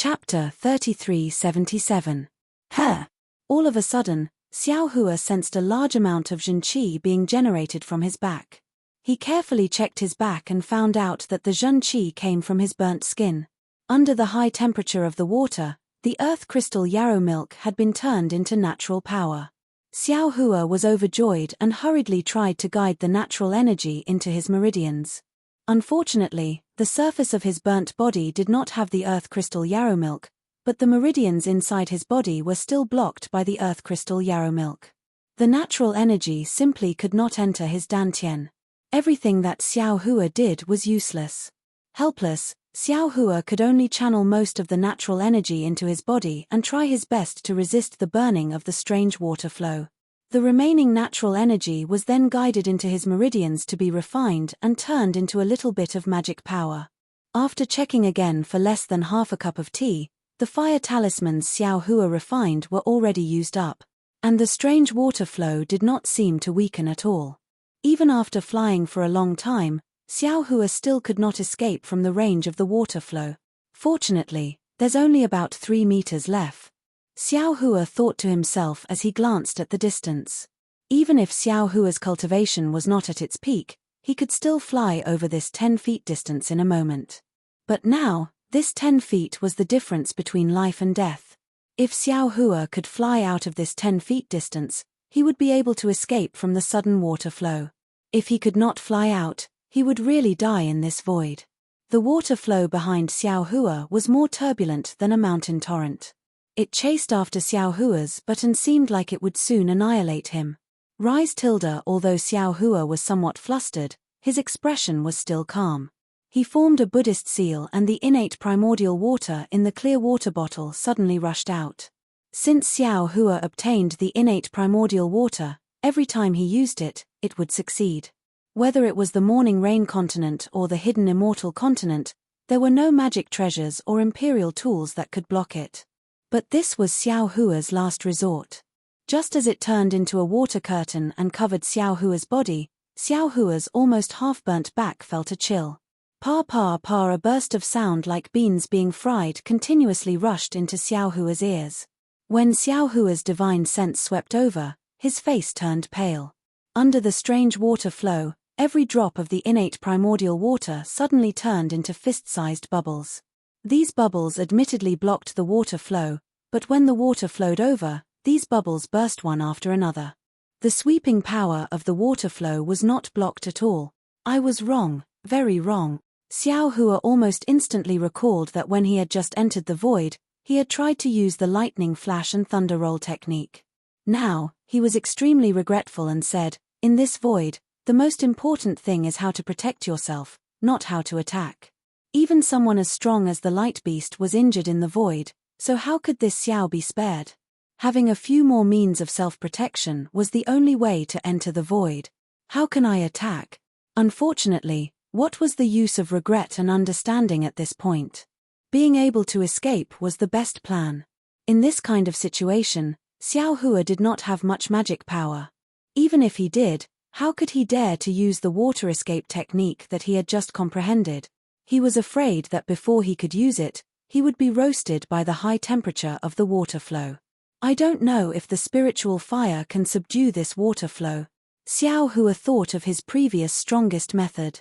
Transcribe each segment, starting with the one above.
Chapter 3377. Her. All of a sudden, Xiao Hua sensed a large amount of zhenqi being generated from his back. He carefully checked his back and found out that the zhenqi came from his burnt skin. Under the high temperature of the water, the earth crystal yarrow milk had been turned into natural power. Xiao Hua was overjoyed and hurriedly tried to guide the natural energy into his meridians. Unfortunately, the surface of his burnt body did not have the earth crystal yarrow milk, but the meridians inside his body were still blocked by the earth crystal yarrow milk. The natural energy simply could not enter his dantian. Everything that Xiao Hua did was useless. Helpless, Xiao Hua could only channel most of the natural energy into his body and try his best to resist the burning of the strange water flow. The remaining natural energy was then guided into his meridians to be refined and turned into a little bit of magic power. After checking again for less than half a cup of tea, the fire talismans Xiao Hua refined were already used up, and the strange water flow did not seem to weaken at all. Even after flying for a long time, Xiao Hua still could not escape from the range of the water flow. Fortunately, there's only about 3 meters left, Xiao Hua thought to himself as he glanced at the distance. Even if Xiao Hua's cultivation was not at its peak, he could still fly over this 10 feet distance in a moment. But now, this 10 feet was the difference between life and death. If Xiao Hua could fly out of this 10 feet distance, he would be able to escape from the sudden water flow. If he could not fly out, he would really die in this void. The water flow behind Xiao Hua was more turbulent than a mountain torrent. It chased after Xiao Hua's and seemed like it would soon annihilate him. Rise tilde. Although Xiao Hua was somewhat flustered, his expression was still calm. He formed a Buddhist seal and the innate primordial water in the clear water bottle suddenly rushed out. Since Xiao Hua obtained the innate primordial water, every time he used it, it would succeed. Whether it was the morning rain continent or the hidden immortal continent, there were no magic treasures or imperial tools that could block it. But this was Xiao Hua's last resort. Just as it turned into a water curtain and covered Xiao Hua's body, Xiao Hua's almost half-burnt back felt a chill. Pa pa pa, a burst of sound like beans being fried continuously rushed into Xiao Hua's ears. When Xiao Hua's divine sense swept over, his face turned pale. Under the strange water flow, every drop of the innate primordial water suddenly turned into fist-sized bubbles. These bubbles admittedly blocked the water flow, but when the water flowed over, these bubbles burst one after another. The sweeping power of the water flow was not blocked at all. I was wrong, very wrong. Xiao Hua almost instantly recalled that when he had just entered the void, he had tried to use the lightning flash and thunder roll technique. Now, he was extremely regretful and said, "In this void, the most important thing is how to protect yourself, not how to attack." Even someone as strong as the light beast was injured in the void, so how could this Xiao be spared? Having a few more means of self-protection was the only way to enter the void. How can I attack? Unfortunately, what was the use of regret and understanding at this point? Being able to escape was the best plan. In this kind of situation, Xiao Hua did not have much magic power. Even if he did, how could he dare to use the water escape technique that he had just comprehended? He was afraid that before he could use it, he would be roasted by the high temperature of the water flow. I don't know if the spiritual fire can subdue this water flow. Xiao Hua thought of his previous strongest method.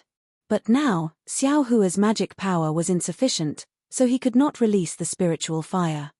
But now, Xiao Hua's magic power was insufficient, so he could not release the spiritual fire.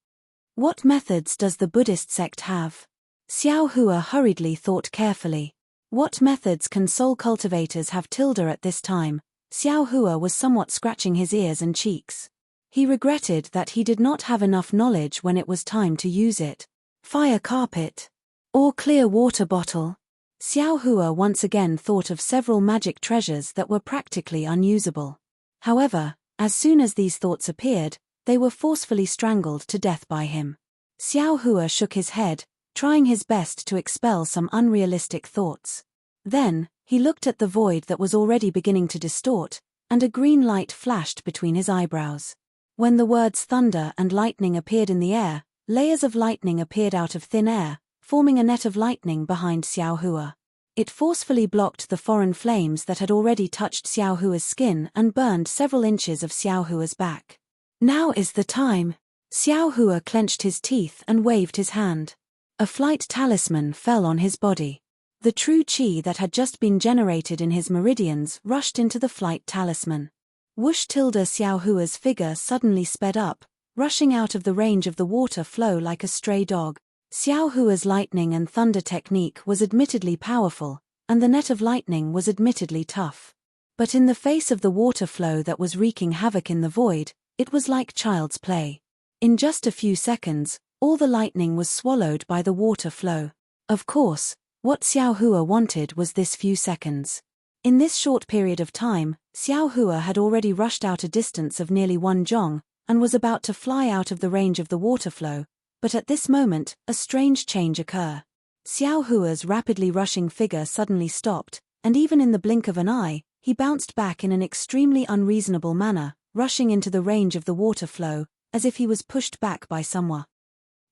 What methods does the Buddhist sect have? Xiao Hua hurriedly thought carefully. What methods can soul cultivators have at this time? Xiao Hua was somewhat scratching his ears and cheeks. He regretted that he did not have enough knowledge when it was time to use it. Fire carpet. Or clear water bottle. Xiao Hua once again thought of several magic treasures that were practically unusable. However, as soon as these thoughts appeared, they were forcefully strangled to death by him. Xiao Hua shook his head, trying his best to expel some unrealistic thoughts. Then, he looked at the void that was already beginning to distort, and a green light flashed between his eyebrows. When the words thunder and lightning appeared in the air, layers of lightning appeared out of thin air, forming a net of lightning behind Xiao Hua. It forcefully blocked the foreign flames that had already touched Xiao Hua's skin and burned several inches of Xiao Hua's back. Now is the time. Xiao Hua clenched his teeth and waved his hand. A flight talisman fell on his body. The true qi that had just been generated in his meridians rushed into the flight talisman. Whoosh! Xiao Hua's figure suddenly sped up, rushing out of the range of the water flow like a stray dog. Xiao Hua's lightning and thunder technique was admittedly powerful, and the net of lightning was admittedly tough. But in the face of the water flow that was wreaking havoc in the void, it was like child's play. In just a few seconds, all the lightning was swallowed by the water flow. Of course, what Xiao Hua wanted was this few seconds. In this short period of time, Xiao Hua had already rushed out a distance of nearly 1 zhong, and was about to fly out of the range of the water flow, but at this moment, a strange change occurred. Xiao Hua's rapidly rushing figure suddenly stopped, and even in the blink of an eye, he bounced back in an extremely unreasonable manner, rushing into the range of the water flow, as if he was pushed back by someone.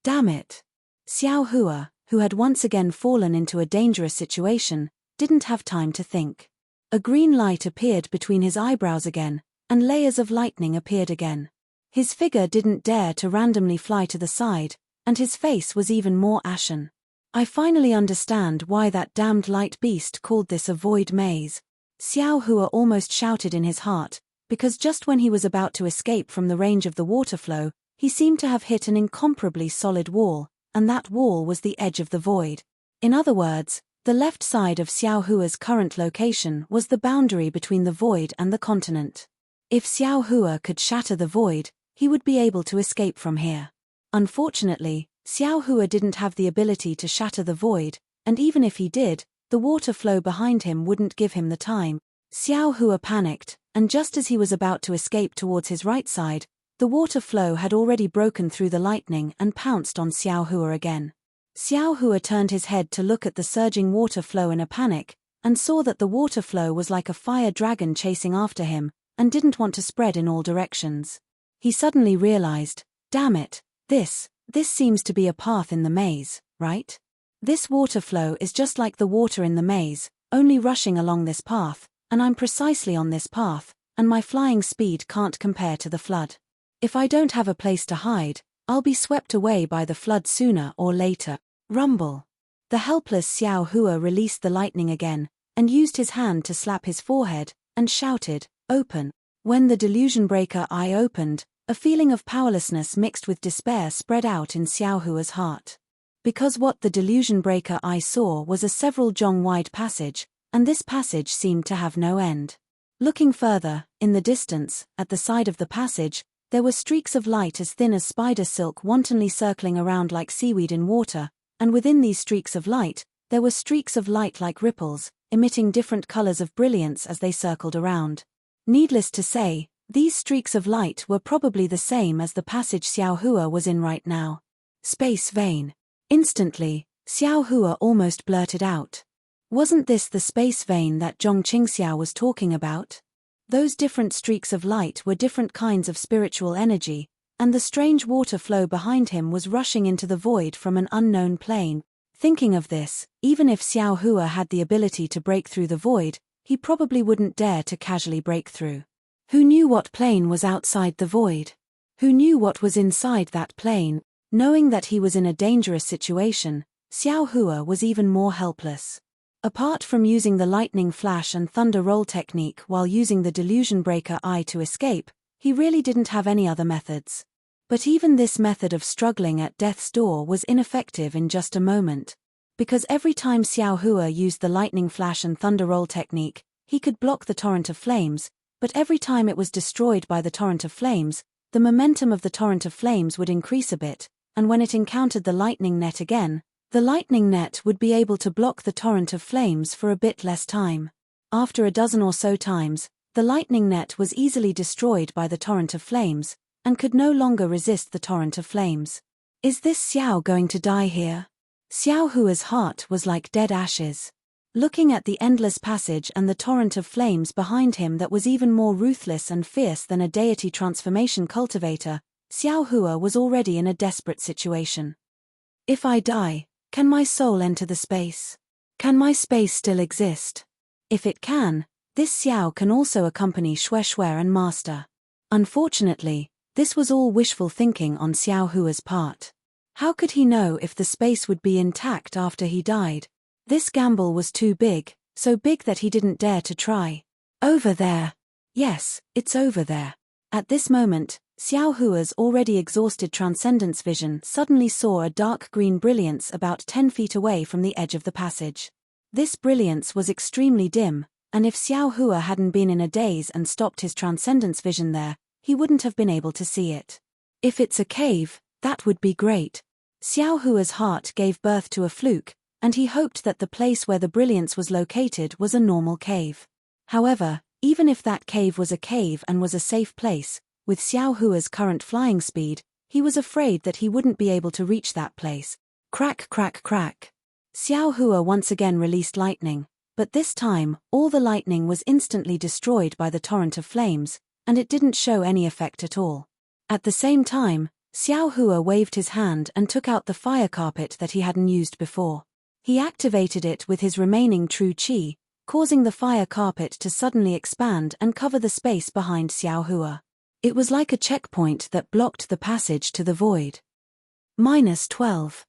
Damn it! Xiao Hua, who had once again fallen into a dangerous situation, didn't have time to think. A green light appeared between his eyebrows again, and layers of lightning appeared again. His figure didn't dare to randomly fly to the side, and his face was even more ashen. I finally understand why that damned light beast called this a void maze. Xiao Hua almost shouted in his heart, because just when he was about to escape from the range of the water flow, he seemed to have hit an incomparably solid wall, and that wall was the edge of the void. In other words, the left side of Xiao Hua's current location was the boundary between the void and the continent. If Xiao Hua could shatter the void, he would be able to escape from here. Unfortunately, Xiao Hua didn't have the ability to shatter the void, and even if he did, the water flow behind him wouldn't give him the time. Xiao Hua panicked, and just as he was about to escape towards his right side, the water flow had already broken through the lightning and pounced on Xiao Hua again. Xiao Hua turned his head to look at the surging water flow in a panic, and saw that the water flow was like a fire dragon chasing after him, and didn't want to spread in all directions. He suddenly realized, damn it, this seems to be a path in the maze, right? This water flow is just like the water in the maze, only rushing along this path, and I'm precisely on this path, and my flying speed can't compare to the flood. If I don't have a place to hide, I'll be swept away by the flood sooner or later. Rumble. The helpless Xiao Hua released the lightning again, and used his hand to slap his forehead, and shouted, open. When the delusion breaker eye opened, a feeling of powerlessness mixed with despair spread out in Xiao Hua's heart. Because what the delusion breaker eye saw was a several zhong wide passage, and this passage seemed to have no end. Looking further, in the distance, at the side of the passage, there were streaks of light as thin as spider silk wantonly circling around like seaweed in water, and within these streaks of light, there were streaks of light like ripples, emitting different colors of brilliance as they circled around. Needless to say, these streaks of light were probably the same as the passage Xiao Hua was in right now. Space vein. Instantly, Xiao Hua almost blurted out. Wasn't this the space vein that Zhong Qingxiao was talking about? Those different streaks of light were different kinds of spiritual energy, and the strange water flow behind him was rushing into the void from an unknown plane. Thinking of this, even if Xiao Hua had the ability to break through the void, he probably wouldn't dare to casually break through. Who knew what plane was outside the void? Who knew what was inside that plane? Knowing that he was in a dangerous situation, Xiao Hua was even more helpless. Apart from using the lightning flash and thunder roll technique while using the delusion breaker eye to escape, he really didn't have any other methods. But even this method of struggling at death's door was ineffective in just a moment. Because every time Xiao Hua used the lightning flash and thunder roll technique, he could block the torrent of flames, but every time it was destroyed by the torrent of flames, the momentum of the torrent of flames would increase a bit, and when it encountered the lightning net again, the lightning net would be able to block the torrent of flames for a bit less time. After a dozen or so times, the lightning net was easily destroyed by the torrent of flames, and could no longer resist the torrent of flames. Is this Xiao going to die here? Xiao Hua's heart was like dead ashes. Looking at the endless passage and the torrent of flames behind him that was even more ruthless and fierce than a deity transformation cultivator, Xiao Hua was already in a desperate situation. If I die, can my soul enter the space? Can my space still exist? If it can, this Xiao can also accompany Xue and Master. Unfortunately, This was all wishful thinking on Xiao Hua's part. How could he know if the space would be intact after he died? This gamble was too big, so big that he didn't dare to try. Over there. Yes, it's over there. At this moment, Xiao Hua's already exhausted transcendence vision suddenly saw a dark green brilliance about 10 feet away from the edge of the passage. This brilliance was extremely dim, and if Xiao Hua hadn't been in a daze and stopped his transcendence vision there, he wouldn't have been able to see it. If it's a cave, that would be great. Xiao Hua's heart gave birth to a fluke, and he hoped that the place where the brilliance was located was a normal cave. However, even if that cave was a cave and was a safe place, with Xiao Hua's current flying speed, he was afraid that he wouldn't be able to reach that place. Crack, crack, crack. Xiao Hua once again released lightning, but this time, all the lightning was instantly destroyed by the torrent of flames, and it didn't show any effect at all. At the same time, Xiao Hua waved his hand and took out the fire carpet that he hadn't used before. He activated it with his remaining true qi, causing the fire carpet to suddenly expand and cover the space behind Xiao Hua. It was like a checkpoint that blocked the passage to the void. -12.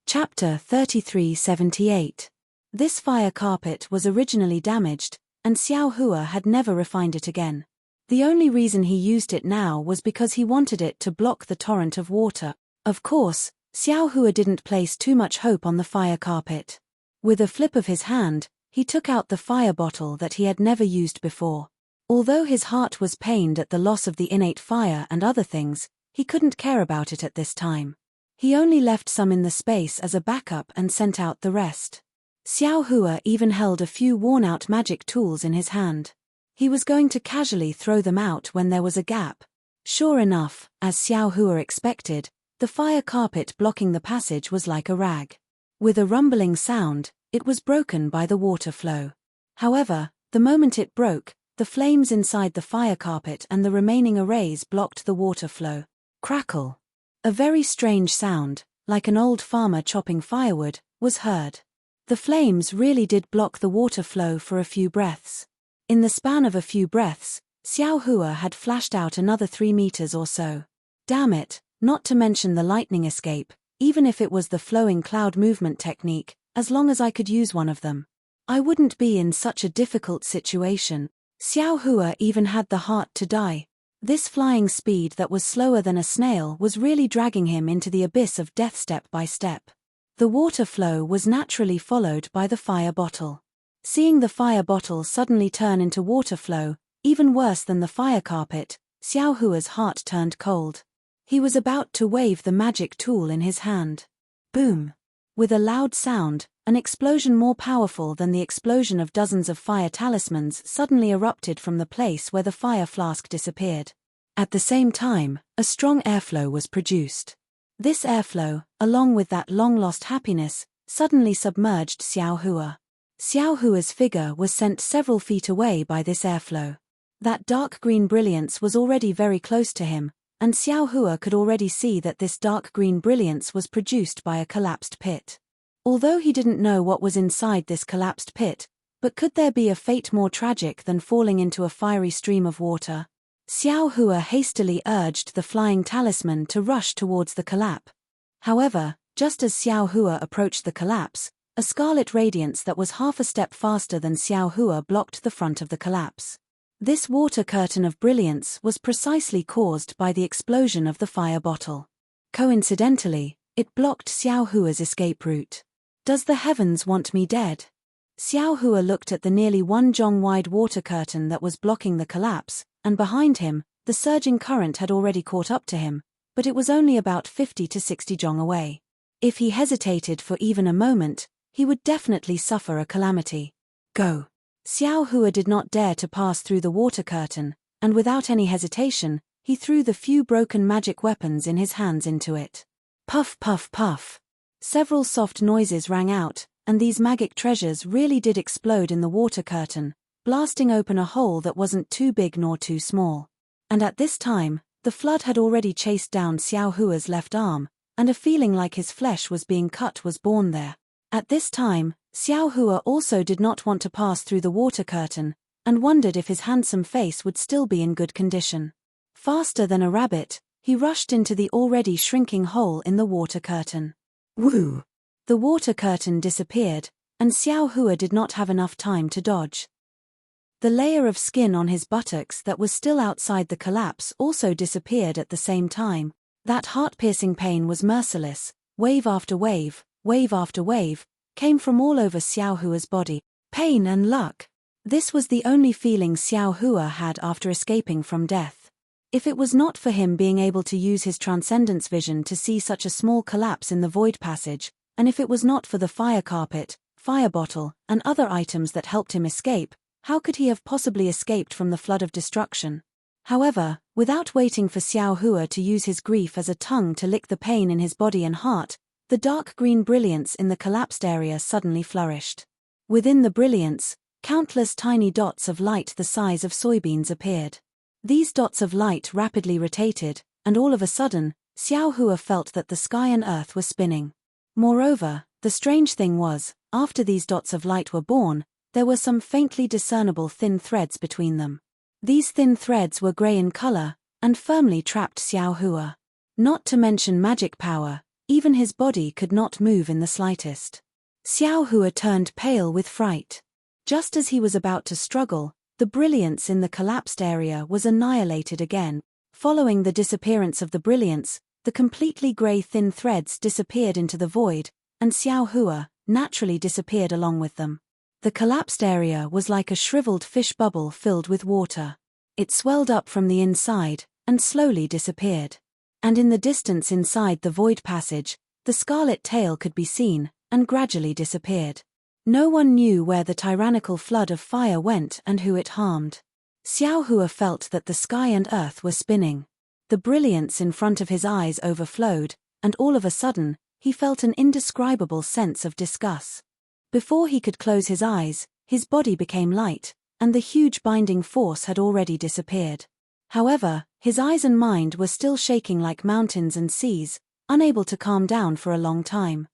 Chapter 3378. This fire carpet was originally damaged, and Xiao Hua had never refined it again. The only reason he used it now was because he wanted it to block the torrent of water. Of course, Xiao Hua didn't place too much hope on the fire carpet. With a flip of his hand, he took out the fire bottle that he had never used before. Although his heart was pained at the loss of the innate fire and other things, he couldn't care about it at this time. He only left some in the space as a backup and sent out the rest. Xiao Hua even held a few worn-out magic tools in his hand. He was going to casually throw them out when there was a gap. Sure enough, as Xiao Hua expected, the fire carpet blocking the passage was like a rag. With a rumbling sound, it was broken by the water flow. However, the moment it broke, the flames inside the fire carpet and the remaining arrays blocked the water flow. Crackle. A very strange sound, like an old farmer chopping firewood, was heard. The flames really did block the water flow for a few breaths. In the span of a few breaths, Xiao Hua had flashed out another 3 meters or so. Damn it, not to mention the lightning escape, even if it was the flowing cloud movement technique, as long as I could use one of them. I wouldn't be in such a difficult situation. Xiao Hua even had the heart to die. This flying speed that was slower than a snail was really dragging him into the abyss of death step by step. The water flow was naturally followed by the fire bottle. Seeing the fire bottle suddenly turn into water flow, even worse than the fire carpet, Xiao Hua's heart turned cold. He was about to wave the magic tool in his hand. Boom! With a loud sound, an explosion more powerful than the explosion of dozens of fire talismans suddenly erupted from the place where the fire flask disappeared. At the same time, a strong airflow was produced. This airflow, along with that long-lost happiness, suddenly submerged Xiao Hua. Xiao Hua's figure was sent several feet away by this airflow. That dark green brilliance was already very close to him, and Xiao Hua could already see that this dark green brilliance was produced by a collapsed pit. Although he didn't know what was inside this collapsed pit, but could there be a fate more tragic than falling into a fiery stream of water? Xiao Hua hastily urged the flying talisman to rush towards the collapse. However, just as Xiao Hua approached the collapse, a scarlet radiance that was half a step faster than Xiao Hua blocked the front of the collapse. This water curtain of brilliance was precisely caused by the explosion of the fire bottle. Coincidentally, it blocked Xiao Hua's escape route. Does the heavens want me dead? Xiao Hua looked at the nearly 1 zhong wide water curtain that was blocking the collapse, and behind him, the surging current had already caught up to him, but it was only about 50 to 60 zhong away. If he hesitated for even a moment, he would definitely suffer a calamity. Go! Xiao Hua did not dare to pass through the water curtain, and without any hesitation, he threw the few broken magic weapons in his hands into it. Puff puff puff. Several soft noises rang out, and these magic treasures really did explode in the water curtain, blasting open a hole that wasn't too big nor too small. And at this time, the flood had already chased down Xiao Hua's left arm, and a feeling like his flesh was being cut was born there. At this time, Xiao Hua also did not want to pass through the water curtain, and wondered if his handsome face would still be in good condition. Faster than a rabbit, he rushed into the already shrinking hole in the water curtain. Woo! The water curtain disappeared, and Xiao Hua did not have enough time to dodge. The layer of skin on his buttocks that was still outside the collapse also disappeared at the same time. That heart-piercing pain was merciless. Wave after wave after wave, came from all over Xiao Hua's body. Pain and luck. This was the only feeling Xiao Hua had after escaping from death. If it was not for him being able to use his transcendence vision to see such a small collapse in the void passage, and if it was not for the fire carpet, fire bottle, and other items that helped him escape, how could he have possibly escaped from the flood of destruction? However, without waiting for Xiao Hua to use his grief as a tongue to lick the pain in his body and heart, the dark green brilliance in the collapsed area suddenly flourished. Within the brilliance, countless tiny dots of light the size of soybeans appeared. These dots of light rapidly rotated, and all of a sudden, Xiao Hua felt that the sky and earth were spinning. Moreover, the strange thing was, after these dots of light were born, there were some faintly discernible thin threads between them. These thin threads were grey in color, and firmly trapped Xiao Hua. Not to mention magic power, even his body could not move in the slightest. Xiao Hua turned pale with fright. Just as he was about to struggle, the brilliance in the collapsed area was annihilated again. Following the disappearance of the brilliance, the completely grey thin threads disappeared into the void, and Xiao Hua naturally disappeared along with them. The collapsed area was like a shriveled fish bubble filled with water. It swelled up from the inside, and slowly disappeared. And in the distance inside the void passage, the scarlet tail could be seen, and gradually disappeared. No one knew where the tyrannical flood of fire went and who it harmed. Xiao Hua felt that the sky and earth were spinning. The brilliance in front of his eyes overflowed, and all of a sudden, he felt an indescribable sense of disgust. Before he could close his eyes, his body became light, and the huge binding force had already disappeared. However, his eyes and mind were still shaking like mountains and seas, unable to calm down for a long time.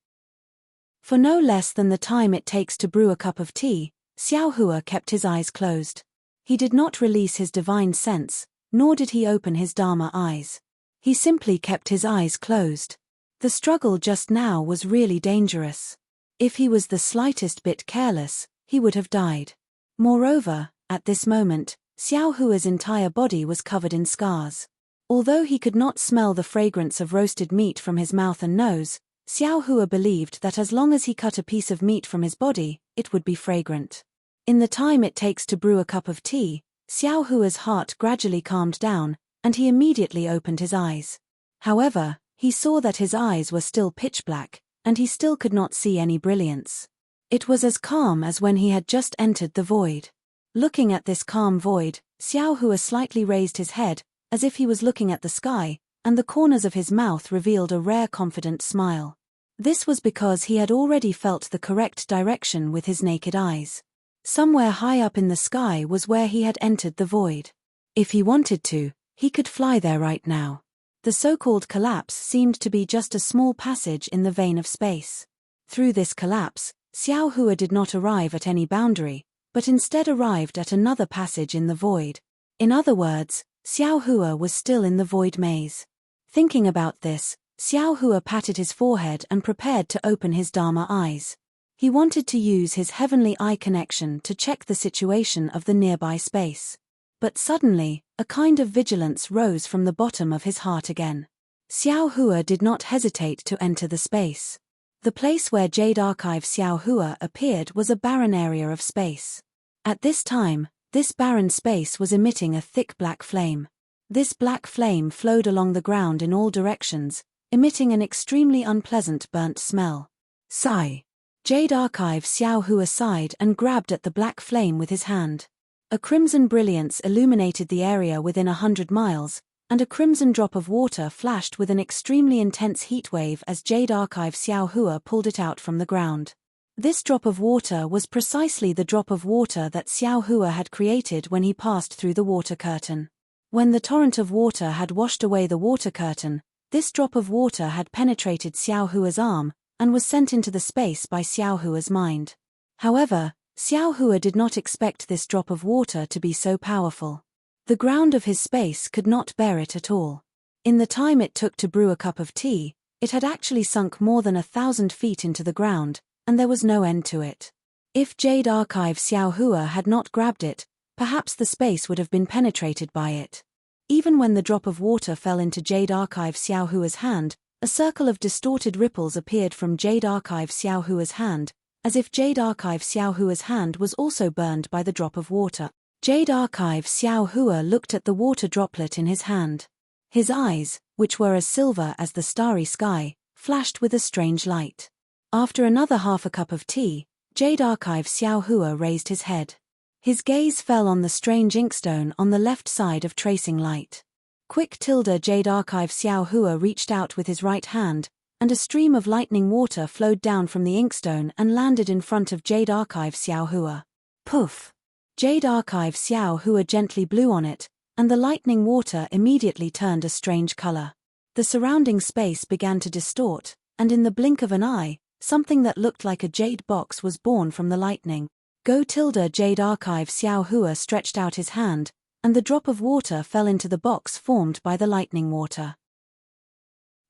For no less than the time it takes to brew a cup of tea, Xiao Hua kept his eyes closed. He did not release his divine sense, nor did he open his Dharma eyes. He simply kept his eyes closed. The struggle just now was really dangerous. If he was the slightest bit careless, he would have died. Moreover, at this moment, Xiao Hua's entire body was covered in scars. Although he could not smell the fragrance of roasted meat from his mouth and nose, Xiao Hua believed that as long as he cut a piece of meat from his body, it would be fragrant. In the time it takes to brew a cup of tea, Xiao Hua's heart gradually calmed down, and he immediately opened his eyes. However, he saw that his eyes were still pitch black, and he still could not see any brilliance. It was as calm as when he had just entered the void. Looking at this calm void, Xiao Hua slightly raised his head, as if he was looking at the sky, and the corners of his mouth revealed a rare confident smile. This was because he had already felt the correct direction with his naked eyes. Somewhere high up in the sky was where he had entered the void. If he wanted to, he could fly there right now. The so-called collapse seemed to be just a small passage in the vein of space. Through this collapse, Xiao Hua did not arrive at any boundary, but instead arrived at another passage in the void. In other words, Xiao Hua was still in the void maze. Thinking about this, Xiao Hua patted his forehead and prepared to open his Dharma eyes. He wanted to use his heavenly eye connection to check the situation of the nearby space. But suddenly, a kind of vigilance rose from the bottom of his heart again. Xiao Hua did not hesitate to enter the space. The place where Jade Archive Xiao Hua appeared was a barren area of space. At this time, this barren space was emitting a thick black flame. This black flame flowed along the ground in all directions, emitting an extremely unpleasant burnt smell. Sigh. Jade Archive Xiao Hua sighed and grabbed at the black flame with his hand. A crimson brilliance illuminated the area within 100 miles, and a crimson drop of water flashed with an extremely intense heat wave as Jade Archive Xiao Hua pulled it out from the ground. This drop of water was precisely the drop of water that Xiao Hua had created when he passed through the water curtain. When the torrent of water had washed away the water curtain, this drop of water had penetrated Xiao Hua's arm, and was sent into the space by Xiao Hua's mind. However, Xiao Hua did not expect this drop of water to be so powerful. The ground of his space could not bear it at all. In the time it took to brew a cup of tea, it had actually sunk more than 1,000 feet into the ground, and there was no end to it. If Jade Archive Xiaohua had not grabbed it, perhaps the space would have been penetrated by it. Even when the drop of water fell into Jade Archive Xiaohua's hand, a circle of distorted ripples appeared from Jade Archive Xiaohua's hand, as if Jade Archive Xiaohua's hand was also burned by the drop of water. Jade Archive Xiaohua looked at the water droplet in his hand. His eyes, which were as silver as the starry sky, flashed with a strange light. After another half a cup of tea, Jade Archive Xiaohua raised his head. His gaze fell on the strange inkstone on the left side of tracing light. Quick Jade Archive Xiaohua reached out with his right hand, and a stream of lightning water flowed down from the inkstone and landed in front of Jade Archive Xiaohua. Poof! Jade Archive Xiaohua gently blew on it, and the lightning water immediately turned a strange color. The surrounding space began to distort, and in the blink of an eye, something that looked like a jade box was born from the lightning. Jade Archive Xiaohua stretched out his hand, and the drop of water fell into the box formed by the lightning water.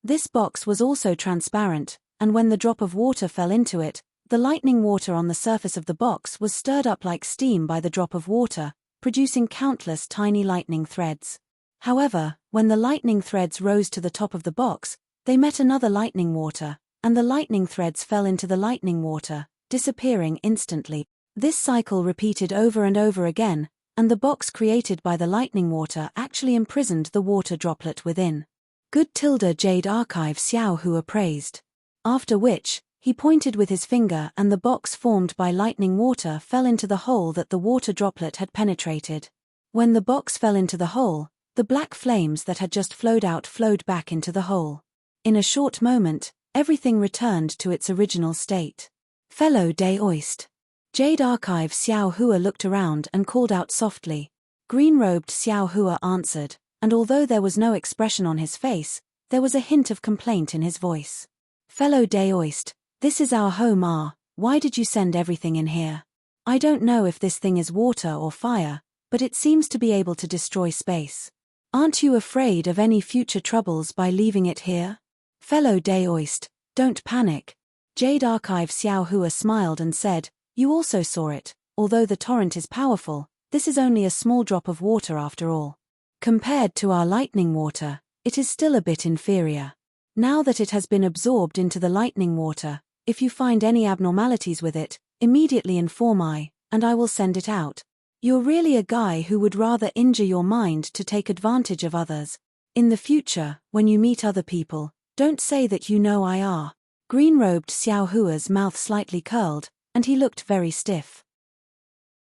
This box was also transparent, and when the drop of water fell into it, the lightning water on the surface of the box was stirred up like steam by the drop of water, producing countless tiny lightning threads. However, when the lightning threads rose to the top of the box, they met another lightning water, and the lightning threads fell into the lightning water, disappearing instantly. This cycle repeated over and over again, and the box created by the lightning water actually imprisoned the water droplet within. Good Jade Archive Xiaohua praised. After which, he pointed with his finger and the box formed by lightning water fell into the hole that the water droplet had penetrated. When the box fell into the hole, the black flames that had just flowed out flowed back into the hole. In a short moment, everything returned to its original state. Fellow Deist. Jade Archive Xiaohua looked around and called out softly. Green-robed Xiaohua answered, and although there was no expression on his face, there was a hint of complaint in his voice. Fellow Deist, this is our home. Why did you send everything in here? I don't know if this thing is water or fire, but it seems to be able to destroy space. Aren't you afraid of any future troubles by leaving it here? Fellow Deist, don't panic. Jade Archive Xiaohua smiled and said, you also saw it, although the torrent is powerful, this is only a small drop of water after all. Compared to our lightning water, it is still a bit inferior. Now that it has been absorbed into the lightning water, if you find any abnormalities with it, immediately inform I, and I will send it out. You're really a guy who would rather injure your mind to take advantage of others. In the future, when you meet other people, don't say that you know IR. Green-robed Xiaohua's mouth slightly curled, and he looked very stiff.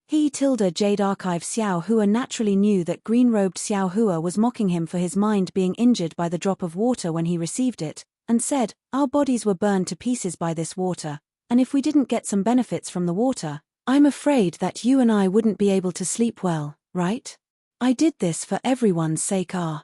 Jade Archive Xiaohua naturally knew that green-robed Xiaohua was mocking him for his mind being injured by the drop of water when he received it, and said, our bodies were burned to pieces by this water, and if we didn't get some benefits from the water, I'm afraid that you and I wouldn't be able to sleep well, right? I did this for everyone's sake. -12.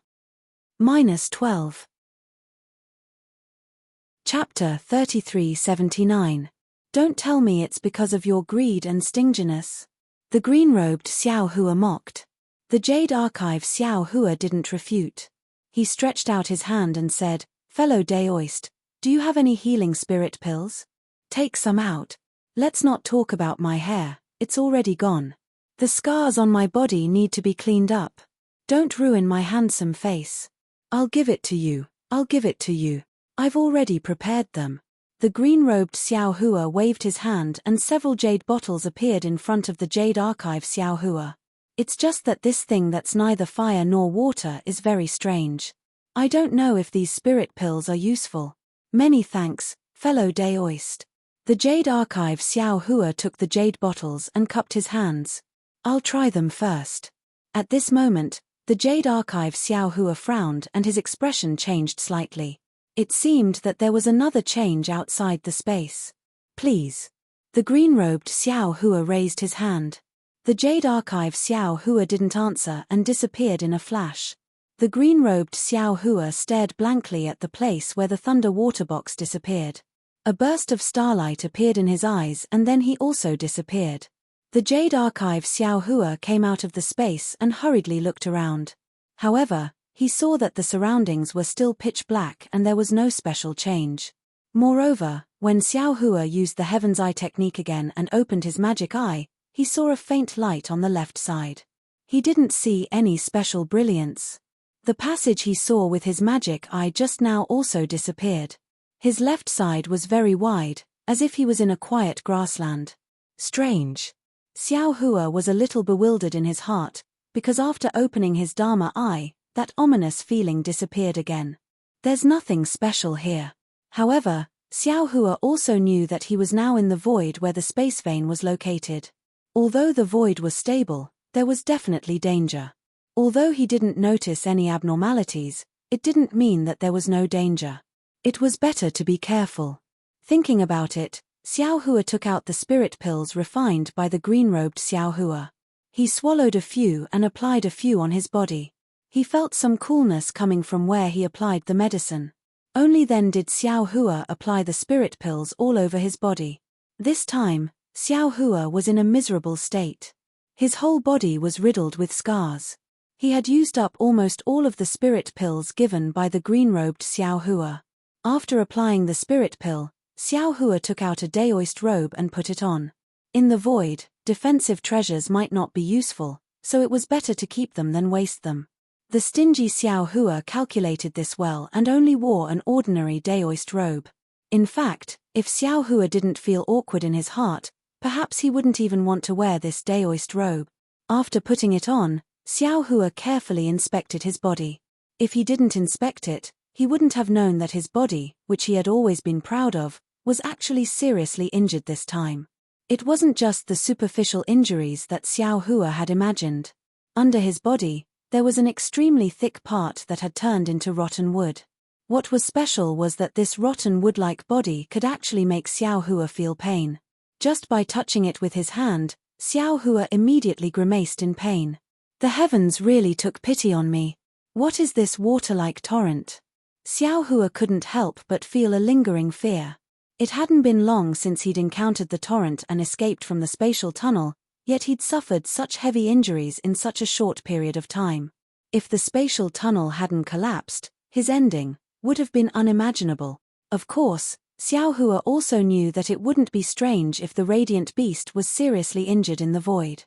Chapter 3379. Don't tell me it's because of your greed and stinginess. The green-robed Xiaohua mocked. The Jade Archive Xiaohua didn't refute. He stretched out his hand and said, fellow Deist, do you have any healing spirit pills? Take some out. Let's not talk about my hair, it's already gone. The scars on my body need to be cleaned up. Don't ruin my handsome face. I'll give it to you, I'll give it to you. I've already prepared them. The green-robed Xiaohua waved his hand and several jade bottles appeared in front of the Jade Archive Xiaohua. It's just that this thing that's neither fire nor water is very strange. I don't know if these spirit pills are useful. Many thanks, fellow Deist. The Jade Archive Xiaohua took the jade bottles and cupped his hands. I'll try them first. At this moment, the Jade Archive Xiaohua frowned and his expression changed slightly. It seemed that there was another change outside the space. Please. The green-robed Xiaohua raised his hand. The Jade Archive Xiaohua didn't answer and disappeared in a flash. The green-robed Xiaohua stared blankly at the place where the thunder water box disappeared. A burst of starlight appeared in his eyes and then he also disappeared. The Jade Archive Xiao Hua came out of the space and hurriedly looked around. However, he saw that the surroundings were still pitch black and there was no special change. Moreover, when Xiao Hua used the Heaven's Eye technique again and opened his magic eye, he saw a faint light on the left side. He didn't see any special brilliance. The passage he saw with his magic eye just now also disappeared. His left side was very wide, as if he was in a quiet grassland. Strange. Xiao Hua was a little bewildered in his heart, because after opening his Dharma eye, that ominous feeling disappeared again. There's nothing special here. However, Xiao Hua also knew that he was now in the void where the space vein was located. Although the void was stable, there was definitely danger. Although he didn't notice any abnormalities, it didn't mean that there was no danger. It was better to be careful. Thinking about it, Xiao Hua took out the spirit pills refined by the green-robed Xiao Hua. He swallowed a few and applied a few on his body. He felt some coolness coming from where he applied the medicine. Only then did Xiao Hua apply the spirit pills all over his body. This time, Xiao Hua was in a miserable state. His whole body was riddled with scars. He had used up almost all of the spirit pills given by the green-robed Xiao Hua. After applying the spirit pill, Xiao Hua took out a daoist robe and put it on. In the void, defensive treasures might not be useful, so it was better to keep them than waste them. The stingy Xiao Hua calculated this well and only wore an ordinary daoist robe. In fact, if Xiao Hua didn't feel awkward in his heart, perhaps he wouldn't even want to wear this daoist robe. After putting it on, Xiao Hua carefully inspected his body. If he didn't inspect it, he wouldn't have known that his body, which he had always been proud of, was actually seriously injured this time. It wasn't just the superficial injuries that Xiao Hua had imagined. Under his body, there was an extremely thick part that had turned into rotten wood. What was special was that this rotten wood-like body could actually make Xiao Hua feel pain. Just by touching it with his hand, Xiao Hua immediately grimaced in pain. The heavens really took pity on me. What is this water-like torrent? Xiao Hua couldn't help but feel a lingering fear. It hadn't been long since he'd encountered the torrent and escaped from the spatial tunnel, yet he'd suffered such heavy injuries in such a short period of time. If the spatial tunnel hadn't collapsed, his ending would have been unimaginable. Of course, Xiao Hua also knew that it wouldn't be strange if the radiant beast was seriously injured in the void.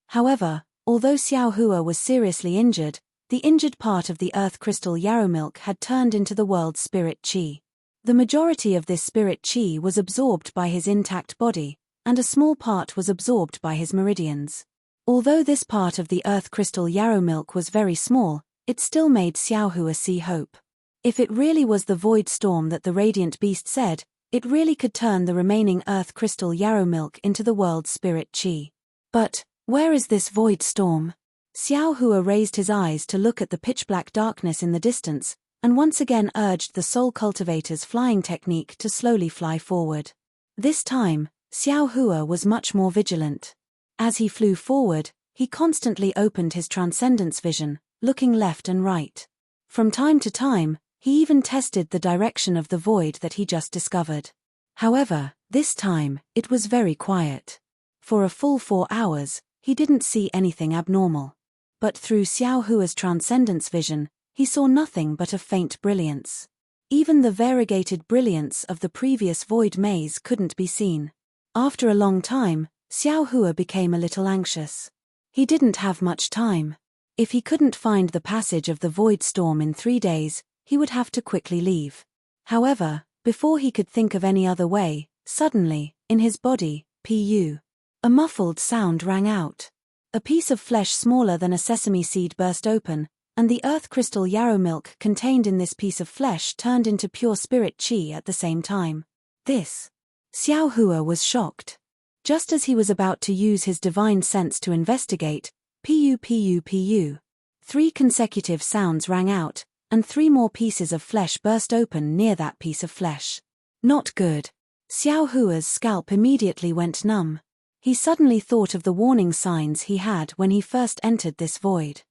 However, although Xiao Hua was seriously injured, the injured part of the earth crystal yarrow milk had turned into the world's spirit chi. The majority of this spirit chi was absorbed by his intact body, and a small part was absorbed by his meridians. Although this part of the earth crystal yarrow milk was very small, it still made Xiao Hua see hope. If it really was the void storm that the radiant beast said, it really could turn the remaining earth crystal yarrow milk into the world's spirit chi. But, where is this void storm? Xiao Hua raised his eyes to look at the pitch-black darkness in the distance, and once again urged the soul cultivator's flying technique to slowly fly forward. This time, Xiao Hua was much more vigilant. As he flew forward, he constantly opened his transcendence vision, looking left and right. From time to time, he even tested the direction of the void that he just discovered. However, this time, it was very quiet. For a full 4 hours, he didn't see anything abnormal. But through Xiao Hua's transcendence vision, he saw nothing but a faint brilliance. Even the variegated brilliance of the previous void maze couldn't be seen. After a long time, Xiao Hua became a little anxious. He didn't have much time. If he couldn't find the passage of the void storm in 3 days, he would have to quickly leave. However, before he could think of any other way, suddenly, in his body, a muffled sound rang out. A piece of flesh smaller than a sesame seed burst open, and the earth crystal yarrow milk contained in this piece of flesh turned into pure spirit chi at the same time. Xiao Hua was shocked. Just as he was about to use his divine sense to investigate, 3 consecutive sounds rang out, and 3 more pieces of flesh burst open near that piece of flesh. Not good. Xiao Hua's scalp immediately went numb. He suddenly thought of the warning signs he had when he first entered this void.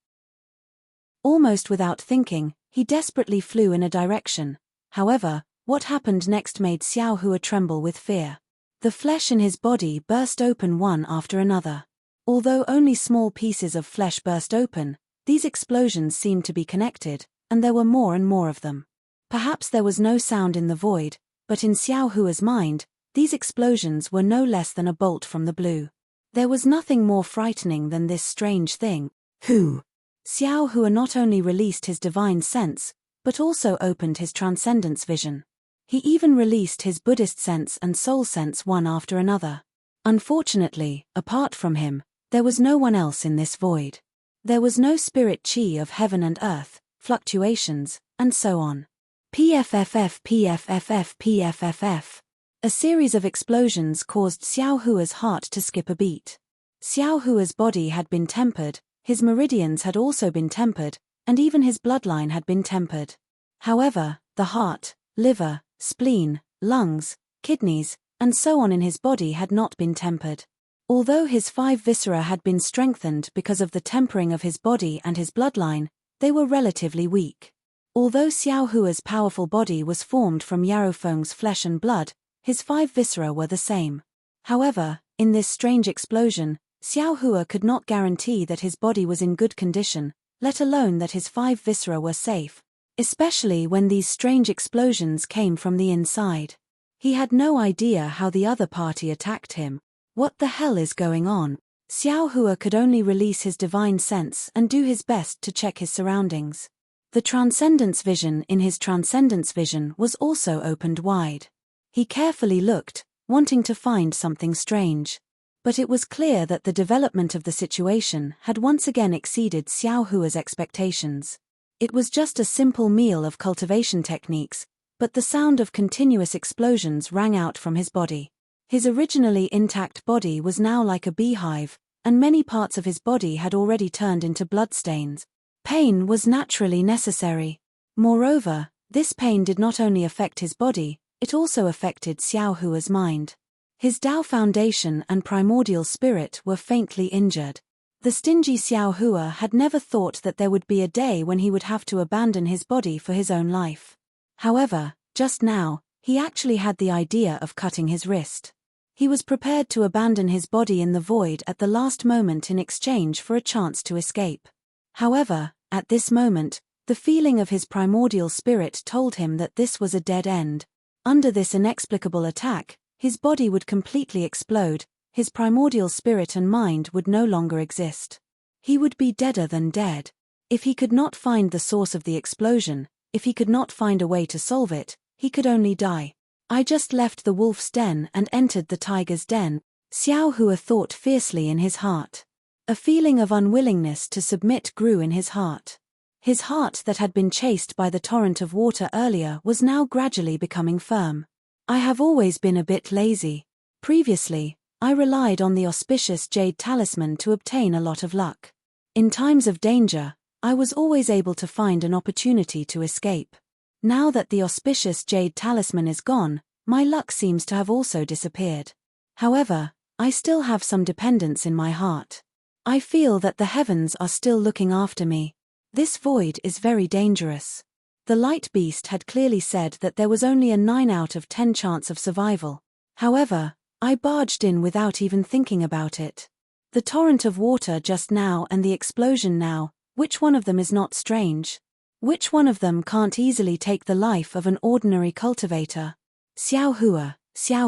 Almost without thinking, he desperately flew in a direction. However, what happened next made Xiao Hua tremble with fear. The flesh in his body burst open one after another. Although only small pieces of flesh burst open, these explosions seemed to be connected, and there were more and more of them. Perhaps there was no sound in the void, but in Xiao Hua's mind, these explosions were no less than a bolt from the blue. There was nothing more frightening than this strange thing. Xiao Hua not only released his divine sense, but also opened his transcendence vision. He even released his Buddhist sense and soul sense one after another. Unfortunately, apart from him, there was no one else in this void. There was no spirit chi of heaven and earth, fluctuations, and so on. PFFF PFFF PFFF. A series of explosions caused Xiao Hua's heart to skip a beat. Xiao Hua's body had been tempered, his meridians had also been tempered, and even his bloodline had been tempered. However, the heart, liver, spleen, lungs, kidneys, and so on in his body had not been tempered. Although his 5 viscera had been strengthened because of the tempering of his body and his bloodline, they were relatively weak. Although Xiao Hua's powerful body was formed from Yarofeng's flesh and blood, his 5 viscera were the same. However, in this strange explosion, Xiao Hua could not guarantee that his body was in good condition, let alone that his 5 viscera were safe, especially when these strange explosions came from the inside. He had no idea how the other party attacked him. What the hell is going on? Xiao Hua could only release his divine sense and do his best to check his surroundings. The transcendence vision in his transcendence vision was also opened wide. He carefully looked, wanting to find something strange. But it was clear that the development of the situation had once again exceeded Xiao Hua's expectations. It was just a simple meal of cultivation techniques, but the sound of continuous explosions rang out from his body. His originally intact body was now like a beehive, and many parts of his body had already turned into bloodstains. Pain was naturally necessary. Moreover, this pain did not only affect his body, it also affected Xiao Hua's mind. His Tao foundation and primordial spirit were faintly injured. The stingy Xiao Hua had never thought that there would be a day when he would have to abandon his body for his own life. However, just now, he actually had the idea of cutting his wrist. He was prepared to abandon his body in the void at the last moment in exchange for a chance to escape. However, at this moment, the feeling of his primordial spirit told him that this was a dead end. Under this inexplicable attack, his body would completely explode, his primordial spirit and mind would no longer exist. He would be deader than dead. If he could not find the source of the explosion, if he could not find a way to solve it, he could only die. I just left the wolf's den and entered the tiger's den, Xiao Hua thought fiercely in his heart. A feeling of unwillingness to submit grew in his heart. His heart that had been chased by the torrent of water earlier was now gradually becoming firm. I have always been a bit lazy. Previously, I relied on the auspicious jade talisman to obtain a lot of luck. In times of danger, I was always able to find an opportunity to escape. Now that the auspicious jade talisman is gone, my luck seems to have also disappeared. However, I still have some dependence in my heart. I feel that the heavens are still looking after me. This void is very dangerous. The light beast had clearly said that there was only a 9 out of 10 chance of survival. However, I barged in without even thinking about it. The torrent of water just now and the explosion now, which one of them is not strange? Which one of them can't easily take the life of an ordinary cultivator? Xiao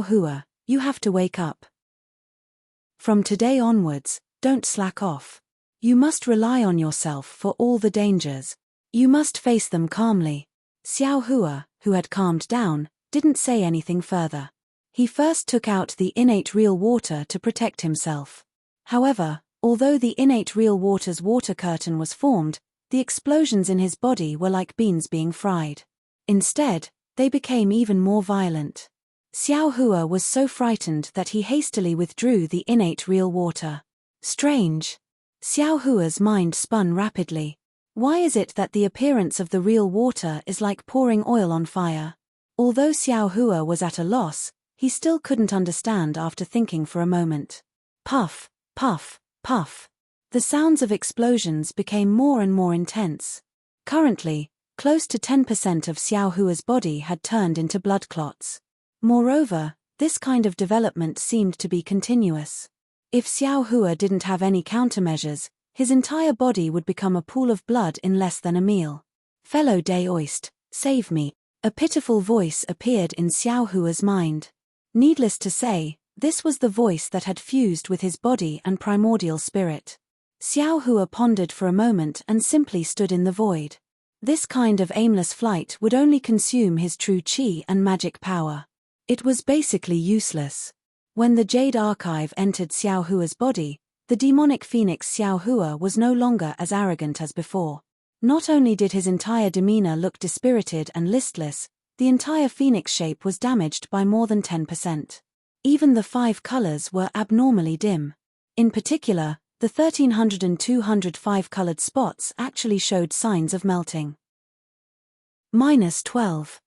Hua, you have to wake up. From today onwards, don't slack off. You must rely on yourself for all the dangers. You must face them calmly. Xiao Hua, who had calmed down, didn't say anything further. He first took out the innate real water to protect himself. However, although the innate real water's water curtain was formed, the explosions in his body were like beans being fried. Instead, they became even more violent. Xiao Hua was so frightened that he hastily withdrew the innate real water. Strange. Xiao Hua's mind spun rapidly. Why is it that the appearance of the real water is like pouring oil on fire? Although Xiao Hua was at a loss, he still couldn't understand after thinking for a moment. Puff, puff, puff. The sounds of explosions became more and more intense. Currently, close to 10% of Xiao Hua's body had turned into blood clots. Moreover, This kind of development seemed to be continuous. If Xiao Hua didn't have any countermeasures, his entire body would become a pool of blood in less than a meal. Fellow Daoist, save me. A pitiful voice appeared in Xiao Hua's mind. Needless to say, this was the voice that had fused with his body and primordial spirit. Xiao Hua pondered for a moment and simply stood in the void. This kind of aimless flight would only consume his true qi and magic power. It was basically useless. When the Jade Archive entered Xiao Hua's body, the demonic phoenix Xiao Hua was no longer as arrogant as before. Not only did his entire demeanor look dispirited and listless, the entire phoenix shape was damaged by more than 10%. Even the 5 colors were abnormally dim. In particular, the 1300 and 205 colored spots actually showed signs of melting. -12.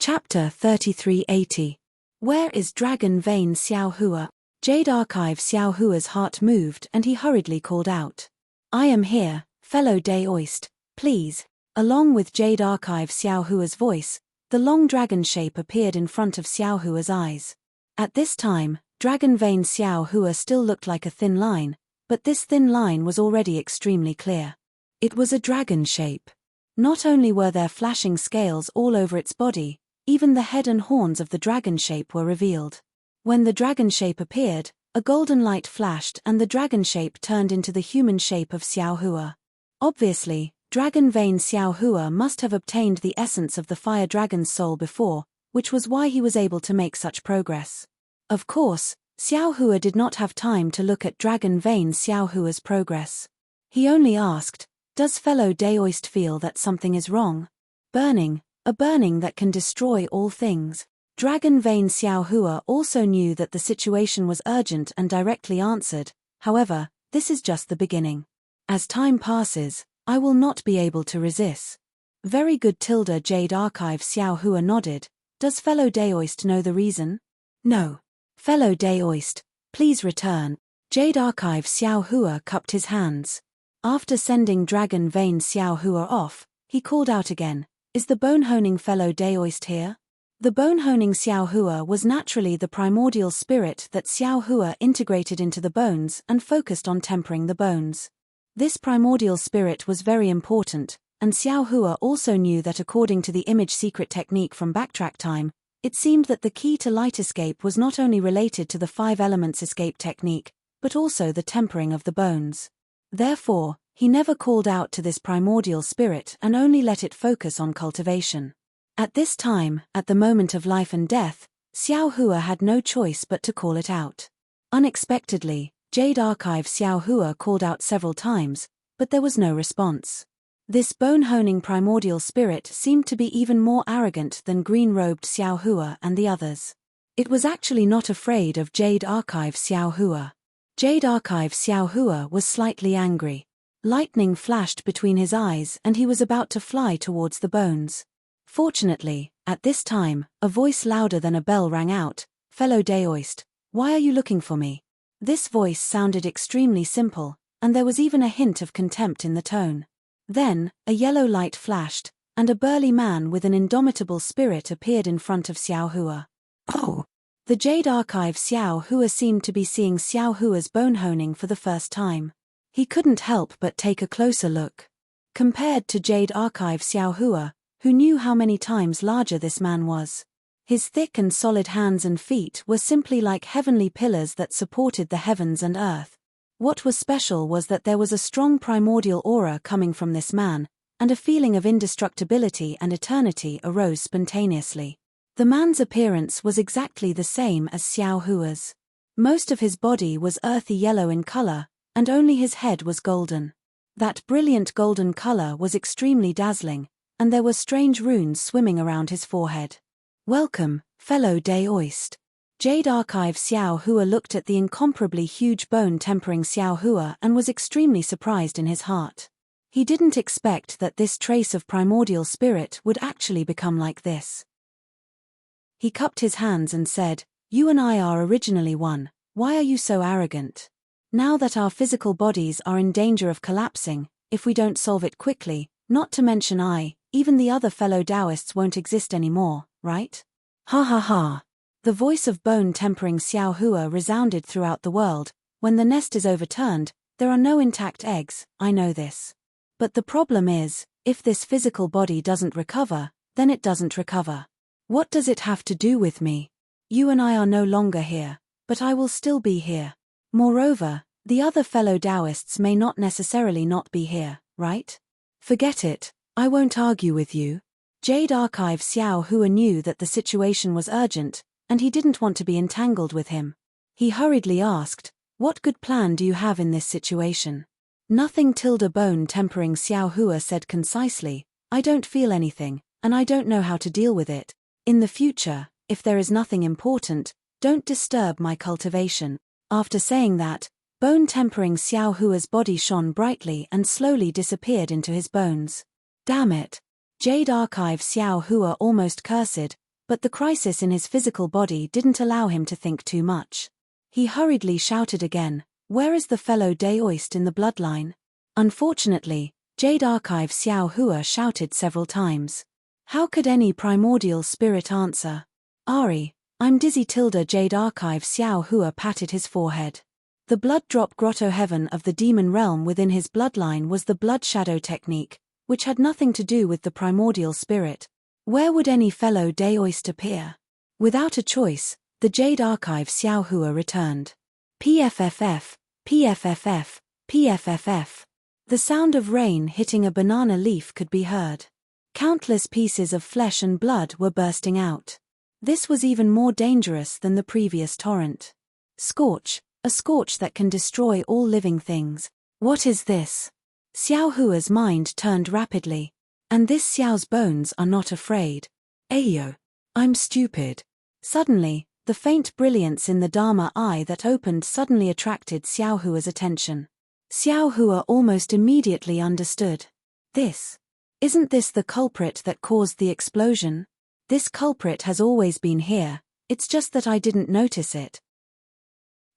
Chapter 3380. Where is Dragon Vein Xiao Hua? Jade Archive Xiao Hua's heart moved and he hurriedly called out. I am here, fellow Daoist, please. Along with Jade Archive Xiao Hua's voice, the long dragon shape appeared in front of Xiao Hua's eyes. At this time, Dragon Vein Xiao Hua still looked like a thin line, but this thin line was already extremely clear. It was a dragon shape. Not only were there flashing scales all over its body, even the head and horns of the dragon shape were revealed. When the dragon shape appeared, a golden light flashed and the dragon shape turned into the human shape of Xiao Hua. Obviously, Dragon Vein Xiao Hua must have obtained the essence of the fire dragon's soul before, which was why he was able to make such progress. Of course, Xiao Hua did not have time to look at Dragon Vein Xiao Hua's progress. He only asked, does fellow Daoist feel that something is wrong? Burning, a burning that can destroy all things. Dragon Vein Xiao Hua also knew that the situation was urgent and directly answered, however, this is just the beginning. As time passes, I will not be able to resist. Very good. Jade Archive Xiao Hua nodded. Does fellow Daoist know the reason? No. Fellow Daoist, please return. Jade Archive Xiao Hua cupped his hands. After sending Dragon Vein Xiao Hua off, he called out again, is the bone-honing fellow Daoist here? The bone-honing Xiao Hua was naturally the primordial spirit that Xiao Hua integrated into the bones and focused on tempering the bones. This primordial spirit was very important, and Xiao Hua also knew that according to the image secret technique from backtrack time, it seemed that the key to light escape was not only related to the 5 elements escape technique, but also the tempering of the bones. Therefore, he never called out to this primordial spirit and only let it focus on cultivation. At this time, at the moment of life and death, Xiao Hua had no choice but to call it out. Unexpectedly, Jade Archive Xiao Hua called out several times, but there was no response. This bone-honing primordial spirit seemed to be even more arrogant than green-robed Xiao Hua and the others. It was actually not afraid of Jade Archive Xiao Hua. Jade Archive Xiao Hua was slightly angry. Lightning flashed between his eyes and he was about to fly towards the bones. Fortunately, at this time, a voice louder than a bell rang out, fellow Daoist, why are you looking for me? This voice sounded extremely simple, and there was even a hint of contempt in the tone. Then, a yellow light flashed, and a burly man with an indomitable spirit appeared in front of Xiao Hua. Oh! The Jade Archive Xiao Hua seemed to be seeing Xiao Hua's bone-honing for the first time. He couldn't help but take a closer look. Compared to Jade Archive Xiao Hua, who knew how many times larger this man was. His thick and solid hands and feet were simply like heavenly pillars that supported the heavens and earth. What was special was that there was a strong primordial aura coming from this man, and a feeling of indestructibility and eternity arose spontaneously. The man's appearance was exactly the same as Xiao Hua's. Most of his body was earthy yellow in color, and only his head was golden. That brilliant golden color was extremely dazzling, and there were strange runes swimming around his forehead. Welcome, fellow Daoist. Jade Archive Xiao Hua looked at the incomparably huge bone-tempering Xiao Hua and was extremely surprised in his heart. He didn't expect that this trace of primordial spirit would actually become like this. He cupped his hands and said, you and I are originally one, why are you so arrogant? Now that our physical bodies are in danger of collapsing, if we don't solve it quickly, not to mention even the other fellow Taoists won't exist anymore, right? Ha ha ha. The voice of bone-tempering Xiao Hua resounded throughout the world. When the nest is overturned, there are no intact eggs, I know this. But the problem is, if this physical body doesn't recover, then it doesn't recover. What does it have to do with me? You and I are no longer here, but I will still be here. Moreover, the other fellow Taoists may not necessarily not be here, right? Forget it, I won't argue with you. Jade Archive Xiao Hua knew that the situation was urgent, and he didn't want to be entangled with him. He hurriedly asked, "What good plan do you have in this situation?" "Nothing." Bone-tempering Xiao Hua said concisely, "I don't feel anything, and I don't know how to deal with it. In the future, if there is nothing important, don't disturb my cultivation." After saying that, bone-tempering Xiao Hua's body shone brightly and slowly disappeared into his bones. Damn it! Jade Archive Xiao Hua almost cursed, but the crisis in his physical body didn't allow him to think too much. He hurriedly shouted again, "Where is the fellow Daoist in the bloodline?" Unfortunately, Jade Archive Xiao Hua shouted several times. How could any primordial spirit answer? "Ari, I'm dizzy." Jade Archive Xiao Hua patted his forehead. The blood drop grotto heaven of the demon realm within his bloodline was the blood shadow technique, which had nothing to do with the primordial spirit. Where would any fellow Daoist appear? Without a choice, the Jade Archive Xiao Hua returned. PFFF, PFFF, PFFF. The sound of rain hitting a banana leaf could be heard. Countless pieces of flesh and blood were bursting out. This was even more dangerous than the previous torrent. Scorch, a scorch that can destroy all living things. What is this? Xiao Hua's mind turned rapidly. And this Xiao's bones are not afraid. Ayo. I'm stupid. Suddenly, the faint brilliance in the Dharma eye that opened suddenly attracted Xiao Hua's attention. Xiao Hua almost immediately understood. Isn't this the culprit that caused the explosion? This culprit has always been here, it's just that I didn't notice it.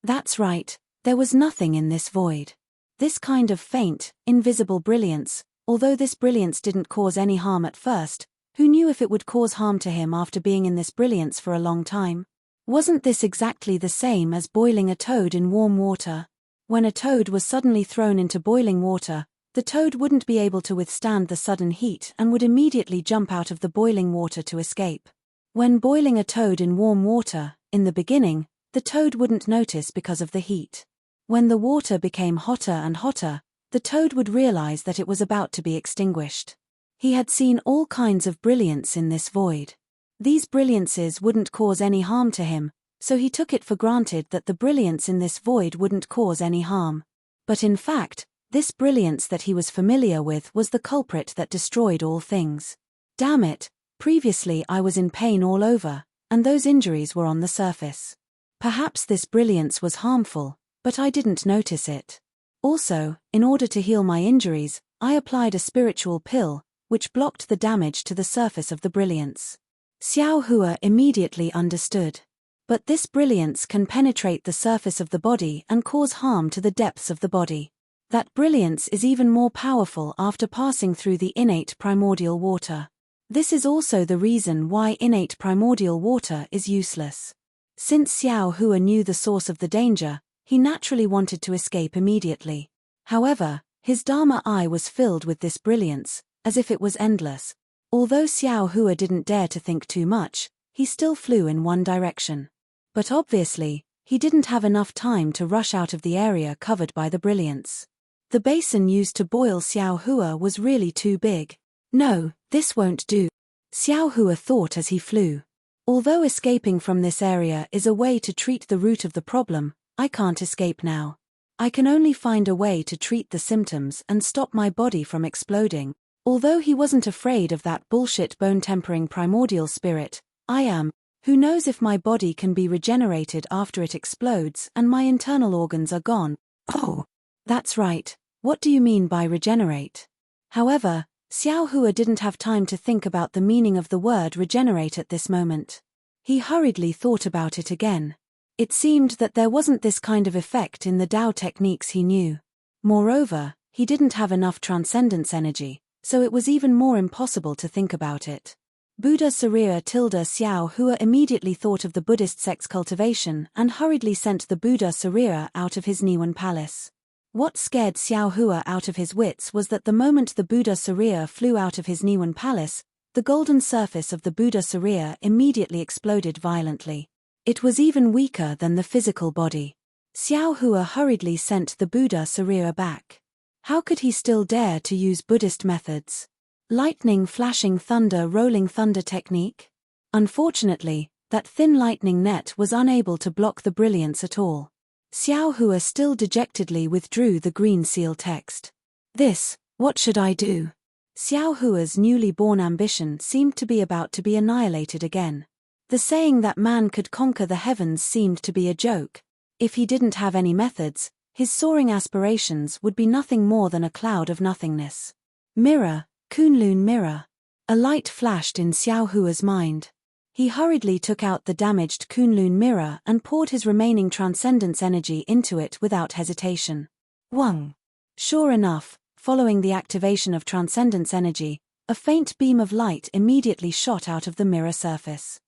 That's right, there was nothing in this void. This kind of faint, invisible brilliance, although this brilliance didn't cause any harm at first, who knew if it would cause harm to him after being in this brilliance for a long time? Wasn't this exactly the same as boiling a toad in warm water? When a toad was suddenly thrown into boiling water, the toad wouldn't be able to withstand the sudden heat and would immediately jump out of the boiling water to escape. When boiling a toad in warm water, in the beginning, the toad wouldn't notice because of the heat. When the water became hotter and hotter, the toad would realize that it was about to be extinguished. He had seen all kinds of brilliance in this void. These brilliances wouldn't cause any harm to him, so he took it for granted that the brilliance in this void wouldn't cause any harm. But in fact, this brilliance that he was familiar with was the culprit that destroyed all things. Damn it, previously I was in pain all over, and those injuries were on the surface. Perhaps this brilliance was harmful, but I didn't notice it. Also, in order to heal my injuries, I applied a spiritual pill, which blocked the damage to the surface of the brilliance. Xiao Hua immediately understood. But this brilliance can penetrate the surface of the body and cause harm to the depths of the body. That brilliance is even more powerful after passing through the innate primordial water. This is also the reason why innate primordial water is useless. Since Xiao Hua knew the source of the danger, he naturally wanted to escape immediately. However, his Dharma eye was filled with this brilliance, as if it was endless. Although Xiao Hua didn't dare to think too much, he still flew in one direction. But obviously, he didn't have enough time to rush out of the area covered by the brilliance. The basin used to boil Xiao Hua was really too big. No, this won't do. Xiao Hua thought as he flew. Although escaping from this area is a way to treat the root of the problem, I can't escape now. I can only find a way to treat the symptoms and stop my body from exploding. Although he wasn't afraid of that bullshit bone-tempering primordial spirit, I am. Who knows if my body can be regenerated after it explodes and my internal organs are gone? Oh, that's right. What do you mean by regenerate? However, Xiao Hua didn't have time to think about the meaning of the word regenerate at this moment. He hurriedly thought about it again. It seemed that there wasn't this kind of effect in the Tao techniques he knew. Moreover, he didn't have enough transcendence energy, so it was even more impossible to think about it. Buddha Sarira tilde Xiao Hua immediately thought of the Buddhist sect's cultivation and hurriedly sent the Buddha Sarira out of his Niwan palace. What scared Xiao Hua out of his wits was that the moment the Buddha Sarira flew out of his Niwan palace, the golden surface of the Buddha Sarira immediately exploded violently. It was even weaker than the physical body. Xiao Hua hurriedly sent the Buddha Sarira back. How could he still dare to use Buddhist methods? Lightning flashing thunder rolling thunder technique? Unfortunately, that thin lightning net was unable to block the brilliance at all. Xiao Hua still dejectedly withdrew the green seal text. What should I do? Xiao Hua's newly born ambition seemed to be about to be annihilated again. The saying that man could conquer the heavens seemed to be a joke. If he didn't have any methods, his soaring aspirations would be nothing more than a cloud of nothingness. Mirror, Kunlun mirror. A light flashed in Xiao Hua's mind. He hurriedly took out the damaged Kunlun mirror and poured his remaining transcendence energy into it without hesitation. Wang. Sure enough, following the activation of transcendence energy, a faint beam of light immediately shot out of the mirror surface.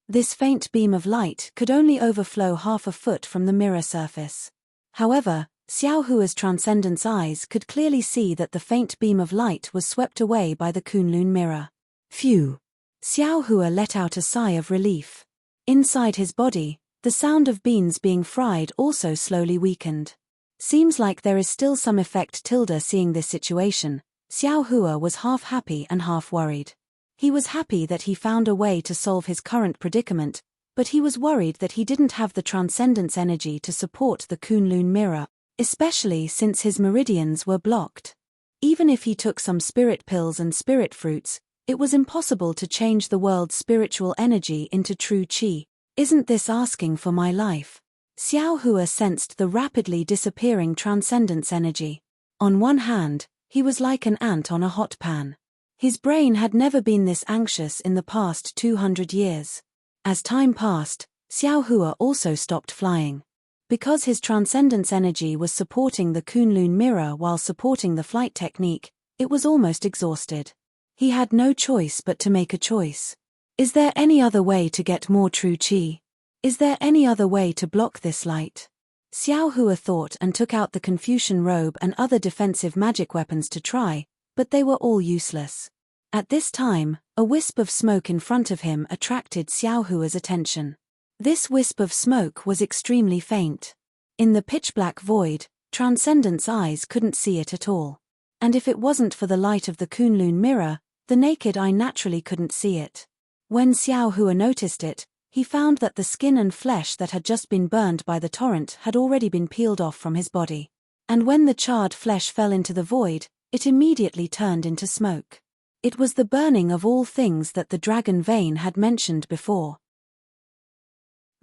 This faint beam of light could only overflow half a foot from the mirror surface. However, Xiao Hua's transcendence eyes could clearly see that the faint beam of light was swept away by the Kunlun mirror. Phew! Xiao Hua let out a sigh of relief. Inside his body, the sound of beans being fried also slowly weakened. Seems like there is still some effect. Seeing this situation, Xiao Hua was half happy and half worried. He was happy that he found a way to solve his current predicament, but he was worried that he didn't have the transcendence energy to support the Kunlun mirror, especially since his meridians were blocked. Even if he took some spirit pills and spirit fruits, it was impossible to change the world's spiritual energy into true qi. Isn't this asking for my life? Xiao Hua sensed the rapidly disappearing transcendence energy. On one hand, he was like an ant on a hot pan. His brain had never been this anxious in the past 200 years. As time passed, Xiao Hua also stopped flying. Because his transcendence energy was supporting the Kunlun mirror while supporting the flight technique, it was almost exhausted. He had no choice but to make a choice. Is there any other way to get more true qi? Is there any other way to block this light? Xiao Hua thought and took out the Confucian robe and other defensive magic weapons to try, but they were all useless. At this time, a wisp of smoke in front of him attracted Xiao Hua's attention. This wisp of smoke was extremely faint. In the pitch-black void, Transcendence eyes couldn't see it at all. And if it wasn't for the light of the Kunlun mirror, the naked eye naturally couldn't see it. When Xiao Hua noticed it, he found that the skin and flesh that had just been burned by the torrent had already been peeled off from his body. And when the charred flesh fell into the void, it immediately turned into smoke. It was the burning of all things that the dragon vein had mentioned before.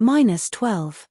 -12.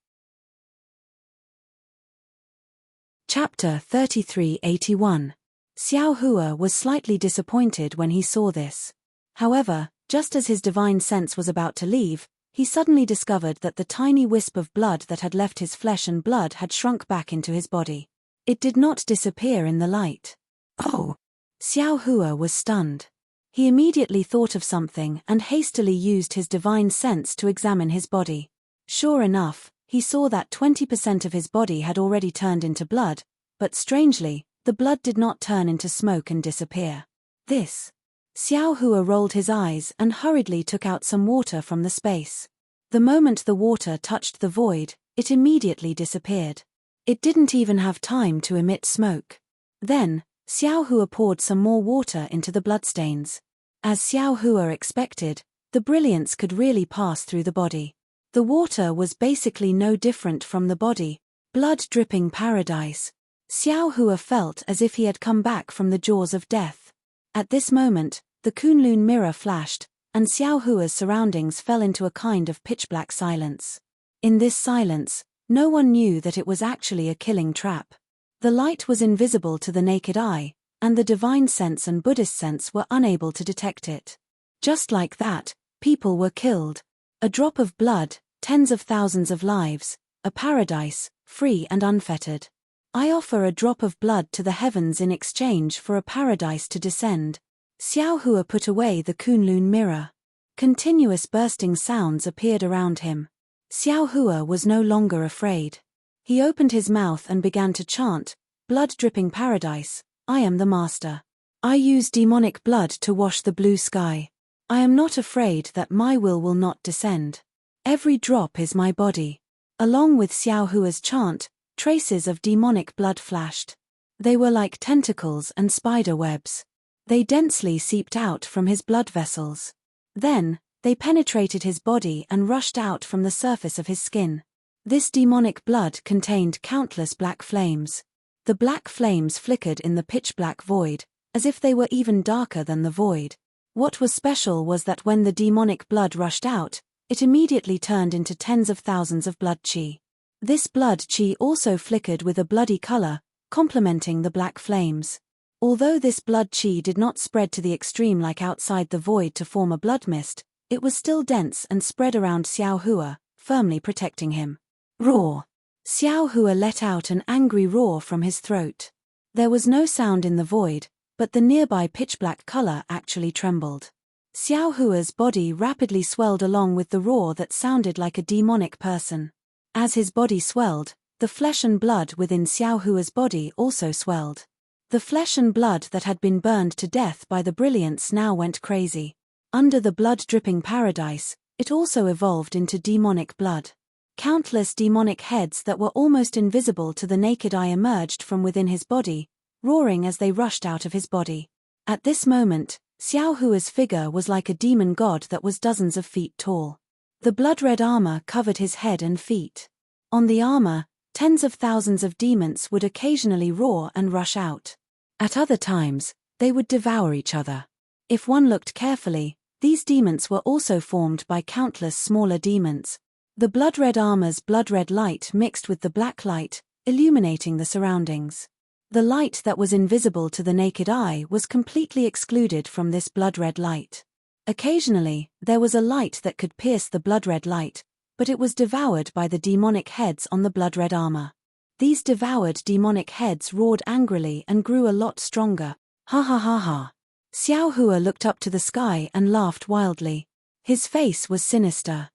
Chapter 3381. Xiao Hua was slightly disappointed when he saw this. However, just as his divine sense was about to leave, he suddenly discovered that the tiny wisp of blood that had left his flesh and blood had shrunk back into his body. It did not disappear in the light. Oh! Xiao Hua was stunned. He immediately thought of something and hastily used his divine sense to examine his body. Sure enough, he saw that 20% of his body had already turned into blood, but strangely, the blood did not turn into smoke and disappear. Xiao Hua rolled his eyes and hurriedly took out some water from the space. The moment the water touched the void, it immediately disappeared. It didn't even have time to emit smoke. Then, Xiao Hua poured some more water into the bloodstains. As Xiao Hua expected, the brilliance could really pass through the body. The water was basically no different from the body, blood-dripping paradise. Xiao Hua felt as if he had come back from the jaws of death. At this moment, the Kunlun mirror flashed, and Xiao Hua's surroundings fell into a kind of pitch-black silence. In this silence, no one knew that it was actually a killing trap. The light was invisible to the naked eye, and the divine sense and Buddhist sense were unable to detect it. Just like that, people were killed. A drop of blood, tens of thousands of lives, a paradise, free and unfettered. I offer a drop of blood to the heavens in exchange for a paradise to descend. Xiao Hua put away the Kunlun mirror. Continuous bursting sounds appeared around him. Xiao Hua was no longer afraid. He opened his mouth and began to chant, blood-dripping paradise, I am the master. I use demonic blood to wash the blue sky. I am not afraid that my will not descend. Every drop is my body. Along with Xiao Hua's chant, traces of demonic blood flashed. They were like tentacles and spider webs. They densely seeped out from his blood vessels. Then, they penetrated his body and rushed out from the surface of his skin. This demonic blood contained countless black flames. The black flames flickered in the pitch-black void, as if they were even darker than the void. What was special was that when the demonic blood rushed out, it immediately turned into tens of thousands of blood chi. This blood chi also flickered with a bloody color, complementing the black flames. Although this blood chi did not spread to the extreme like outside the void to form a blood mist, it was still dense and spread around Xiao Hua, firmly protecting him. Roar! Xiao Hua let out an angry roar from his throat. There was no sound in the void, but the nearby pitch-black color actually trembled. Xiao Hua's body rapidly swelled along with the roar that sounded like a demonic person. As his body swelled, the flesh and blood within Xiao Hua's body also swelled. The flesh and blood that had been burned to death by the brilliance now went crazy. Under the blood-dripping paradise, it also evolved into demonic blood. Countless demonic heads that were almost invisible to the naked eye emerged from within his body, roaring as they rushed out of his body. At this moment, Xiao Hua's figure was like a demon god that was dozens of feet tall. The blood-red armor covered his head and feet. On the armor, tens of thousands of demons would occasionally roar and rush out. At other times, they would devour each other. If one looked carefully, these demons were also formed by countless smaller demons. The blood-red armor's blood-red light mixed with the black light, illuminating the surroundings. The light that was invisible to the naked eye was completely excluded from this blood-red light. Occasionally, there was a light that could pierce the blood-red light, but it was devoured by the demonic heads on the blood-red armor. These devoured demonic heads roared angrily and grew a lot stronger. Ha ha ha ha. Xiao Hua looked up to the sky and laughed wildly. His face was sinister.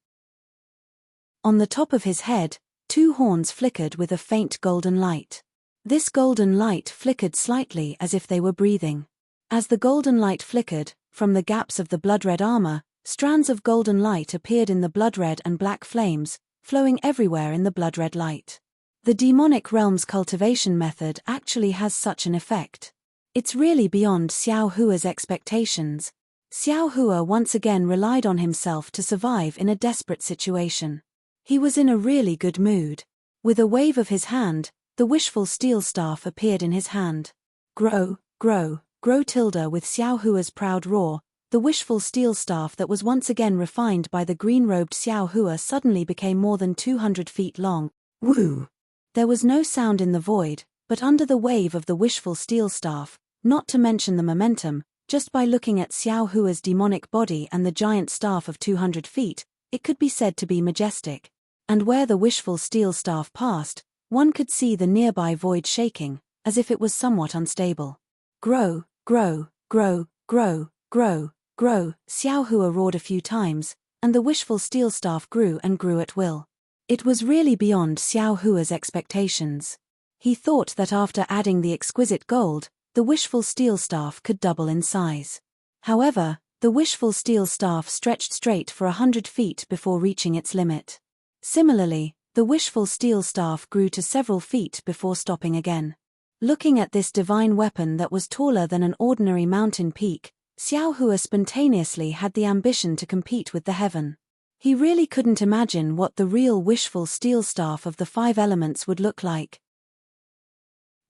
On the top of his head, two horns flickered with a faint golden light. This golden light flickered slightly as if they were breathing. As the golden light flickered, from the gaps of the blood-red armor, strands of golden light appeared in the blood-red and black flames, flowing everywhere in the blood-red light. The demonic realm's cultivation method actually has such an effect. It's really beyond Xiao Hua's expectations. Xiao Hua once again relied on himself to survive in a desperate situation. He was in a really good mood. With a wave of his hand, the wishful steel staff appeared in his hand. Grow, grow, grow tilde with Xiao Hua's proud roar, the wishful steel staff that was once again refined by the green-robed Xiao Hua suddenly became more than 200 feet long. Woo! There was no sound in the void, but under the wave of the wishful steel staff, not to mention the momentum, just by looking at Xiao Hua's demonic body and the giant staff of 200 feet, it could be said to be majestic. And where the wishful steel staff passed, one could see the nearby void shaking, as if it was somewhat unstable. Grow, grow, grow, grow, grow, grow, Xiao Hua roared a few times, and the wishful steel staff grew and grew at will. It was really beyond Xiao Hua's expectations. He thought that after adding the exquisite gold, the wishful steel staff could double in size. However, the wishful steel staff stretched straight for 100 feet before reaching its limit. Similarly, the wishful steel staff grew to several feet before stopping again. Looking at this divine weapon that was taller than an ordinary mountain peak, Xiao Hua spontaneously had the ambition to compete with the heaven. He really couldn't imagine what the real wishful steel staff of the 5 elements would look like.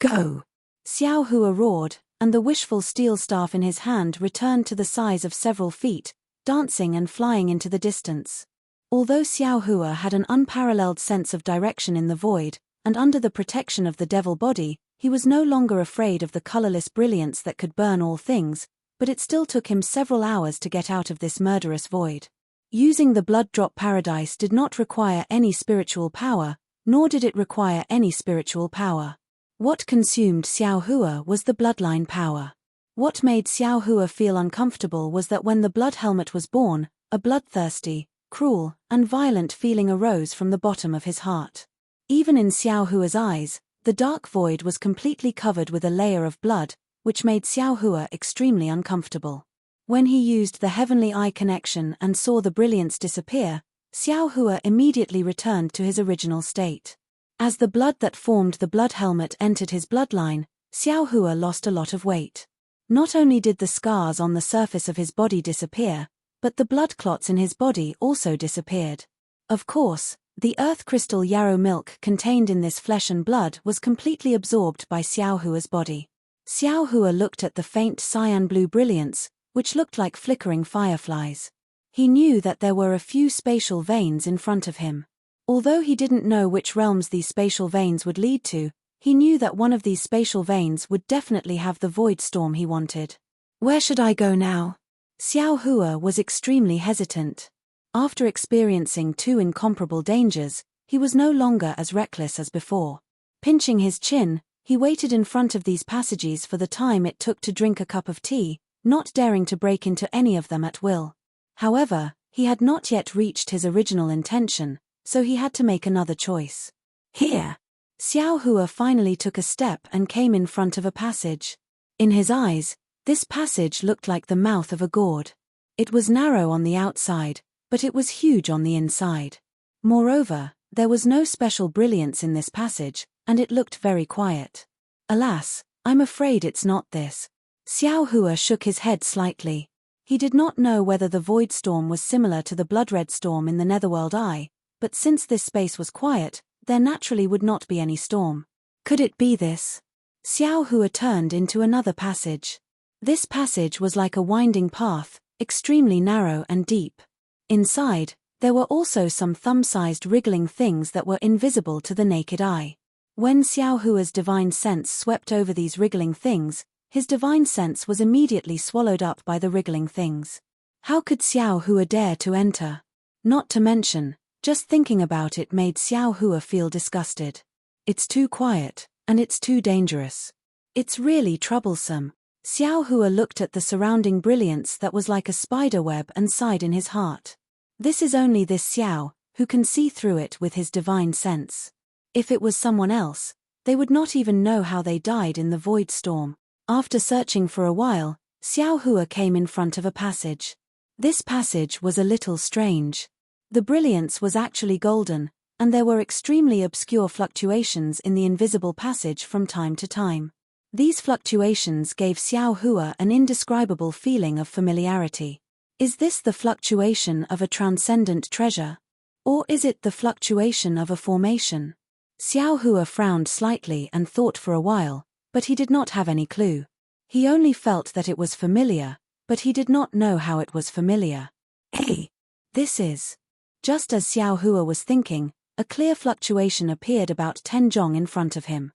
Go! Xiao Hua roared, and the wishful steel staff in his hand returned to the size of several feet, dancing and flying into the distance. Although Xiao Hua had an unparalleled sense of direction in the void, and under the protection of the devil body, he was no longer afraid of the colorless brilliance that could burn all things, but it still took him several hours to get out of this murderous void. Using the blood drop paradise did not require any spiritual power, nor did it require any spiritual power. What consumed Xiao Hua was the bloodline power. What made Xiao Hua feel uncomfortable was that when the blood helmet was born, a bloodthirsty, cruel, and violent feeling arose from the bottom of his heart. Even in Xiao Hua's eyes, the dark void was completely covered with a layer of blood, which made Xiao Hua extremely uncomfortable. When he used the heavenly eye connection and saw the brilliance disappear, Xiao Hua immediately returned to his original state. As the blood that formed the blood helmet entered his bloodline, Xiao Hua lost a lot of weight. Not only did the scars on the surface of his body disappear, but the blood clots in his body also disappeared. Of course, the earth crystal yarrow milk contained in this flesh and blood was completely absorbed by Xiao Hua's body. Xiao Hua looked at the faint cyan blue brilliance, which looked like flickering fireflies. He knew that there were a few spatial veins in front of him. Although he didn't know which realms these spatial veins would lead to, he knew that one of these spatial veins would definitely have the void storm he wanted. Where should I go now? Xiao Hua was extremely hesitant. After experiencing two incomparable dangers, he was no longer as reckless as before. Pinching his chin, he waited in front of these passages for the time it took to drink a cup of tea, not daring to break into any of them at will. However, he had not yet reached his original intention, so he had to make another choice. Here! Xiao Hua finally took a step and came in front of a passage. In his eyes, this passage looked like the mouth of a gourd. It was narrow on the outside, but it was huge on the inside. Moreover, there was no special brilliance in this passage, and it looked very quiet. Alas, I'm afraid it's not this. Xiao Hua shook his head slightly. He did not know whether the void storm was similar to the blood-red storm in the Netherworld Eye, but since this space was quiet, there naturally would not be any storm. Could it be this? Xiao Hua turned into another passage. This passage was like a winding path, extremely narrow and deep. Inside, there were also some thumb-sized wriggling things that were invisible to the naked eye. When Xiao Hua's divine sense swept over these wriggling things, his divine sense was immediately swallowed up by the wriggling things. How could Xiao Hua dare to enter? Not to mention, just thinking about it made Xiao Hua feel disgusted. It's too quiet, and it's too dangerous. It's really troublesome. Xiao Hua looked at the surrounding brilliance that was like a spider web and sighed in his heart. This is only this Xiao, who can see through it with his divine sense. If it was someone else, they would not even know how they died in the void storm. After searching for a while, Xiao Hua came in front of a passage. This passage was a little strange. The brilliance was actually golden, and there were extremely obscure fluctuations in the invisible passage from time to time. These fluctuations gave Xiao Hua an indescribable feeling of familiarity. Is this the fluctuation of a transcendent treasure? Or is it the fluctuation of a formation? Xiao Hua frowned slightly and thought for a while, but he did not have any clue. He only felt that it was familiar, but he did not know how it was familiar. Hey! This is... Just as Xiao Hua was thinking, a clear fluctuation appeared about 10 zhong in front of him.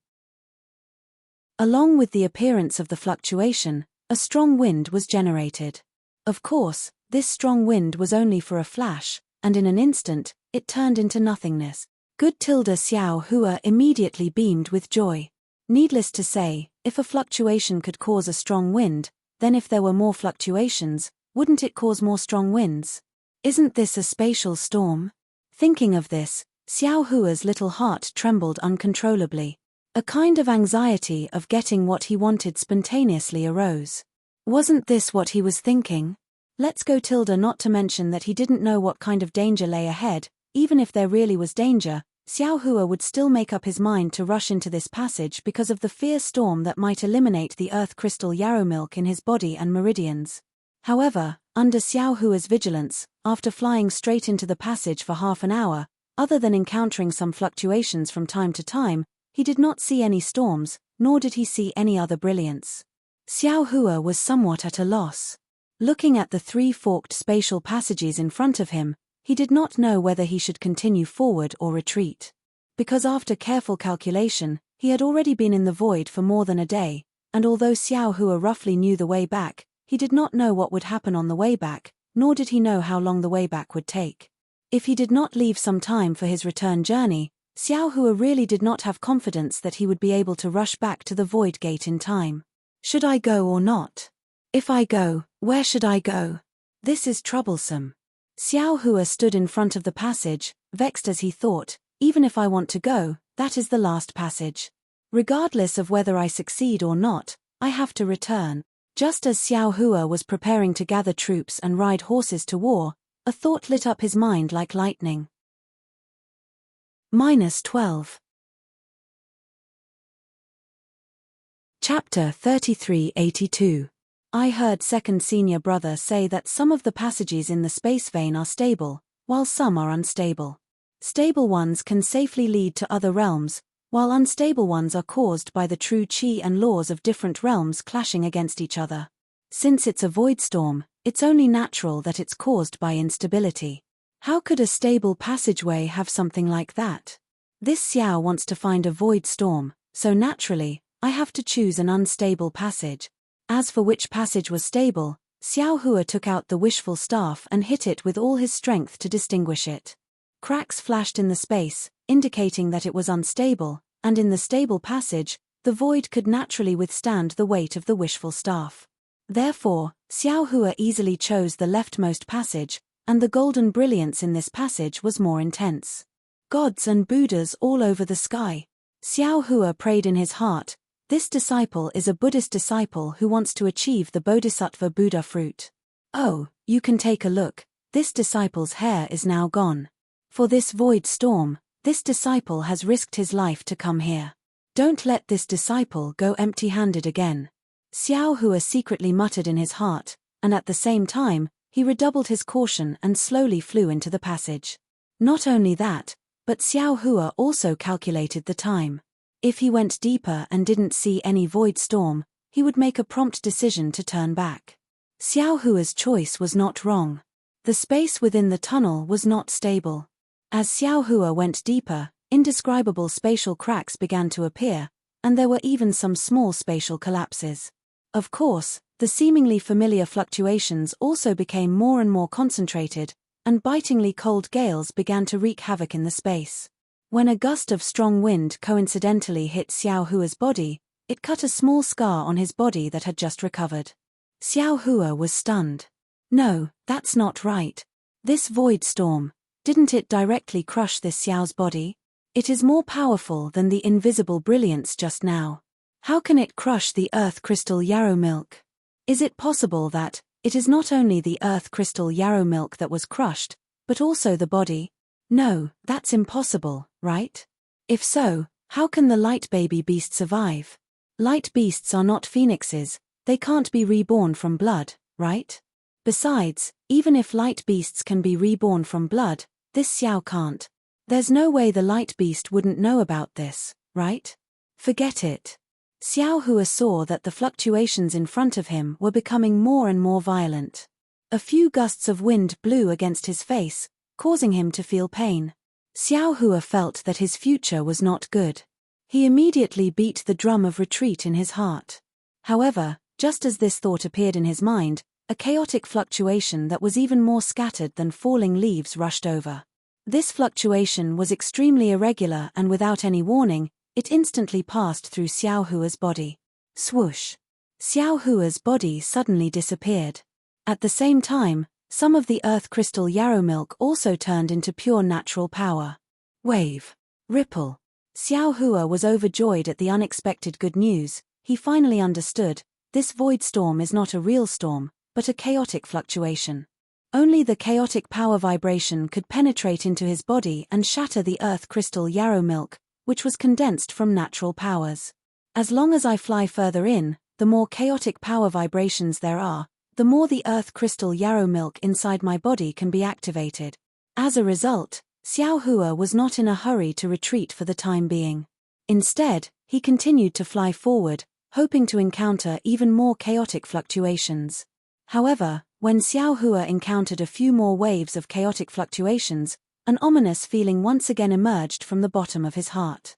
Along with the appearance of the fluctuation, a strong wind was generated. Of course, this strong wind was only for a flash, and in an instant, it turned into nothingness. Good Xiao Hua immediately beamed with joy. Needless to say, if a fluctuation could cause a strong wind, then if there were more fluctuations, wouldn't it cause more strong winds? Isn't this a spatial storm? Thinking of this, Xiao Hua's little heart trembled uncontrollably. A kind of anxiety of getting what he wanted spontaneously arose. Wasn't this what he was thinking? Let's go not to mention that he didn't know what kind of danger lay ahead. Even if there really was danger, Xiao Hua would still make up his mind to rush into this passage because of the fierce storm that might eliminate the earth crystal yarrow milk in his body and meridians. However, under Xiao Hua's vigilance, after flying straight into the passage for half an hour, other than encountering some fluctuations from time to time, he did not see any storms, nor did he see any other brilliance. Xiao Hua was somewhat at a loss. Looking at the 3 forked spatial passages in front of him, he did not know whether he should continue forward or retreat. Because after careful calculation, he had already been in the void for more than a day, and although Xiao Hua roughly knew the way back, he did not know what would happen on the way back, nor did he know how long the way back would take. If he did not leave some time for his return journey, Xiao Hua really did not have confidence that he would be able to rush back to the void gate in time. Should I go or not? If I go, where should I go? This is troublesome. Xiao Hua stood in front of the passage, vexed as he thought, even if I want to go, that is the last passage. Regardless of whether I succeed or not, I have to return. Just as Xiao Hua was preparing to gather troops and ride horses to war, a thought lit up his mind like lightning. -12. Chapter 3382. I heard second senior brother say that some of the passages in the space vein are stable, while some are unstable. Stable ones can safely lead to other realms, while unstable ones are caused by the true chi and laws of different realms clashing against each other. Since it's a void storm, it's only natural that it's caused by instability. How could a stable passageway have something like that? This Xiao wants to find a void storm, so naturally, I have to choose an unstable passage. As for which passage was stable, Xiao Hua took out the wishful staff and hit it with all his strength to distinguish it. Cracks flashed in the space, indicating that it was unstable, and in the stable passage, the void could naturally withstand the weight of the wishful staff. Therefore, Xiao Hua easily chose the leftmost passage, and the golden brilliance in this passage was more intense. Gods and Buddhas all over the sky. Xiao Hua prayed in his heart, this disciple is a Buddhist disciple who wants to achieve the Bodhisattva Buddha fruit. Oh, you can take a look, this disciple's hair is now gone. For this void storm, this disciple has risked his life to come here. Don't let this disciple go empty-handed again. Xiao Hua secretly muttered in his heart, and at the same time, he redoubled his caution and slowly flew into the passage. Not only that, but Xiao Hua also calculated the time. If he went deeper and didn't see any void storm, he would make a prompt decision to turn back. Xiao Hua's choice was not wrong. The space within the tunnel was not stable. As Xiao Hua went deeper, indescribable spatial cracks began to appear, and there were even some small spatial collapses. Of course, the seemingly familiar fluctuations also became more and more concentrated, and bitingly cold gales began to wreak havoc in the space. When a gust of strong wind coincidentally hit Xiao Hua's body, it cut a small scar on his body that had just recovered. Xiao Hua was stunned. No, that's not right. This void storm, didn't it directly crush this Xiao's body? It is more powerful than the invisible brilliance just now. How can it crush the earth crystal yarrow milk? Is it possible that it is not only the earth crystal yarrow milk that was crushed, but also the body? No, that's impossible, right? If so, how can the light baby beast survive? Light beasts are not phoenixes, they can't be reborn from blood, right? Besides, even if light beasts can be reborn from blood, this Xiao can't. There's no way the light beast wouldn't know about this, right? Forget it. Xiao Hua saw that the fluctuations in front of him were becoming more and more violent. A few gusts of wind blew against his face, causing him to feel pain. Xiao Hua felt that his future was not good. He immediately beat the drum of retreat in his heart. However, just as this thought appeared in his mind, a chaotic fluctuation that was even more scattered than falling leaves rushed over. This fluctuation was extremely irregular and without any warning, it instantly passed through Xiao Hua's body. Swoosh! Xiao Hua's body suddenly disappeared. At the same time, some of the earth crystal yarrow milk also turned into pure natural power. Wave. Ripple. Xiao Hua was overjoyed at the unexpected good news. He finally understood, this void storm is not a real storm, but a chaotic fluctuation. Only the chaotic power vibration could penetrate into his body and shatter the earth crystal yarrow milk, which was condensed from natural powers. As long as I fly further in, the more chaotic power vibrations there are, the more the earth crystal yarrow milk inside my body can be activated. As a result, Xiao Hua was not in a hurry to retreat for the time being. Instead, he continued to fly forward, hoping to encounter even more chaotic fluctuations. However, when Xiao Hua encountered a few more waves of chaotic fluctuations, an ominous feeling once again emerged from the bottom of his heart.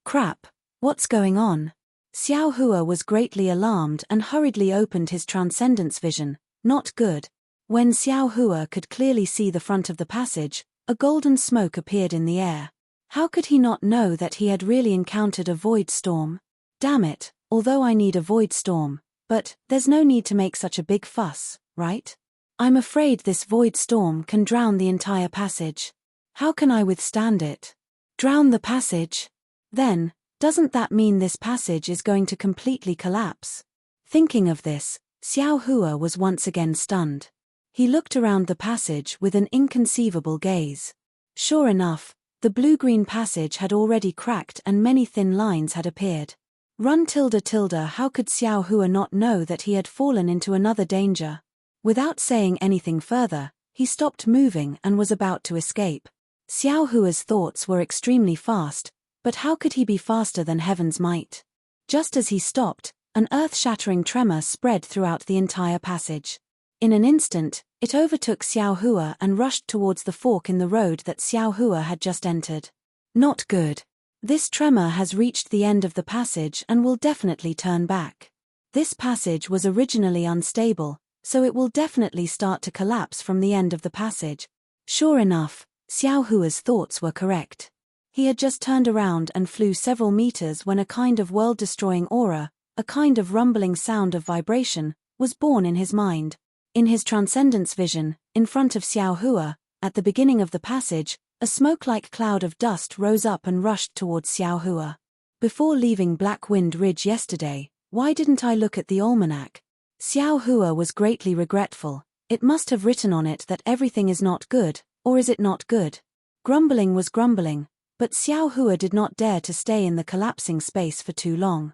Crap, what's going on? Xiao Hua was greatly alarmed and hurriedly opened his transcendence vision. Not good. When Xiao Hua could clearly see the front of the passage, a golden smoke appeared in the air. How could he not know that he had really encountered a void storm? Damn it, although I need a void storm, but there's no need to make such a big fuss, right? I'm afraid this void storm can drown the entire passage. How can I withstand it? Drown the passage? Then, doesn't that mean this passage is going to completely collapse? Thinking of this, Xiao Hua was once again stunned. He looked around the passage with an inconceivable gaze. Sure enough, the blue-green passage had already cracked and many thin lines had appeared. Run .. How could Xiao Hua not know that he had fallen into another danger? Without saying anything further, he stopped moving and was about to escape. Xiao Hua's thoughts were extremely fast, but how could he be faster than heaven's might? Just as he stopped, an earth-shattering tremor spread throughout the entire passage. In an instant, it overtook Xiao Hua and rushed towards the fork in the road that Xiao Hua had just entered. Not good. This tremor has reached the end of the passage and will definitely turn back. This passage was originally unstable, so it will definitely start to collapse from the end of the passage. Sure enough, Xiao Hua's thoughts were correct. He had just turned around and flew several meters when a kind of world-destroying aura, a kind of rumbling sound of vibration, was born in his mind. In his transcendence vision, in front of Xiao Hua, at the beginning of the passage, a smoke-like cloud of dust rose up and rushed towards Xiao Hua. Before leaving Black Wind Ridge yesterday, why didn't I look at the almanac? Xiao Hua was greatly regretful. It must have written on it that everything is not good, or is it not good? Grumbling was grumbling, but Xiao Hua did not dare to stay in the collapsing space for too long.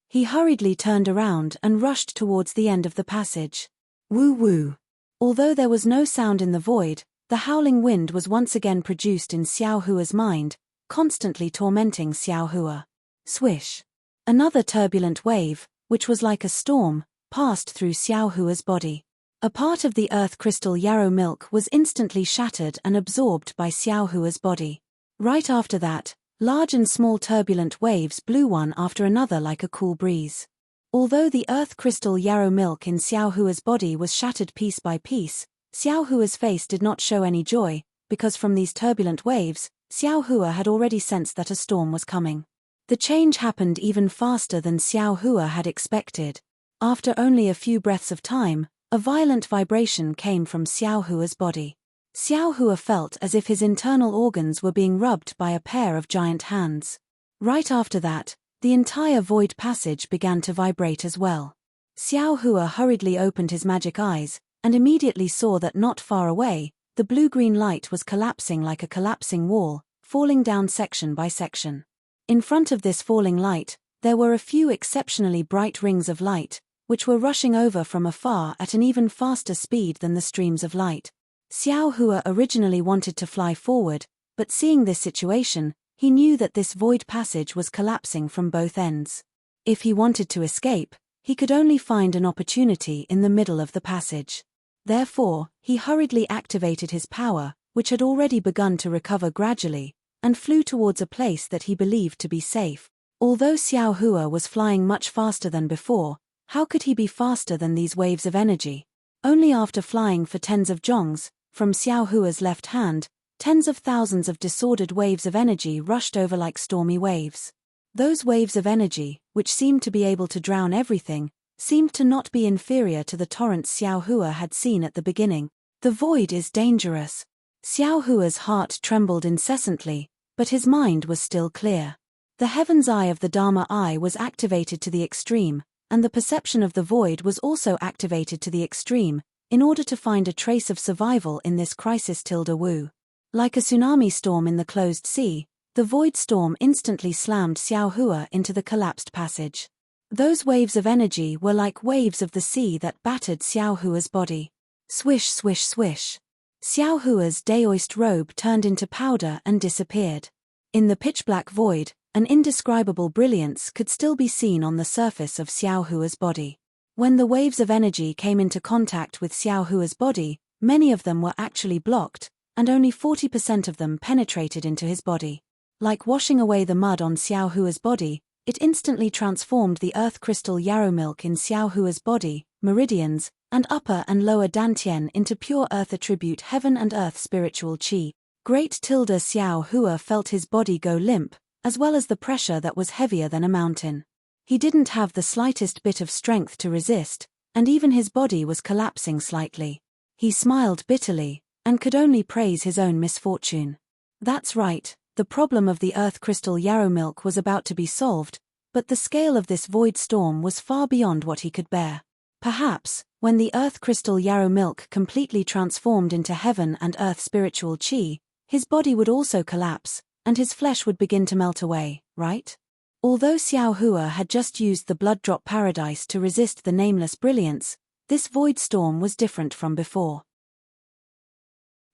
He hurriedly turned around and rushed towards the end of the passage. Woo-woo. Although there was no sound in the void, the howling wind was once again produced in Xiao Hua's mind, constantly tormenting Xiao Hua. Swish. Another turbulent wave, which was like a storm, passed through Xiao Hua's body. A part of the earth crystal yarrow milk was instantly shattered and absorbed by Xiao Hua's body. Right after that, large and small turbulent waves blew one after another like a cool breeze. Although the earth crystal yarrow milk in Xiao Hua's body was shattered piece by piece, Xiao Hua's face did not show any joy, because from these turbulent waves, Xiao Hua had already sensed that a storm was coming. The change happened even faster than Xiao Hua had expected. After only a few breaths of time, a violent vibration came from Xiao Hua's body. Xiao Hua felt as if his internal organs were being rubbed by a pair of giant hands. Right after that, the entire void passage began to vibrate as well. Xiao Hua hurriedly opened his magic eyes, and immediately saw that not far away, the blue-green light was collapsing like a collapsing wall, falling down section by section. In front of this falling light, there were a few exceptionally bright rings of light, which were rushing over from afar at an even faster speed than the streams of light. Xiao Hua originally wanted to fly forward, but seeing this situation, he knew that this void passage was collapsing from both ends. If he wanted to escape, he could only find an opportunity in the middle of the passage. Therefore, he hurriedly activated his power, which had already begun to recover gradually, and flew towards a place that he believed to be safe. Although Xiao Hua was flying much faster than before, how could he be faster than these waves of energy? Only after flying for tens of jongs, from Xiao Hua's left hand, tens of thousands of disordered waves of energy rushed over like stormy waves. Those waves of energy, which seemed to be able to drown everything, seemed to not be inferior to the torrents Xiao Hua had seen at the beginning. The void is dangerous. Xiao Hua's heart trembled incessantly, but his mind was still clear. The heaven's eye of the Dharma eye was activated to the extreme, and the perception of the void was also activated to the extreme, in order to find a trace of survival in this crisis. Woo. Like a tsunami storm in the closed sea, the void storm instantly slammed Xiao Hua into the collapsed passage. Those waves of energy were like waves of the sea that battered Xiao Hua's body. Swish, swish, swish. Xiao Hua's daoist robe turned into powder and disappeared. In the pitch-black void, an indescribable brilliance could still be seen on the surface of Xiao Hua's body. When the waves of energy came into contact with Xiao Hua's body, many of them were actually blocked, and only 40% of them penetrated into his body. Like washing away the mud on Xiao Hua's body, it instantly transformed the earth crystal yarrow milk in Xiao Hua's body, meridians, and upper and lower dantian into pure earth attribute heaven and earth spiritual qi. Great Xiao Hua felt his body go limp, as well as the pressure that was heavier than a mountain. He didn't have the slightest bit of strength to resist, and even his body was collapsing slightly. He smiled bitterly, and could only praise his own misfortune. That's right, the problem of the earth crystal yarrow milk was about to be solved, but the scale of this void storm was far beyond what he could bear. Perhaps, when the earth crystal yarrow milk completely transformed into heaven and earth spiritual chi, his body would also collapse, and his flesh would begin to melt away, right? Although Xiao Hua had just used the blood drop paradise to resist the nameless brilliance, this void storm was different from before.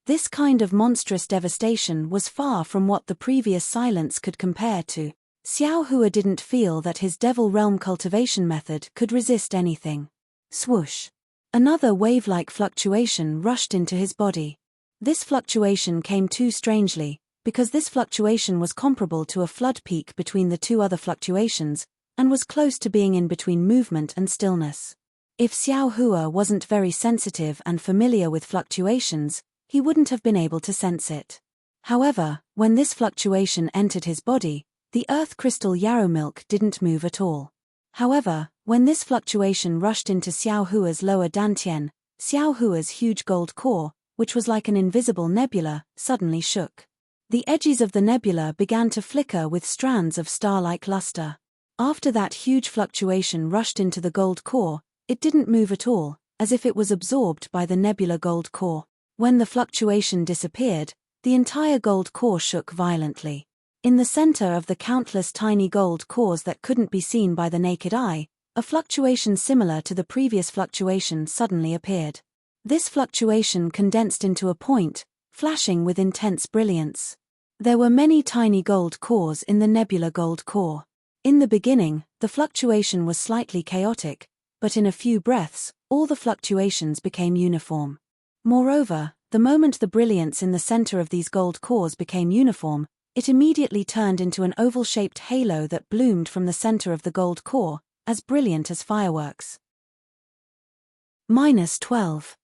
This kind of monstrous devastation was far from what the previous silence could compare to. Xiao Hua didn't feel that his Devil Realm cultivation method could resist anything. Swoosh! Another wave-like fluctuation rushed into his body. This fluctuation came too strangely, because this fluctuation was comparable to a flood peak between the two other fluctuations, and was close to being in between movement and stillness. If Xiao Hua wasn't very sensitive and familiar with fluctuations, he wouldn't have been able to sense it. However, when this fluctuation entered his body, the earth crystal yarrow milk didn't move at all. However, when this fluctuation rushed into Xiao Hua's lower dantian, Xiao Hua's huge gold core, which was like an invisible nebula, suddenly shook. The edges of the nebula began to flicker with strands of star-like luster. After that huge fluctuation rushed into the gold core, it didn't move at all, as if it was absorbed by the nebula gold core. When the fluctuation disappeared, the entire gold core shook violently. In the center of the countless tiny gold cores that couldn't be seen by the naked eye, a fluctuation similar to the previous fluctuation suddenly appeared. This fluctuation condensed into a point, flashing with intense brilliance. There were many tiny gold cores in the nebula gold core. In the beginning, the fluctuation was slightly chaotic, but in a few breaths, all the fluctuations became uniform. Moreover, the moment the brilliance in the center of these gold cores became uniform, it immediately turned into an oval-shaped halo that bloomed from the center of the gold core, as brilliant as fireworks. -12.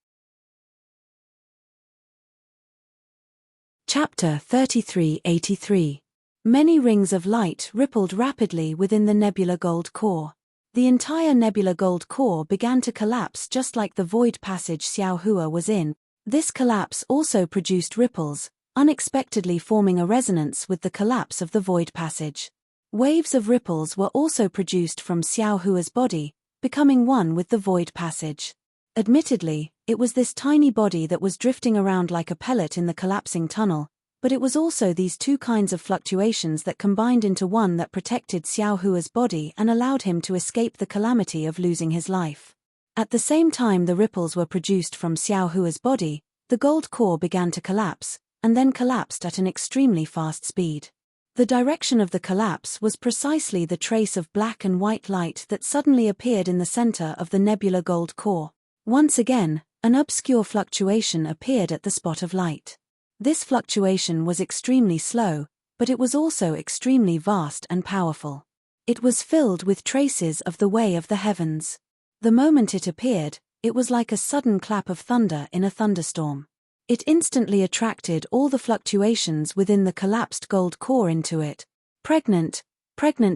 Chapter 3383. Many rings of light rippled rapidly within the nebula gold core. The entire nebula gold core began to collapse just like the void passage Xiao Hua was in. This collapse also produced ripples, unexpectedly forming a resonance with the collapse of the void passage. Waves of ripples were also produced from Xiao Hua's body, becoming one with the void passage. Admittedly, it was this tiny body that was drifting around like a pellet in the collapsing tunnel, but it was also these two kinds of fluctuations that combined into one that protected Xiao Hua's body and allowed him to escape the calamity of losing his life. At the same time the ripples were produced from Xiao Hua's body, the gold core began to collapse, and then collapsed at an extremely fast speed. The direction of the collapse was precisely the trace of black and white light that suddenly appeared in the center of the nebula gold core. Once again, an obscure fluctuation appeared at the spot of light. This fluctuation was extremely slow, but it was also extremely vast and powerful. It was filled with traces of the way of the heavens. The moment it appeared, it was like a sudden clap of thunder in a thunderstorm. It instantly attracted all the fluctuations within the collapsed gold core into it. Pregnant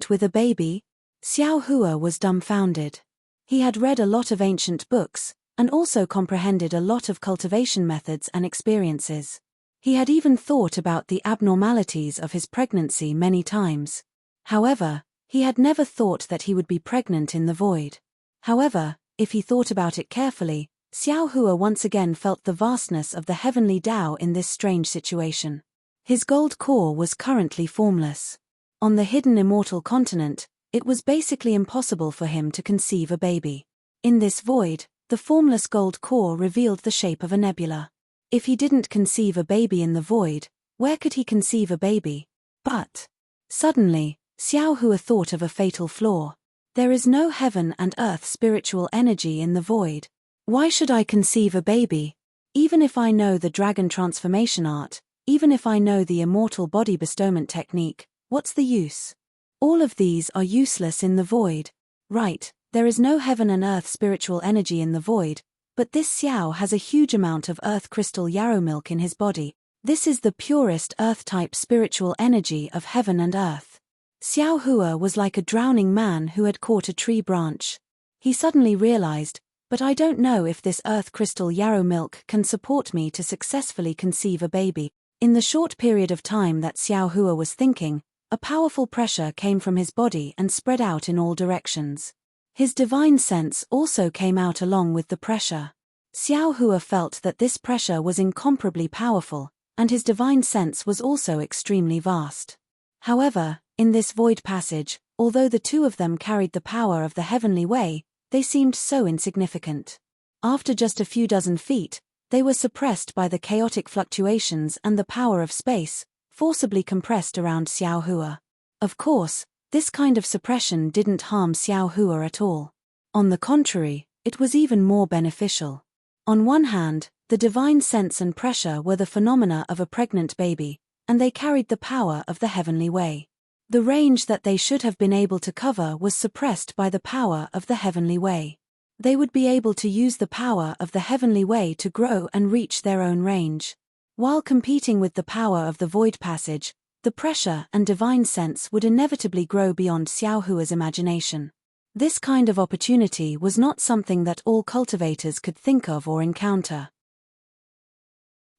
with a baby? Xiao Hua was dumbfounded. He had read a lot of ancient books, and also comprehended a lot of cultivation methods and experiences. He had even thought about the abnormalities of his pregnancy many times. However, he had never thought that he would be pregnant in the void. However, if he thought about it carefully, Xiao Hua once again felt the vastness of the heavenly Tao in this strange situation. His gold core was currently formless. On the hidden immortal continent, it was basically impossible for him to conceive a baby. In this void, the formless gold core revealed the shape of a nebula. If he didn't conceive a baby in the void, where could he conceive a baby? But suddenly, Xiao Hua thought of a fatal flaw. There is no heaven and earth spiritual energy in the void. Why should I conceive a baby? Even if I know the dragon transformation art, even if I know the immortal body bestowment technique, what's the use? All of these are useless in the void. Right, there is no heaven and earth spiritual energy in the void, but this Xiao has a huge amount of earth crystal yarrow milk in his body. This is the purest earth-type spiritual energy of heaven and earth. Xiao Hua was like a drowning man who had caught a tree branch. He suddenly realized, but I don't know if this earth crystal yarrow milk can support me to successfully conceive a baby. In the short period of time that Xiao Hua was thinking, a powerful pressure came from his body and spread out in all directions. His divine sense also came out along with the pressure. Xiao Hua felt that this pressure was incomparably powerful, and his divine sense was also extremely vast. However, in this void passage, although the two of them carried the power of the heavenly way, they seemed so insignificant. After just a few dozen feet, they were suppressed by the chaotic fluctuations and the power of space, forcibly compressed around Xiao Hua. Of course, this kind of suppression didn't harm Xiao Hua at all. On the contrary, it was even more beneficial. On one hand, the divine sense and pressure were the phenomena of a pregnant baby, and they carried the power of the heavenly way. The range that they should have been able to cover was suppressed by the power of the heavenly way. They would be able to use the power of the heavenly way to grow and reach their own range. While competing with the power of the void passage, the pressure and divine sense would inevitably grow beyond Xiao Hua's imagination. This kind of opportunity was not something that all cultivators could think of or encounter.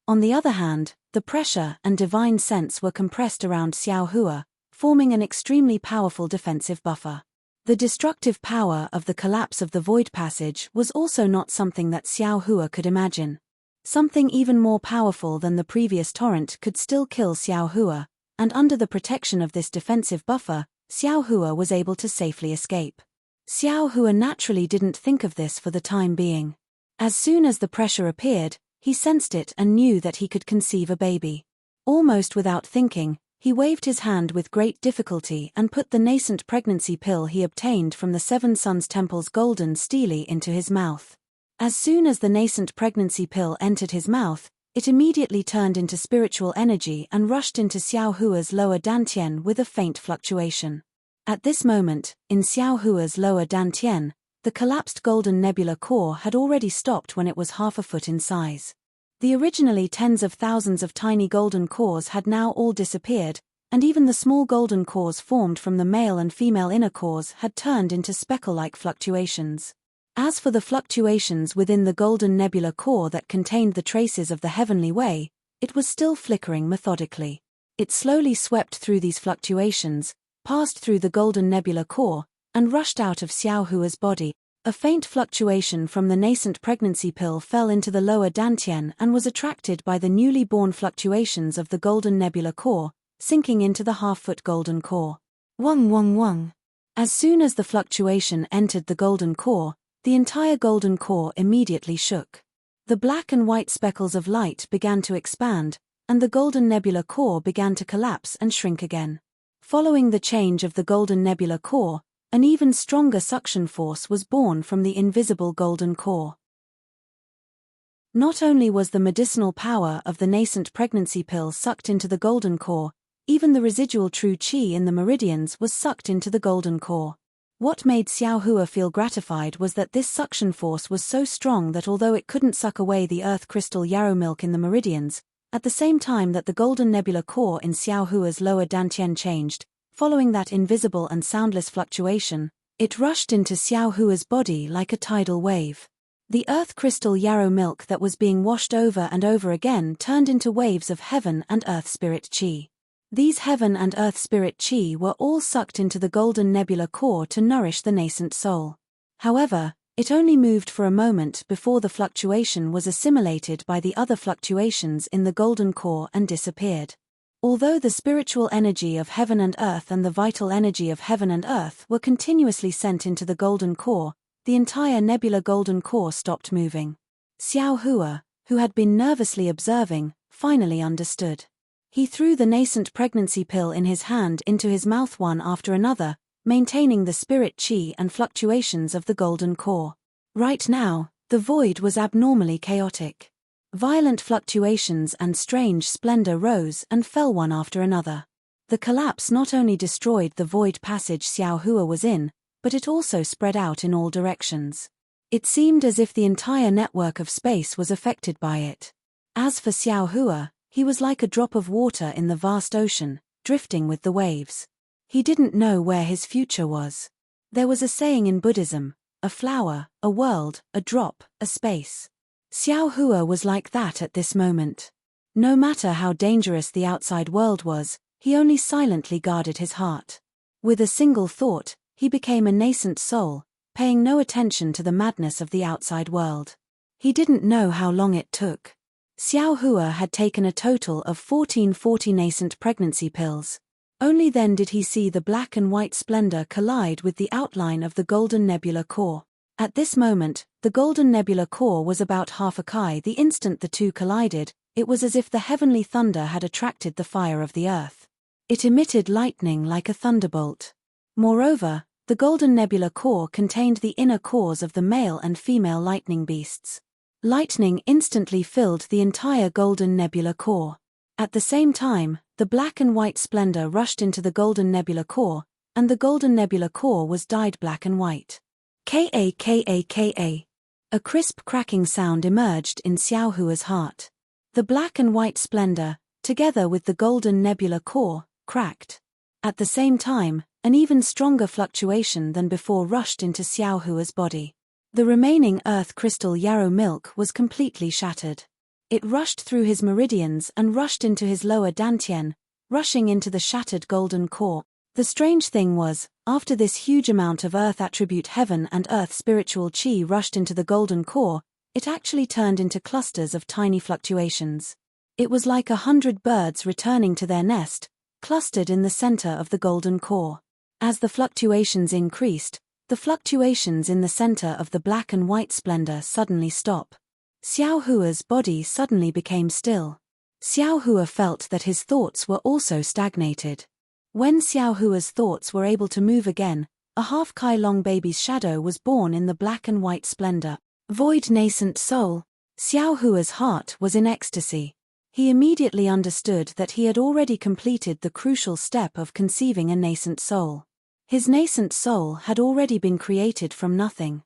On the other hand, the pressure and divine sense were compressed around Xiao Hua, forming an extremely powerful defensive buffer. The destructive power of the collapse of the void passage was also not something that Xiao Hua could imagine. Something even more powerful than the previous torrent could still kill Xiao Hua, and under the protection of this defensive buffer, Xiao Hua was able to safely escape. Xiao Hua naturally didn't think of this for the time being. As soon as the pressure appeared, he sensed it and knew that he could conceive a baby. Almost without thinking, he waved his hand with great difficulty and put the nascent pregnancy pill he obtained from the Seven Suns Temple's golden stele into his mouth. As soon as the nascent pregnancy pill entered his mouth, it immediately turned into spiritual energy and rushed into Xiao Hua's lower dantian with a faint fluctuation. At this moment, in Xiao Hua's lower dantian, the collapsed golden nebula core had already stopped when it was half a foot in size. The originally tens of thousands of tiny golden cores had now all disappeared, and even the small golden cores formed from the male and female inner cores had turned into speckle-like fluctuations. As for the fluctuations within the golden nebula core that contained the traces of the heavenly way, it was still flickering methodically. It slowly swept through these fluctuations, passed through the golden nebula core, and rushed out of Xiao Hua's body. A faint fluctuation from the nascent pregnancy pill fell into the lower dantian and was attracted by the newly born fluctuations of the golden nebula core, sinking into the half-foot golden core. Wung wung wung. As soon as the fluctuation entered the golden core, the entire golden core immediately shook. The black and white speckles of light began to expand, and the golden nebula core began to collapse and shrink again. Following the change of the golden nebula core, an even stronger suction force was born from the invisible golden core. Not only was the medicinal power of the nascent pregnancy pill sucked into the golden core, even the residual true qi in the meridians was sucked into the golden core. What made Xiao Hua feel gratified was that this suction force was so strong that although it couldn't suck away the earth crystal yarrow milk in the meridians, at the same time that the golden nebula core in Xiao Hua's lower dantian changed, following that invisible and soundless fluctuation, it rushed into Xiao Hua's body like a tidal wave. The earth crystal yarrow milk that was being washed over and over again turned into waves of heaven and earth spirit qi. These heaven and earth spirit qi were all sucked into the golden nebula core to nourish the nascent soul. However, it only moved for a moment before the fluctuation was assimilated by the other fluctuations in the golden core and disappeared. Although the spiritual energy of heaven and earth and the vital energy of heaven and earth were continuously sent into the golden core, the entire nebula golden core stopped moving. Xiao Hua, who had been nervously observing, finally understood. He threw the nascent pregnancy pill in his hand into his mouth one after another, maintaining the spirit qi and fluctuations of the golden core. Right now, the void was abnormally chaotic. Violent fluctuations and strange splendor rose and fell one after another. The collapse not only destroyed the void passage Xiao Hua was in, but it also spread out in all directions. It seemed as if the entire network of space was affected by it. As for Xiao Hua, he was like a drop of water in the vast ocean, drifting with the waves. He didn't know where his future was. There was a saying in Buddhism, a flower, a world, a drop, a space. Xiao Hua was like that at this moment. No matter how dangerous the outside world was, he only silently guarded his heart. With a single thought, he became a nascent soul, paying no attention to the madness of the outside world. He didn't know how long it took. Xiao Hua had taken a total of 1440 nascent pregnancy pills. Only then did he see the black and white splendor collide with the outline of the golden nebula core. At this moment, the golden nebula core was about half a kai. The instant the two collided, it was as if the heavenly thunder had attracted the fire of the earth. It emitted lightning like a thunderbolt. Moreover, the golden nebula core contained the inner cores of the male and female lightning beasts. Lightning instantly filled the entire golden nebula core. At the same time, the black and white splendor rushed into the golden nebula core, and the golden nebula core was dyed black and white. Ka. A crisp cracking sound emerged in Xiao Hua's heart. The black and white splendor, together with the golden nebula core, cracked. At the same time, an even stronger fluctuation than before rushed into Xiao Hua's body. The remaining earth crystal yarrow milk was completely shattered. It rushed through his meridians and rushed into his lower dantian, rushing into the shattered golden core. The strange thing was, after this huge amount of earth attribute heaven and earth spiritual chi rushed into the golden core, it actually turned into clusters of tiny fluctuations. It was like 100 birds returning to their nest, clustered in the center of the golden core. As the fluctuations increased, the fluctuations in the center of the black and white splendor suddenly stop. Xiao Hua's body suddenly became still. Xiao Hua felt that his thoughts were also stagnated. When Xiao Hua's thoughts were able to move again, a half-kai-long baby's shadow was born in the black and white splendor. Void nascent soul. Xiao Hua's heart was in ecstasy. He immediately understood that he had already completed the crucial step of conceiving a nascent soul. His nascent soul had already been created from nothing.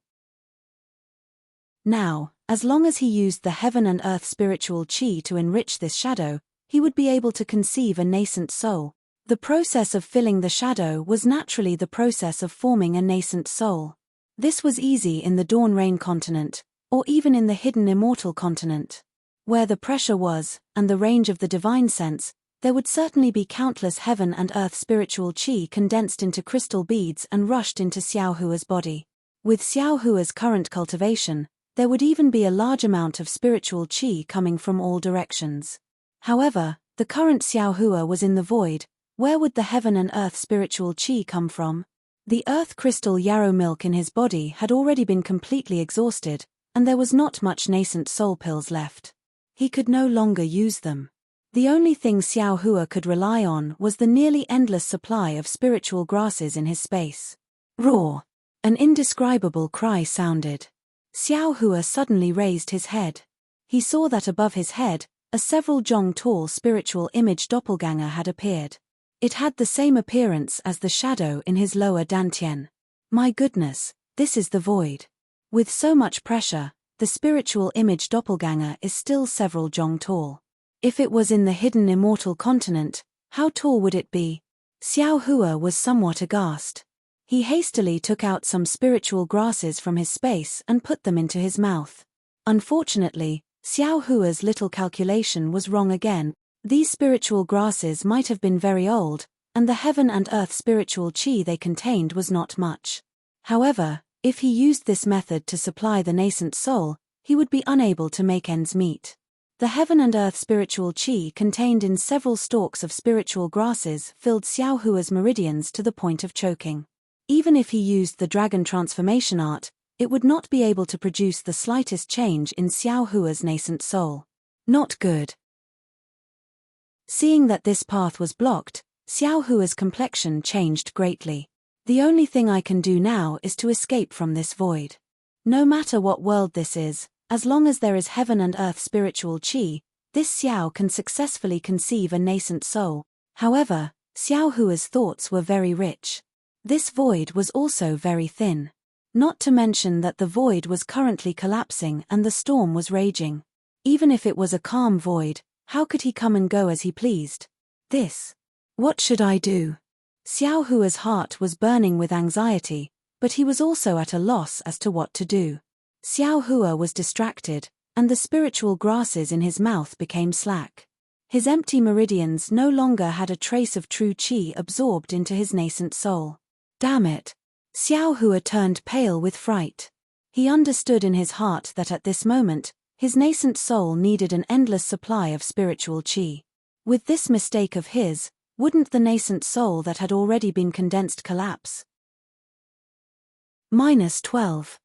Now, as long as he used the heaven and earth spiritual chi to enrich this shadow, he would be able to conceive a nascent soul. The process of filling the shadow was naturally the process of forming a nascent soul. This was easy in the Dawn Rain continent, or even in the hidden immortal continent. Where the pressure was, and the range of the divine sense, there would certainly be countless heaven and earth spiritual chi condensed into crystal beads and rushed into Xiao Hua's body. With Xiao Hua's current cultivation, there would even be a large amount of spiritual chi coming from all directions. However, the current Xiao Hua was in the void. Where would the heaven and earth spiritual chi come from? The earth crystal yarrow milk in his body had already been completely exhausted, and there was not much nascent soul pills left. He could no longer use them. The only thing Xiao Hua could rely on was the nearly endless supply of spiritual grasses in his space. Roar! An indescribable cry sounded. Xiao Hua suddenly raised his head. He saw that above his head, a several jong tall spiritual image doppelganger had appeared. It had the same appearance as the shadow in his lower dantian. My goodness, this is the void. With so much pressure, the spiritual image doppelganger is still several jong tall. If it was in the hidden immortal continent, how tall would it be? Xiao Hua was somewhat aghast. He hastily took out some spiritual grasses from his space and put them into his mouth. Unfortunately, Xiao Hua's little calculation was wrong again. These spiritual grasses might have been very old, and the heaven and earth spiritual chi they contained was not much. However, if he used this method to supply the nascent soul, he would be unable to make ends meet. The heaven and earth spiritual chi contained in several stalks of spiritual grasses filled Xiao Hua's meridians to the point of choking. Even if he used the dragon transformation art, it would not be able to produce the slightest change in Xiao Hua's nascent soul. Not good. Seeing that this path was blocked, Xiao Hua's complexion changed greatly. The only thing I can do now is to escape from this void. No matter what world this is, as long as there is heaven and earth spiritual chi, this Xiao can successfully conceive a nascent soul. However, Xiao Hua's thoughts were very rich. This void was also very thin. Not to mention that the void was currently collapsing and the storm was raging. Even if it was a calm void, how could he come and go as he pleased? What should I do? Xiao Hua's heart was burning with anxiety, but he was also at a loss as to what to do. Xiao Hua was distracted, and the spiritual grasses in his mouth became slack. His empty meridians no longer had a trace of true qi absorbed into his nascent soul. Damn it! Xiao Hua turned pale with fright. He understood in his heart that at this moment, his nascent soul needed an endless supply of spiritual qi. With this mistake of his, wouldn't the nascent soul that had already been condensed collapse? -12.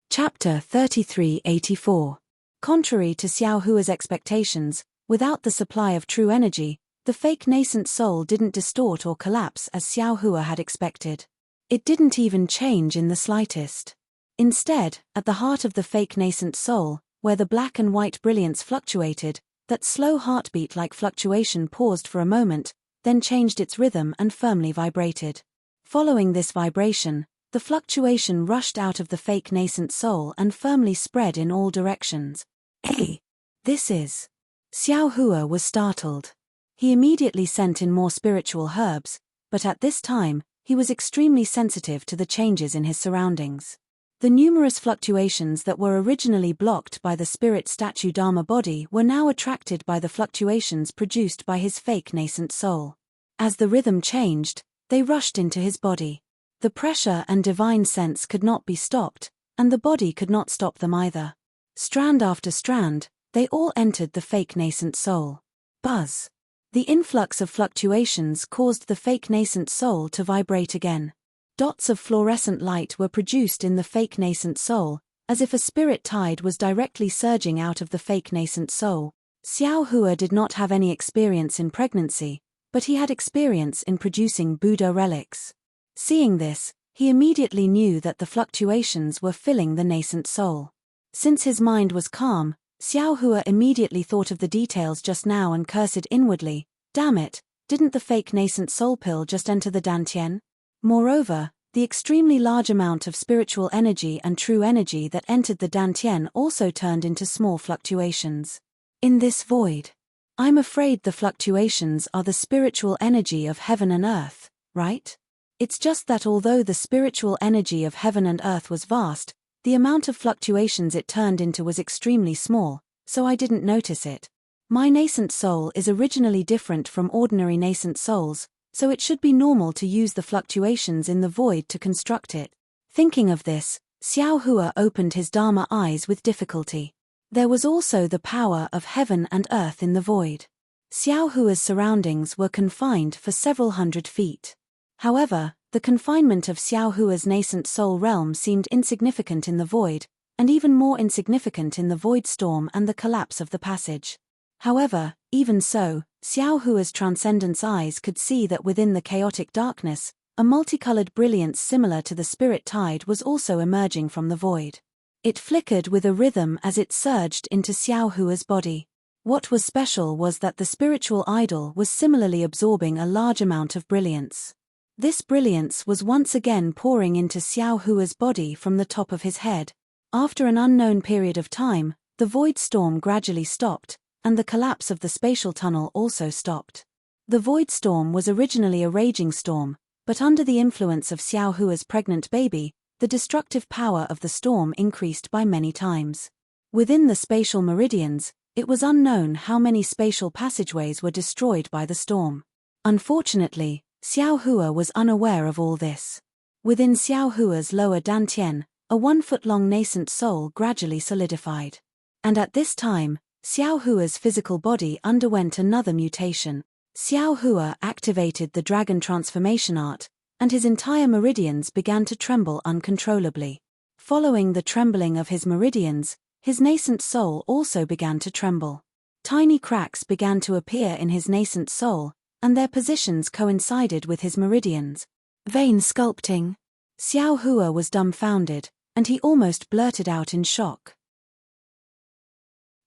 Chapter 3384. Contrary to Xiao Hua's expectations, without the supply of true energy, the fake nascent soul didn't distort or collapse as Xiao Hua had expected. It didn't even change in the slightest. Instead, at the heart of the fake nascent soul, where the black and white brilliance fluctuated, that slow heartbeat-like fluctuation paused for a moment, then changed its rhythm and firmly vibrated. Following this vibration, the fluctuation rushed out of the fake nascent soul and firmly spread in all directions. Hey! This is... Xiao Hua was startled. He immediately sent in more spiritual herbs, but at this time, he was extremely sensitive to the changes in his surroundings. The numerous fluctuations that were originally blocked by the spirit statue Dharma body were now attracted by the fluctuations produced by his fake nascent soul. As the rhythm changed, they rushed into his body. The pressure and divine sense could not be stopped, and the body could not stop them either. Strand after strand, they all entered the fake nascent soul. Buzz. The influx of fluctuations caused the fake nascent soul to vibrate again. Dots of fluorescent light were produced in the fake nascent soul, as if a spirit tide was directly surging out of the fake nascent soul. Xiao Hua did not have any experience in pregnancy, but he had experience in producing Buddha relics. Seeing this, he immediately knew that the fluctuations were filling the nascent soul. Since his mind was calm, Xiao Hua immediately thought of the details just now and cursed inwardly, damn it, didn't the fake nascent soul pill just enter the dantian? Moreover, the extremely large amount of spiritual energy and true energy that entered the dantian also turned into small fluctuations. In this void. I'm afraid the fluctuations are the spiritual energy of heaven and earth, right? It's just that although the spiritual energy of heaven and earth was vast, the amount of fluctuations it turned into was extremely small, so I didn't notice it. My nascent soul is originally different from ordinary nascent souls, so it should be normal to use the fluctuations in the void to construct it. Thinking of this, Xiao Hua opened his Dharma eyes with difficulty. There was also the power of heaven and earth in the void. Xiao Hua's surroundings were confined for several hundred feet. However, the confinement of Xiao Hua's nascent soul realm seemed insignificant in the void, and even more insignificant in the void storm and the collapse of the passage. However, even so, Xiao Hua's transcendence eyes could see that within the chaotic darkness, a multicolored brilliance similar to the spirit tide was also emerging from the void. It flickered with a rhythm as it surged into Xiao Hua's body. What was special was that the spiritual idol was similarly absorbing a large amount of brilliance. This brilliance was once again pouring into Xiao Hua's body from the top of his head. After an unknown period of time, the void storm gradually stopped, and the collapse of the spatial tunnel also stopped. The void storm was originally a raging storm, but under the influence of Xiao Hua's pregnant baby, the destructive power of the storm increased by many times. Within the spatial meridians, it was unknown how many spatial passageways were destroyed by the storm. Unfortunately, Xiao Hua was unaware of all this. Within Xiao Hua's lower dantian, a 1-foot-long nascent soul gradually solidified. And at this time, Xiao Hua's physical body underwent another mutation. Xiao Hua activated the dragon transformation art, and his entire meridians began to tremble uncontrollably. Following the trembling of his meridians, his nascent soul also began to tremble. Tiny cracks began to appear in his nascent soul, and their positions coincided with his meridians. Vein sculpting. Xiao Hua was dumbfounded, and he almost blurted out in shock.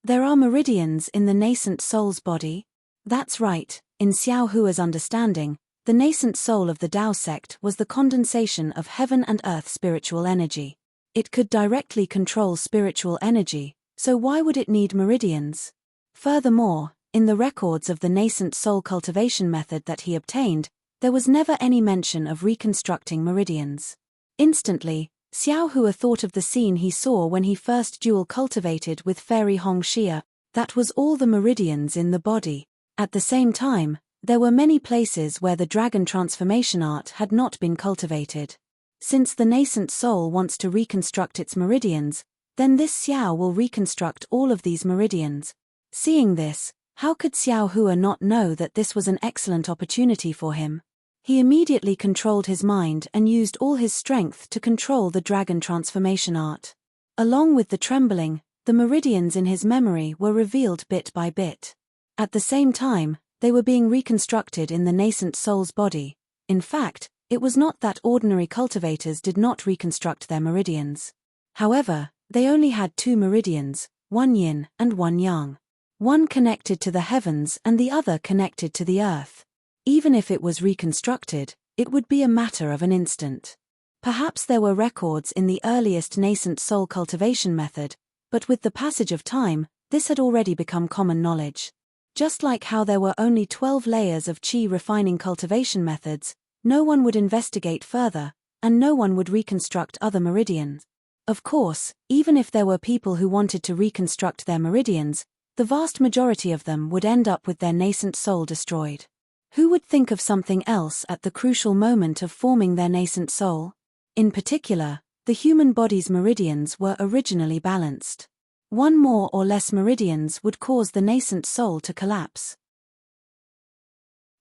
There are meridians in the nascent soul's body? That's right, in Xiao Hua's understanding, the nascent soul of the Tao sect was the condensation of heaven and earth spiritual energy. It could directly control spiritual energy, so why would it need meridians? Furthermore, In the records of the nascent soul cultivation method that he obtained, there was never any mention of reconstructing meridians. Instantly, Xiao Hua thought of the scene he saw when he first dual cultivated with Fairy Hong Xia. That was all the meridians in the body. At the same time, there were many places where the dragon transformation art had not been cultivated. Since the nascent soul wants to reconstruct its meridians, then this Xiao will reconstruct all of these meridians. Seeing this, how could Xiao Hua not know that this was an excellent opportunity for him? He immediately controlled his mind and used all his strength to control the dragon transformation art. Along with the trembling, the meridians in his memory were revealed bit by bit. At the same time, they were being reconstructed in the nascent soul's body. In fact, it was not that ordinary cultivators did not reconstruct their meridians. However, they only had 2 meridians, one yin and one yang. One connected to the heavens and the other connected to the earth. Even if it was reconstructed, it would be a matter of an instant. Perhaps there were records in the earliest nascent soul cultivation method, but with the passage of time, this had already become common knowledge. Just like how there were only 12 layers of qi refining cultivation methods, no one would investigate further, and no one would reconstruct other meridians. Of course, even if there were people who wanted to reconstruct their meridians, the vast majority of them would end up with their nascent soul destroyed. Who would think of something else at the crucial moment of forming their nascent soul? In particular, the human body's meridians were originally balanced. One more or less meridians would cause the nascent soul to collapse.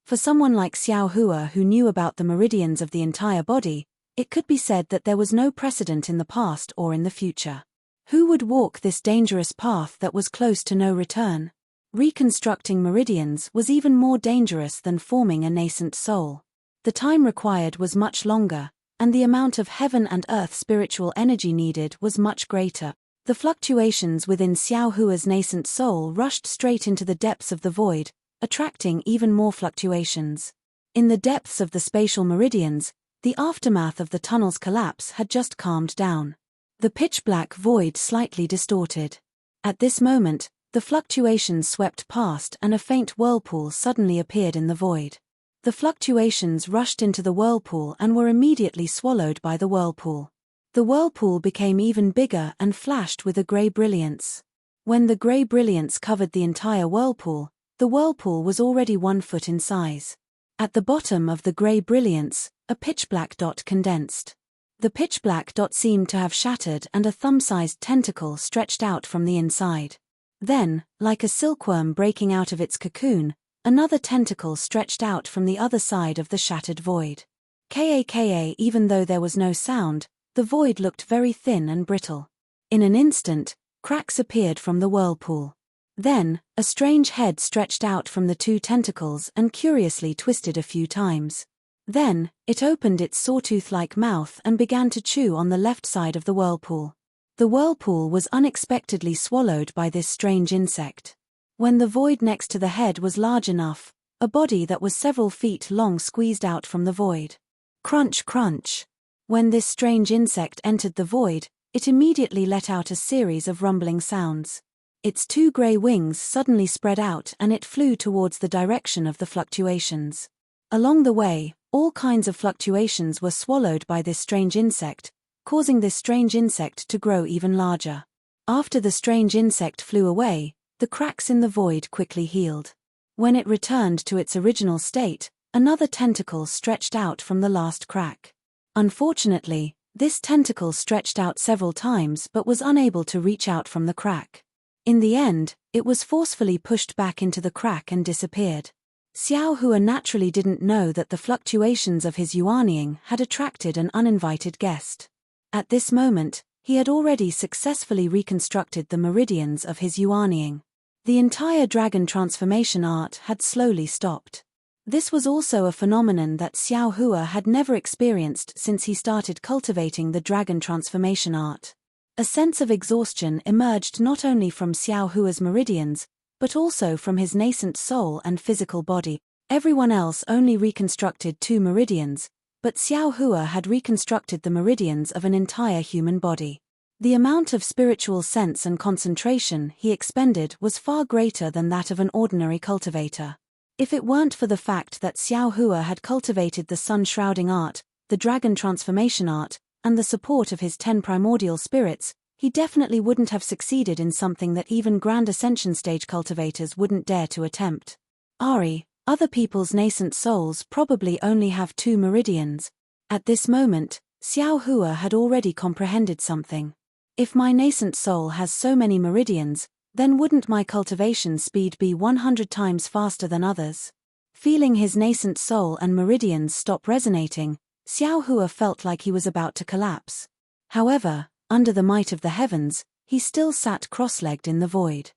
For someone like Xiao Hua who knew about the meridians of the entire body, it could be said that there was no precedent in the past or in the future. Who would walk this dangerous path that was close to no return? Reconstructing meridians was even more dangerous than forming a nascent soul. The time required was much longer, and the amount of heaven and earth spiritual energy needed was much greater. The fluctuations within Xiao Hua's nascent soul rushed straight into the depths of the void, attracting even more fluctuations. In the depths of the spatial meridians, the aftermath of the tunnel's collapse had just calmed down. The pitch-black void slightly distorted. At this moment, the fluctuations swept past and a faint whirlpool suddenly appeared in the void. The fluctuations rushed into the whirlpool and were immediately swallowed by the whirlpool. The whirlpool became even bigger and flashed with a grey brilliance. When the grey brilliance covered the entire whirlpool, the whirlpool was already 1 foot in size. At the bottom of the grey brilliance, a pitch-black dot condensed. The pitch-black dot seemed to have shattered and a thumb-sized tentacle stretched out from the inside. Then, like a silkworm breaking out of its cocoon, another tentacle stretched out from the other side of the shattered void. Kaka, even though there was no sound, the void looked very thin and brittle. In an instant, cracks appeared from the whirlpool. Then, a strange head stretched out from the 2 tentacles and curiously twisted a few times. Then, it opened its sawtooth-like mouth and began to chew on the left side of the whirlpool. The whirlpool was unexpectedly swallowed by this strange insect. When the void next to the head was large enough, a body that was several feet long squeezed out from the void. Crunch, crunch. When this strange insect entered the void, it immediately let out a series of rumbling sounds. Its 2 grey wings suddenly spread out and it flew towards the direction of the fluctuations. Along the way, all kinds of fluctuations were swallowed by this strange insect, causing this strange insect to grow even larger. After the strange insect flew away, the cracks in the void quickly healed. When it returned to its original state, another tentacle stretched out from the last crack. Unfortunately, this tentacle stretched out several times but was unable to reach out from the crack. In the end, it was forcefully pushed back into the crack and disappeared. Xiao Hua naturally didn't know that the fluctuations of his yuanying had attracted an uninvited guest. At this moment, he had already successfully reconstructed the meridians of his yuanying. The entire dragon transformation art had slowly stopped. This was also a phenomenon that Xiao Hua had never experienced since he started cultivating the dragon transformation art. A sense of exhaustion emerged not only from Xiao Hua's meridians, but also from his nascent soul and physical body. Everyone else only reconstructed 2 meridians, but Xiao Hua had reconstructed the meridians of an entire human body. The amount of spiritual sense and concentration he expended was far greater than that of an ordinary cultivator. If it weren't for the fact that Xiao Hua had cultivated the sun-shrouding art, the dragon transformation art, and the support of his 10 primordial spirits, he definitely wouldn't have succeeded in something that even grand ascension stage cultivators wouldn't dare to attempt. Ari, other people's nascent souls probably only have 2 meridians. At this moment, Xiao Hua had already comprehended something. If my nascent soul has so many meridians, then wouldn't my cultivation speed be 100 times faster than others? Feeling his nascent soul and meridians stop resonating, Xiao Hua felt like he was about to collapse. However, under the might of the heavens, he still sat cross-legged in the void.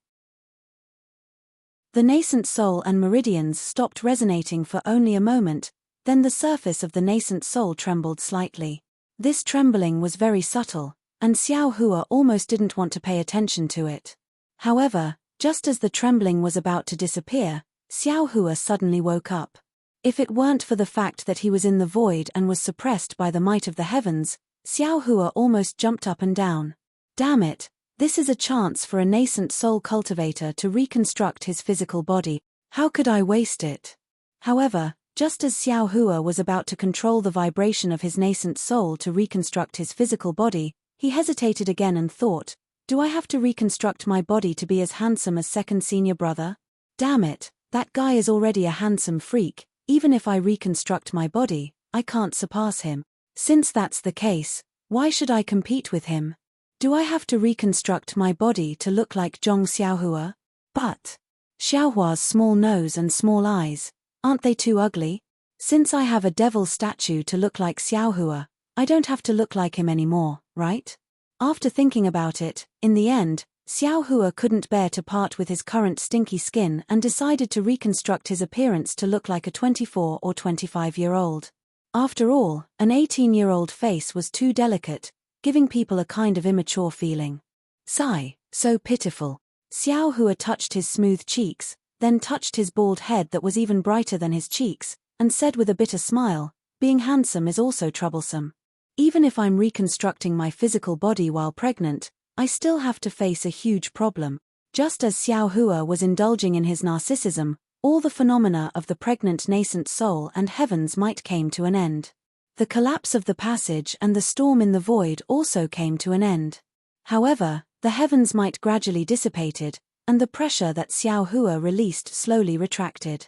The nascent soul and meridians stopped resonating for only a moment, then the surface of the nascent soul trembled slightly. This trembling was very subtle, and Xiao Hua almost didn't want to pay attention to it. However, just as the trembling was about to disappear, Xiao Hua suddenly woke up. If it weren't for the fact that he was in the void and was suppressed by the might of the heavens, Xiao Hua almost jumped up and down. Damn it, this is a chance for a nascent soul cultivator to reconstruct his physical body. How could I waste it? However, just as Xiao Hua was about to control the vibration of his nascent soul to reconstruct his physical body, he hesitated again and thought, do I have to reconstruct my body to be as handsome as second senior brother? Damn it, that guy is already a handsome freak, even if I reconstruct my body, I can't surpass him. Since that's the case, why should I compete with him? Do I have to reconstruct my body to look like Zhong Xiaohua? But Xiaohua's small nose and small eyes, aren't they too ugly? Since I have a devil statue to look like Xiaohua, I don't have to look like him anymore, right? After thinking about it, in the end, Xiao Hua couldn't bear to part with his current stinky skin and decided to reconstruct his appearance to look like a 24 or 25-year-old. After all, an 18-year-old face was too delicate, giving people a kind of immature feeling. Sigh, so pitiful. Xiao Hua touched his smooth cheeks, then touched his bald head that was even brighter than his cheeks, and said with a bitter smile, being handsome is also troublesome. Even if I'm reconstructing my physical body while pregnant, I still have to face a huge problem. Just as Xiao Hua was indulging in his narcissism, all the phenomena of the pregnant nascent soul and heavens might came to an end. The collapse of the passage and the storm in the void also came to an end. However, the heavens might gradually dissipated, and the pressure that Xiao Hua released slowly retracted.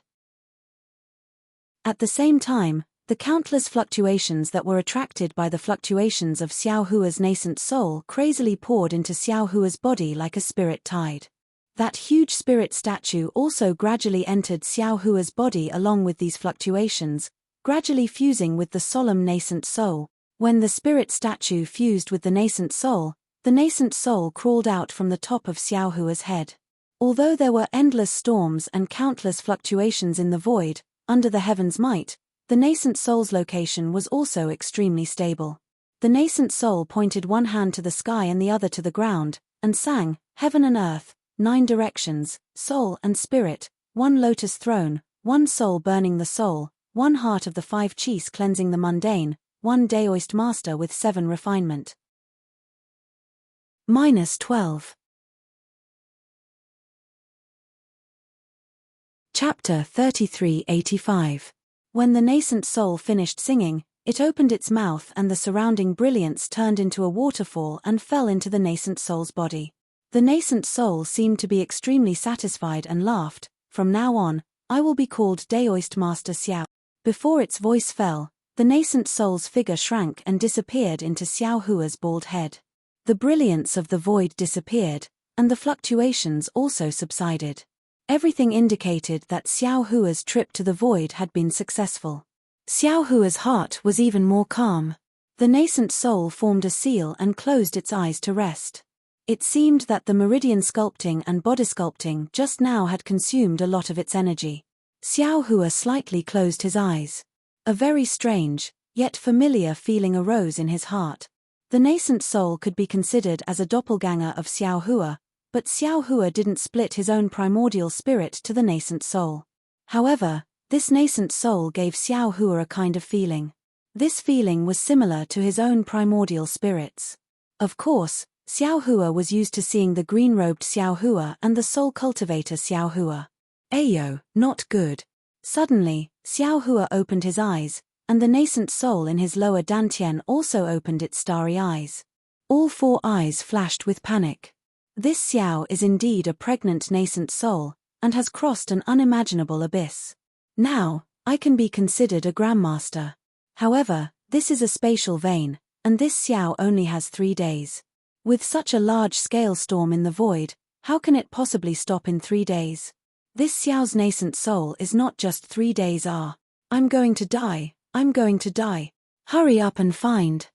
At the same time, the countless fluctuations that were attracted by the fluctuations of Xiao Hua's nascent soul crazily poured into Xiao Hua's body like a spirit tide. That huge spirit statue also gradually entered Xiao Hua's body along with these fluctuations, gradually fusing with the solemn nascent soul. When the spirit statue fused with the nascent soul crawled out from the top of Xiao Hua's head. Although there were endless storms and countless fluctuations in the void, under the heaven's might, the nascent soul's location was also extremely stable. The nascent soul pointed one hand to the sky and the other to the ground, and sang, Heaven and earth, 9 directions, soul and spirit, 1 lotus throne, 1 soul burning the soul, 1 heart of the 5 chis cleansing the mundane, 1 Daoist master with 7 refinement. -12. Chapter 3385. When the nascent soul finished singing, it opened its mouth and the surrounding brilliance turned into a waterfall and fell into the nascent soul's body. The nascent soul seemed to be extremely satisfied and laughed, from now on, I will be called Daoist Master Xiao. Before its voice fell, the nascent soul's figure shrank and disappeared into Xiao Hua's bald head. The brilliance of the void disappeared, and the fluctuations also subsided. Everything indicated that Xiao Hua's trip to the void had been successful. Xiao Hua's heart was even more calm. The nascent soul formed a seal and closed its eyes to rest. It seemed that the meridian sculpting and body sculpting just now had consumed a lot of its energy. Xiao Hua slightly closed his eyes. A very strange, yet familiar feeling arose in his heart. The nascent soul could be considered as a doppelganger of Xiao Hua, but Xiao Hua didn't split his own primordial spirit to the nascent soul. However, this nascent soul gave Xiao Hua a kind of feeling. This feeling was similar to his own primordial spirits. Of course, Xiao Hua was used to seeing the green-robed Xiao Hua and the soul cultivator Xiao Hua. Ayo, not good. Suddenly, Xiao Hua opened his eyes, and the nascent soul in his lower dantian also opened its starry eyes. All four eyes flashed with panic. This Xiao is indeed a pregnant nascent soul, and has crossed an unimaginable abyss. Now, I can be considered a grandmaster. However, this is a spatial vein, and this Xiao only has 3 days. With such a large-scale storm in the void, how can it possibly stop in 3 days? This Xiao's nascent soul is not just 3 days. I'm going to die, I'm going to die. Hurry up and find.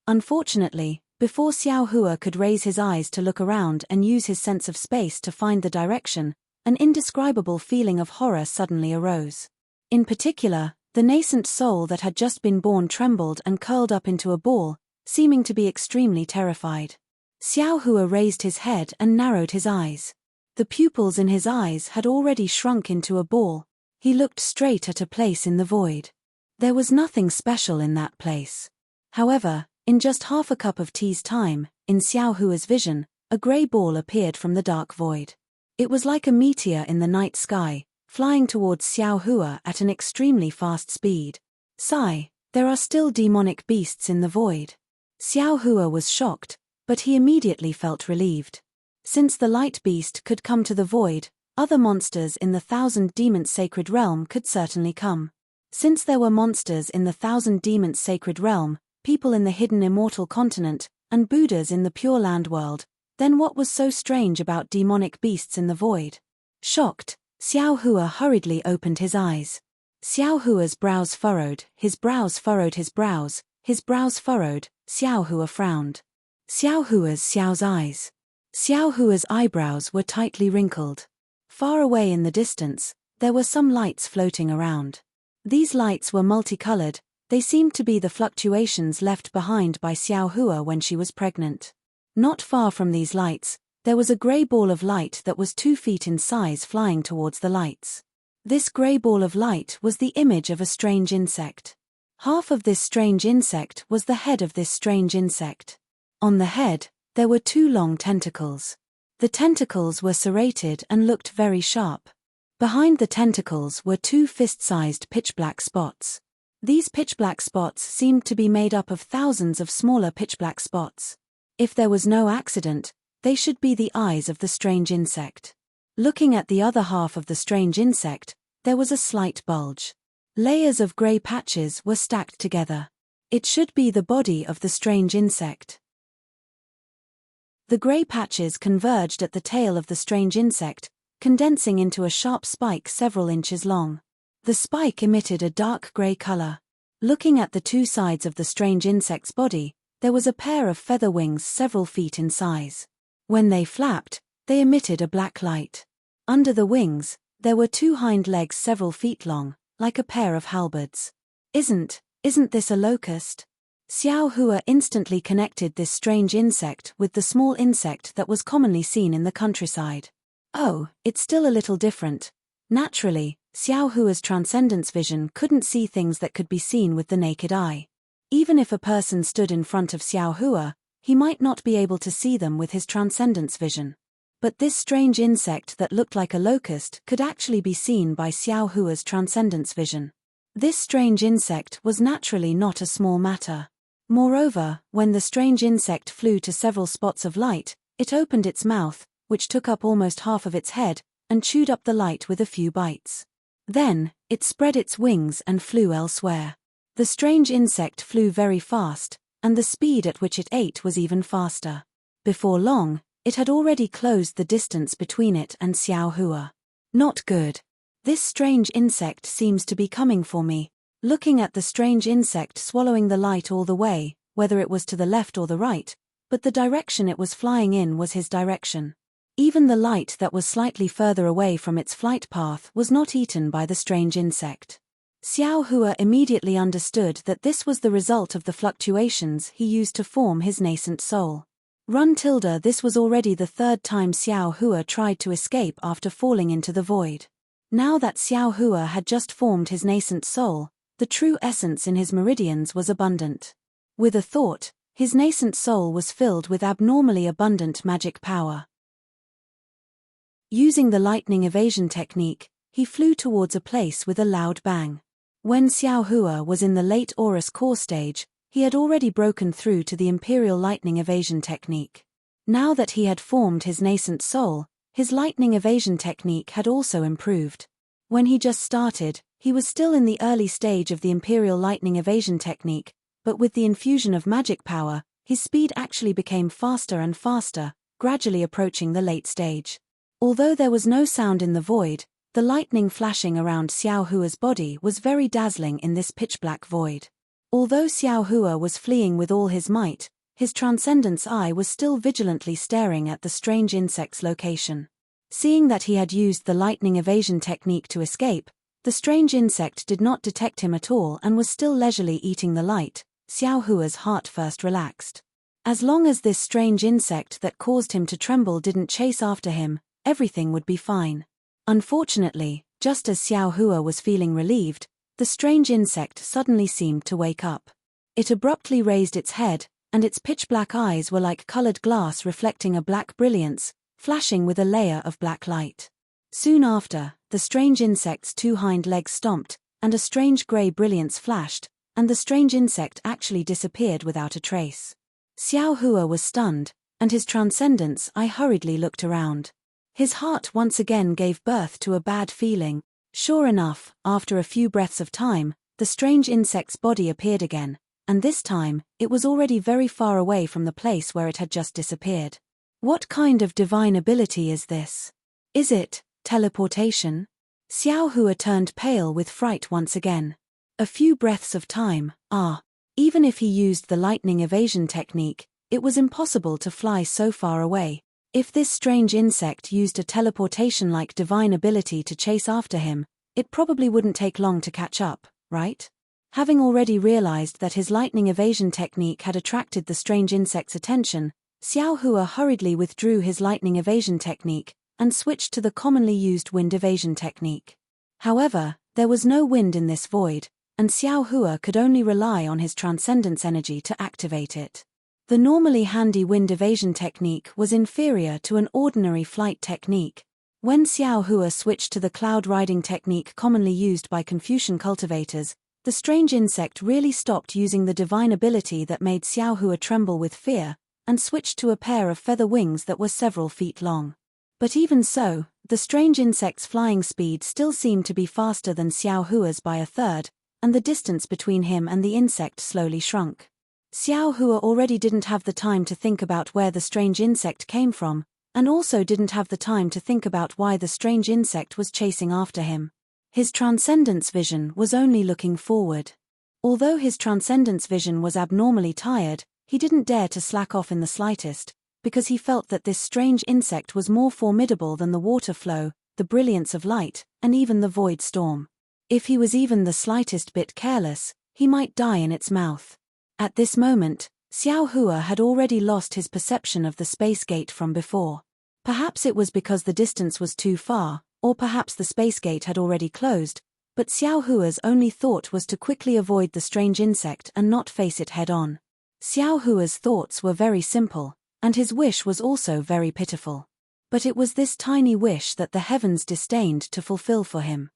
Unfortunately, before Xiao Hua could raise his eyes to look around and use his sense of space to find the direction, an indescribable feeling of horror suddenly arose. In particular, the nascent soul that had just been born trembled and curled up into a ball, seeming to be extremely terrified. Xiao Hua raised his head and narrowed his eyes. The pupils in his eyes had already shrunk into a ball. He looked straight at a place in the void. There was nothing special in that place. However, in just half a cup of tea's time, in Xiao Hua's vision, a grey ball appeared from the dark void. It was like a meteor in the night sky, flying towards Xiao Hua at an extremely fast speed. Sigh, there are still demonic beasts in the void. Xiao Hua was shocked, but he immediately felt relieved. Since the light beast could come to the void, other monsters in the 1000 Demons Sacred Realm could certainly come. Since there were monsters in the 1000 Demons Sacred Realm, people in the hidden immortal continent, and Buddhas in the Pure Land world, then what was so strange about demonic beasts in the void? Shocked, Xiao Hua hurriedly opened his eyes. Xiao Hua's brows furrowed, his brows furrowed his brows furrowed, Xiao Hua frowned. Xiao's eyes. Xiao Hua's eyebrows were tightly wrinkled. Far away in the distance, there were some lights floating around. These lights were multicolored, they seemed to be the fluctuations left behind by Xiao Hua when she was pregnant. Not far from these lights, there was a grey ball of light that was 2 feet in size flying towards the lights. This grey ball of light was the image of a strange insect. Half of this strange insect was the head of this strange insect. On the head, there were 2 long tentacles. The tentacles were serrated and looked very sharp. Behind the tentacles were 2 fist-sized pitch-black spots. These pitch-black spots seemed to be made up of thousands of smaller pitch-black spots. If there was no accident, they should be the eyes of the strange insect. Looking at the other half of the strange insect, there was a slight bulge. Layers of grey patches were stacked together. It should be the body of the strange insect. The grey patches converged at the tail of the strange insect, condensing into a sharp spike several inches long. The spike emitted a dark grey color. Looking at the 2 sides of the strange insect's body, there was a pair of feather wings several feet in size. When they flapped, they emitted a black light. Under the wings, there were 2 hind legs several feet long, like a pair of halberds. Isn't this a locust? Xiao Hua instantly connected this strange insect with the small insect that was commonly seen in the countryside. Oh, it's still a little different. Naturally, Xiao Hua's transcendence vision couldn't see things that could be seen with the naked eye. Even if a person stood in front of Xiao Hua, he might not be able to see them with his transcendence vision. But this strange insect that looked like a locust could actually be seen by Xiao Hua's transcendence vision. This strange insect was naturally not a small matter. Moreover, when the strange insect flew to several spots of light, it opened its mouth, which took up almost half of its head, and chewed up the light with a few bites. Then, it spread its wings and flew elsewhere. The strange insect flew very fast, and the speed at which it ate was even faster. Before long, it had already closed the distance between it and Xiao Hua. Not good. This strange insect seems to be coming for me. Looking at the strange insect swallowing the light all the way, whether it was to the left or the right, but the direction it was flying in was his direction. Even the light that was slightly further away from its flight path was not eaten by the strange insect. Xiao Hua immediately understood that this was the result of the fluctuations he used to form his nascent soul. This was already the 3rd time Xiao Hua tried to escape after falling into the void. Now that Xiao Hua had just formed his nascent soul, the true essence in his meridians was abundant. With a thought, His nascent soul was filled with abnormally abundant magic power. Using the lightning evasion technique, he flew towards a place with a loud bang. When Xiao Hua was in the late Aurus core stage, he had already broken through to the Imperial lightning evasion technique. Now that he had formed his nascent soul, his lightning evasion technique had also improved. When he just started, he was still in the early stage of the Imperial lightning evasion technique, but with the infusion of magic power, his speed actually became faster and faster, gradually approaching the late stage. Although there was no sound in the void, the lightning flashing around Xiao Hua's body was very dazzling in this pitch-black void. Although Xiao Hua was fleeing with all his might, his transcendence eye was still vigilantly staring at the strange insect's location. Seeing that he had used the lightning evasion technique to escape, the strange insect did not detect him at all and was still leisurely eating the light. Xiao Hua's heart first relaxed. As long as this strange insect that caused him to tremble didn't chase after him, everything would be fine. Unfortunately, just as Xiao Hua was feeling relieved, the strange insect suddenly seemed to wake up. It abruptly raised its head, and its pitch-black eyes were like colored glass reflecting a black brilliance, flashing with a layer of black light. Soon after, the strange insect's two hind legs stomped, and a strange gray brilliance flashed, and the strange insect actually disappeared without a trace. Xiao Hua was stunned, and his transcendence eye hurriedly looked around. His heart once again gave birth to a bad feeling. Sure enough, after a few breaths of time, the strange insect's body appeared again, and this time, it was already very far away from the place where it had just disappeared. What kind of divine ability is this? Is it teleportation? Xiao Hua turned pale with fright once again. A few breaths of time, even if he used the lightning evasion technique, it was impossible to fly so far away. If this strange insect used a teleportation-like divine ability to chase after him, it probably wouldn't take long to catch up, right? Having already realized that his lightning evasion technique had attracted the strange insect's attention, Xiao Hua hurriedly withdrew his lightning evasion technique and switched to the commonly used wind evasion technique. However, there was no wind in this void, and Xiao Hua could only rely on his transcendence energy to activate it. The normally handy wind evasion technique was inferior to an ordinary flight technique. When Xiao Hua switched to the cloud riding technique commonly used by Confucian cultivators, the strange insect really stopped using the divine ability that made Xiao Hua tremble with fear, and switched to a pair of feather wings that were several feet long. But even so, the strange insect's flying speed still seemed to be faster than Xiao Hua's by a third, and the distance between him and the insect slowly shrunk. Xiao Hua already didn't have the time to think about where the strange insect came from, and also didn't have the time to think about why the strange insect was chasing after him. His transcendence vision was only looking forward. Although his transcendence vision was abnormally tired, he didn't dare to slack off in the slightest, because he felt that this strange insect was more formidable than the water flow, the brilliance of light, and even the void storm. If he was even the slightest bit careless, he might die in its mouth. At this moment, Xiao Hua had already lost his perception of the space gate from before. Perhaps it was because the distance was too far, or perhaps the space gate had already closed, but Xiao Hua's only thought was to quickly avoid the strange insect and not face it head-on. Xiao Hua's thoughts were very simple, and his wish was also very pitiful. But it was this tiny wish that the heavens disdained to fulfill for him.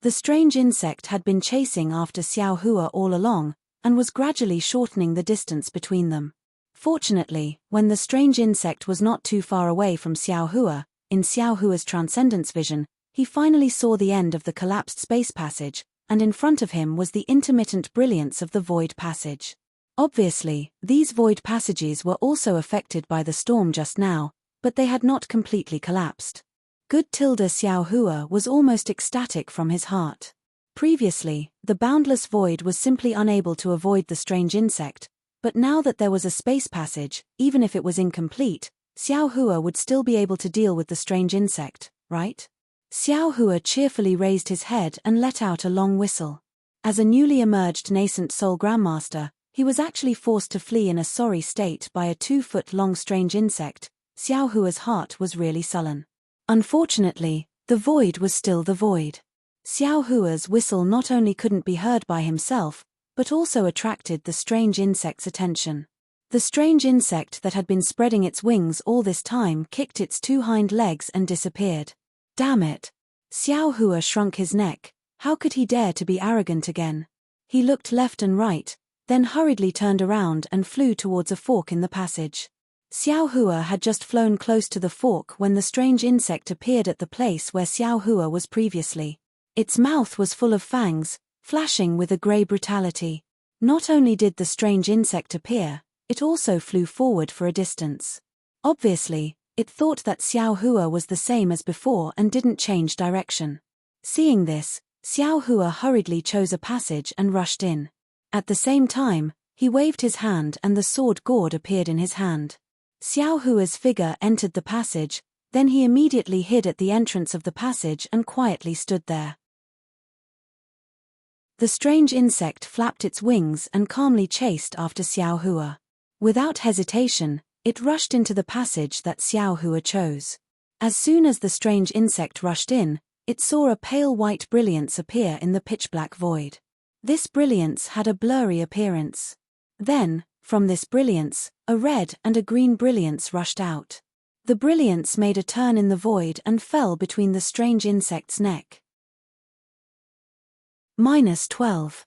The strange insect had been chasing after Xiao Hua all along, and was gradually shortening the distance between them. Fortunately, when the strange insect was not too far away from Xiao Hua, in Xiao Hua's transcendence vision, he finally saw the end of the collapsed space passage, and in front of him was the intermittent brilliance of the void passage. Obviously, these void passages were also affected by the storm just now, but they had not completely collapsed. Good Xiao Hua was almost ecstatic from his heart. Previously, the boundless void was simply unable to avoid the strange insect, but now that there was a space passage, even if it was incomplete, Xiao Hua would still be able to deal with the strange insect, right? Xiao Hua cheerfully raised his head and let out a long whistle. As a newly emerged nascent soul grandmaster, he was actually forced to flee in a sorry state by a 2-foot-long strange insect. Xiao Hua's heart was really sullen. Unfortunately, the void was still the void. Xiao Hua's whistle not only couldn't be heard by himself, but also attracted the strange insect's attention. The strange insect that had been spreading its wings all this time kicked its 2 hind legs and disappeared. Damn it! Xiao Hua shrunk his neck. How could he dare to be arrogant again? He looked left and right, then hurriedly turned around and flew towards a fork in the passage. Xiao Hua had just flown close to the fork when the strange insect appeared at the place where Xiao Hua was previously. Its mouth was full of fangs, flashing with a grey brutality. Not only did the strange insect appear, it also flew forward for a distance. Obviously, it thought that Xiao Hua was the same as before and didn't change direction. Seeing this, Xiao Hua hurriedly chose a passage and rushed in. At the same time, he waved his hand and the sword gourd appeared in his hand. Xiao Hua's figure entered the passage, then he immediately hid at the entrance of the passage and quietly stood there. The strange insect flapped its wings and calmly chased after Xiao Hua. Without hesitation, it rushed into the passage that Xiao Hua chose. As soon as the strange insect rushed in, it saw a pale white brilliance appear in the pitch-black void. This brilliance had a blurry appearance. Then, from this brilliance, a red and a green brilliance rushed out. The brilliance made a turn in the void and fell between the strange insect's neck. -12.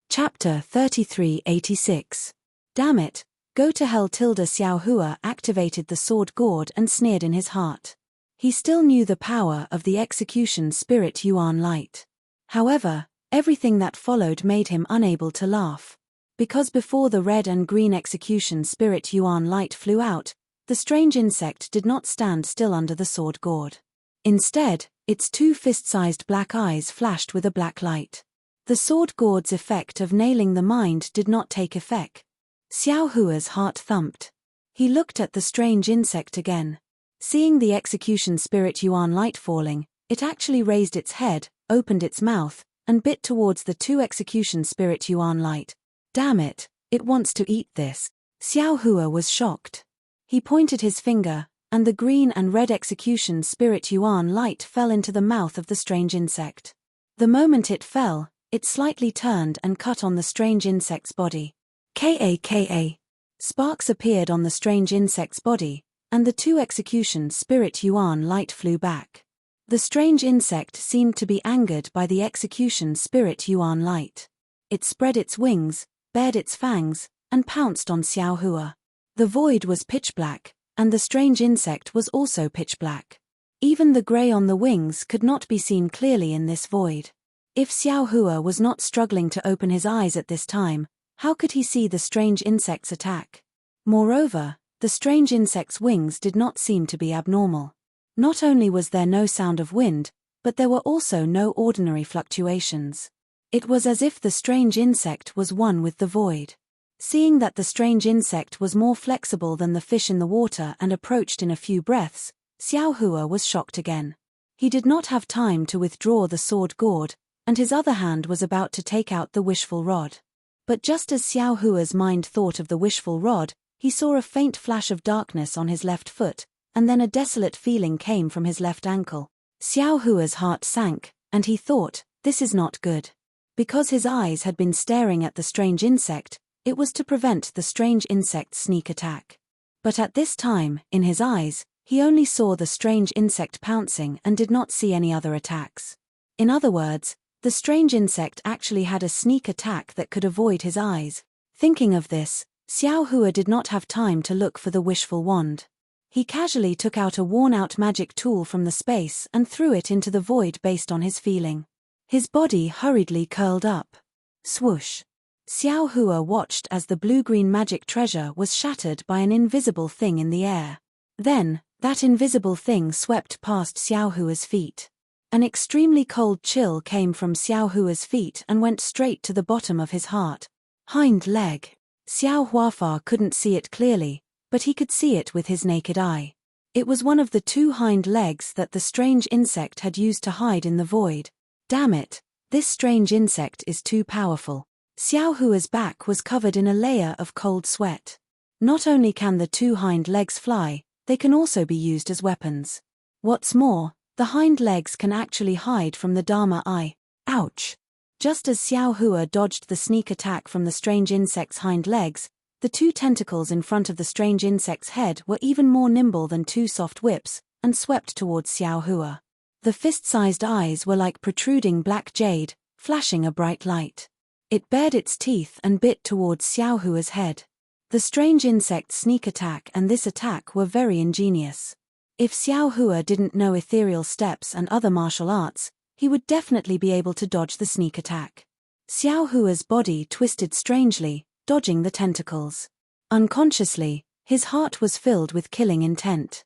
Chapter 3386. Damn it, go to hell. Xiao Hua activated the sword gourd and sneered in his heart. He still knew the power of the execution spirit Yuan light. However, everything that followed made him unable to laugh. Because before the red and green execution spirit Yuan light flew out, the strange insect did not stand still under the sword gourd. Instead, its 2 fist-sized black eyes flashed with a black light. The sword gourd's effect of nailing the mind did not take effect. Xiao Hua's heart thumped. He looked at the strange insect again. Seeing the execution spirit Yuan light falling, it actually raised its head, opened its mouth, and bit towards the 2 execution spirit Yuan light. Damn it, it wants to eat this. Xiao Hua was shocked. He pointed his finger, and the green and red execution spirit Yuan light fell into the mouth of the strange insect. The moment it fell, it slightly turned and cut on the strange insect's body. Ka. Sparks appeared on the strange insect's body, and the 2 execution spirit Yuan light flew back. The strange insect seemed to be angered by the execution spirit Yuan light. It spread its wings, bared its fangs, and pounced on Xiao Hua. The void was pitch black, and the strange insect was also pitch black. Even the grey on the wings could not be seen clearly in this void. If Xiao Hua was not struggling to open his eyes at this time, how could he see the strange insect's attack? Moreover, the strange insect's wings did not seem to be abnormal. Not only was there no sound of wind, but there were also no ordinary fluctuations. It was as if the strange insect was one with the void. Seeing that the strange insect was more flexible than the fish in the water and approached in a few breaths, Xiao Hua was shocked again. He did not have time to withdraw the sword gourd, and his other hand was about to take out the wishful rod. But just as Xiao Hua's mind thought of the wishful rod, he saw a faint flash of darkness on his left foot, and then a desolate feeling came from his left ankle. Xiao Hua's heart sank, and he thought, this is not good. Because his eyes had been staring at the strange insect, it was to prevent the strange insect's sneak attack. But at this time, in his eyes, he only saw the strange insect pouncing and did not see any other attacks. In other words, the strange insect actually had a sneak attack that could avoid his eyes. Thinking of this, Xiao Hua did not have time to look for the wishful wand. He casually took out a worn-out magic tool from the space and threw it into the void based on his feeling. His body hurriedly curled up. Swoosh! Xiao Hua watched as the blue-green magic treasure was shattered by an invisible thing in the air. Then, that invisible thing swept past Xiao Hua's feet. An extremely cold chill came from Xiao Hua's feet and went straight to the bottom of his heart. Hind leg. Xiao Huafa couldn't see it clearly, but he could see it with his naked eye. It was one of the 2 hind legs that the strange insect had used to hide in the void. Damn it, this strange insect is too powerful. Xiao Hua's back was covered in a layer of cold sweat. Not only can the 2 hind legs fly, they can also be used as weapons. What's more, The hind legs can actually hide from the Dharma eye. Ouch! Just as Xiao Hua dodged the sneak attack from the strange insect's hind legs, the two tentacles in front of the strange insect's head were even more nimble than two soft whips, and swept towards Xiao Hua. The fist-sized eyes were like protruding black jade, flashing a bright light. It bared its teeth and bit towards Xiao Hua's head. The strange insect's sneak attack and this attack were very ingenious. If Xiao Hua didn't know ethereal steps and other martial arts, he would definitely be able to dodge the sneak attack. Xiao Hua's body twisted strangely, dodging the tentacles. Unconsciously, his heart was filled with killing intent.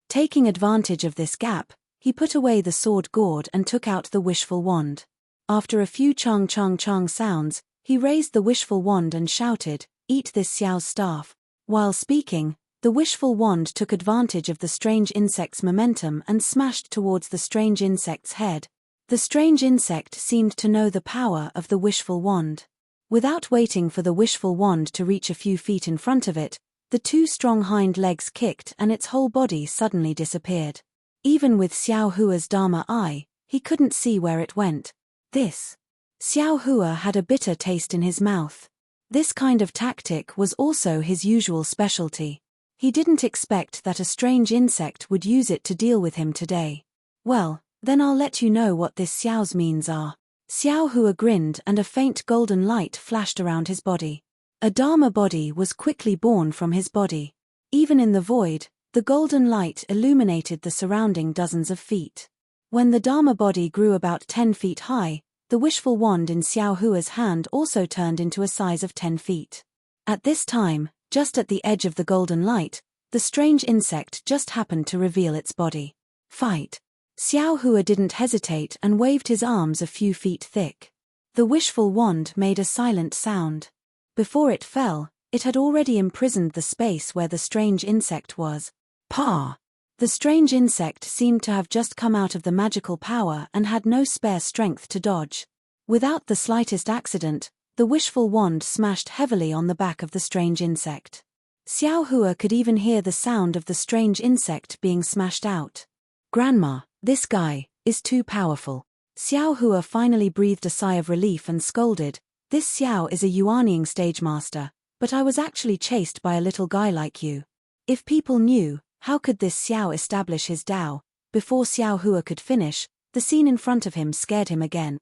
Taking advantage of this gap, he put away the sword gourd and took out the wishful wand. After a few chang chang chang sounds, he raised the wishful wand and shouted, "Eat this Xiao's staff." While speaking, the wishful wand took advantage of the strange insect's momentum and smashed towards the strange insect's head. The strange insect seemed to know the power of the wishful wand. Without waiting for the wishful wand to reach a few feet in front of it, the two strong hind legs kicked and its whole body suddenly disappeared. Even with Xiao Hua's Dharma eye, he couldn't see where it went. Xiao Hua had a bitter taste in his mouth. This kind of tactic was also his usual specialty. He didn't expect that a strange insect would use it to deal with him today. Well, then I'll let you know what this Xiao's means are. Xiao Hua grinned and a faint golden light flashed around his body. A Dharma body was quickly born from his body. Even in the void, the golden light illuminated the surrounding dozens of feet. When the Dharma body grew about 10 feet high, the wishful wand in Xiao Hua's hand also turned into a size of 10 feet. At this time, just at the edge of the golden light, the strange insect just happened to reveal its body. Fight! Xiao Hua didn't hesitate and waved his arms a few feet thick. The wishful wand made a silent sound. Before it fell, it had already imprisoned the space where the strange insect was. Pah! The strange insect seemed to have just come out of the magical power and had no spare strength to dodge. Without the slightest accident, the wishful wand smashed heavily on the back of the strange insect. Xiao Hua could even hear the sound of the strange insect being smashed out. "Grandma, this guy is too powerful." Xiao Hua finally breathed a sigh of relief and scolded, "This Xiao is a Yuanying stage master, but I was actually chased by a little guy like you. If people knew, how could this Xiao establish his Dao?" Before Xiao Hua could finish, the scene in front of him scared him again.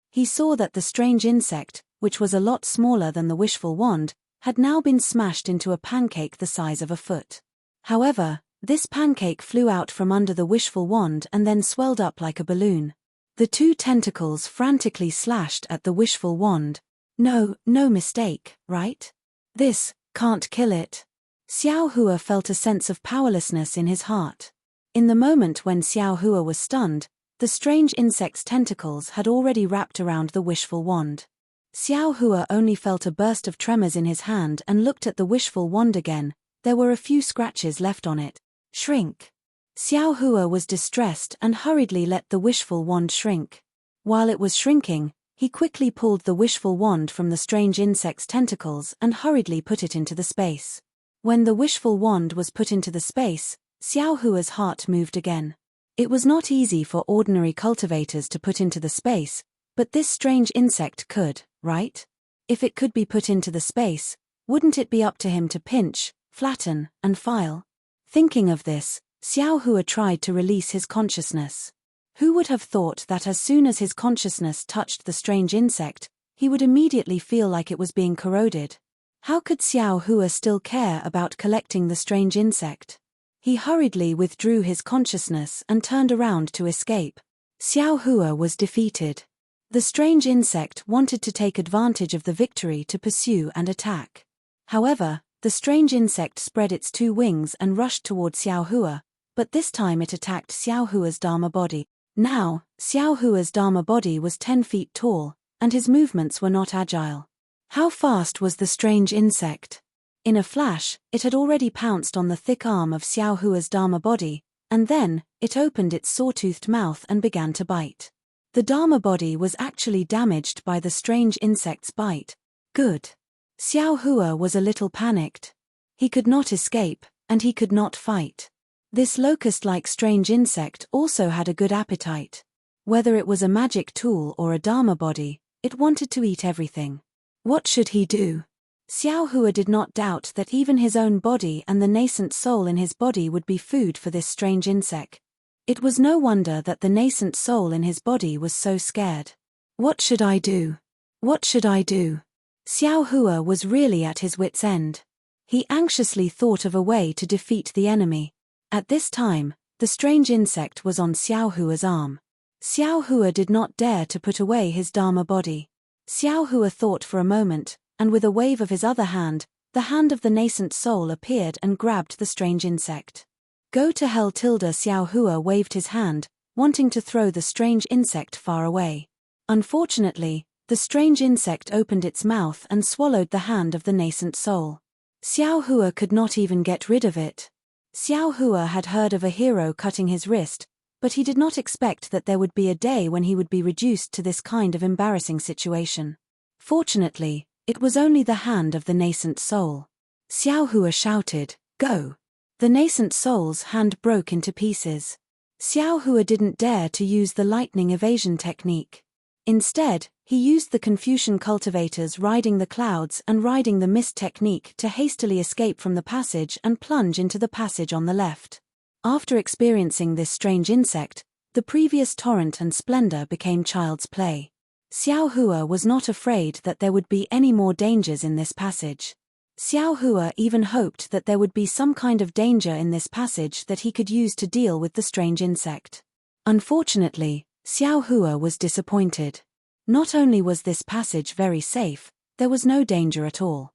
He saw that the strange insect, which was a lot smaller than the wishful wand, had now been smashed into a pancake the size of a foot. However, this pancake flew out from under the wishful wand and then swelled up like a balloon. The two tentacles frantically slashed at the wishful wand. No mistake, right? This can't kill it." Xiao Hua felt a sense of powerlessness in his heart. In the moment when Xiao Hua was stunned, the strange insect's tentacles had already wrapped around the wishful wand. Xiao Hua only felt a burst of tremors in his hand and looked at the wishful wand again. There were a few scratches left on it. "Shrink." Xiao Hua was distressed and hurriedly let the wishful wand shrink. While it was shrinking, he quickly pulled the wishful wand from the strange insect's tentacles and hurriedly put it into the space. When the wishful wand was put into the space, Xiao Hua's heart moved again. It was not easy for ordinary cultivators to put into the space, but this strange insect could, right? If it could be put into the space, wouldn't it be up to him to pinch, flatten, and file? Thinking of this, Xiao Hua tried to release his consciousness. Who would have thought that as soon as his consciousness touched the strange insect, he would immediately feel like it was being corroded? How could Xiao Hua still care about collecting the strange insect? He hurriedly withdrew his consciousness and turned around to escape. Xiao Hua was defeated. The strange insect wanted to take advantage of the victory to pursue and attack. However, the strange insect spread its two wings and rushed toward Xiao Hua, but this time it attacked Xiao Hua's Dharma body. Now, Xiao Hua's Dharma body was 10 feet tall, and his movements were not agile. How fast was the strange insect? In a flash, it had already pounced on the thick arm of Xiao Hua's Dharma body, and then, it opened its saw-toothed mouth and began to bite. The Dharma body was actually damaged by the strange insect's bite. Good. Xiao Hua was a little panicked. He could not escape, and he could not fight. This locust-like strange insect also had a good appetite. Whether it was a magic tool or a dharma body, it wanted to eat everything. What should he do? Xiao Hua did not doubt that even his own body and the nascent soul in his body would be food for this strange insect. It was no wonder that the nascent soul in his body was so scared. What should I do? What should I do? Xiao Hua was really at his wits' end. He anxiously thought of a way to defeat the enemy. At this time, the strange insect was on Xiao Hua's arm. Xiao Hua did not dare to put away his dharma body. Xiao Hua thought for a moment, and with a wave of his other hand, the hand of the nascent soul appeared and grabbed the strange insect. Go to hell! Xiao Hua waved his hand, wanting to throw the strange insect far away. Unfortunately, the strange insect opened its mouth and swallowed the hand of the nascent soul. Xiao Hua could not even get rid of it. Xiao Hua had heard of a hero cutting his wrist, but he did not expect that there would be a day when he would be reduced to this kind of embarrassing situation. Fortunately, it was only the hand of the nascent soul. Xiao Hua shouted, "Go!" The nascent soul's hand broke into pieces. Xiao Hua didn't dare to use the lightning evasion technique. Instead, he used the Confucian cultivators riding the clouds and riding the mist technique to hastily escape from the passage and plunge into the passage on the left. After experiencing this strange insect, the previous torrent and splendor became child's play. Xiao Hua was not afraid that there would be any more dangers in this passage. Xiao Hua even hoped that there would be some kind of danger in this passage that he could use to deal with the strange insect. Unfortunately, Xiao Hua was disappointed. Not only was this passage very safe, there was no danger at all.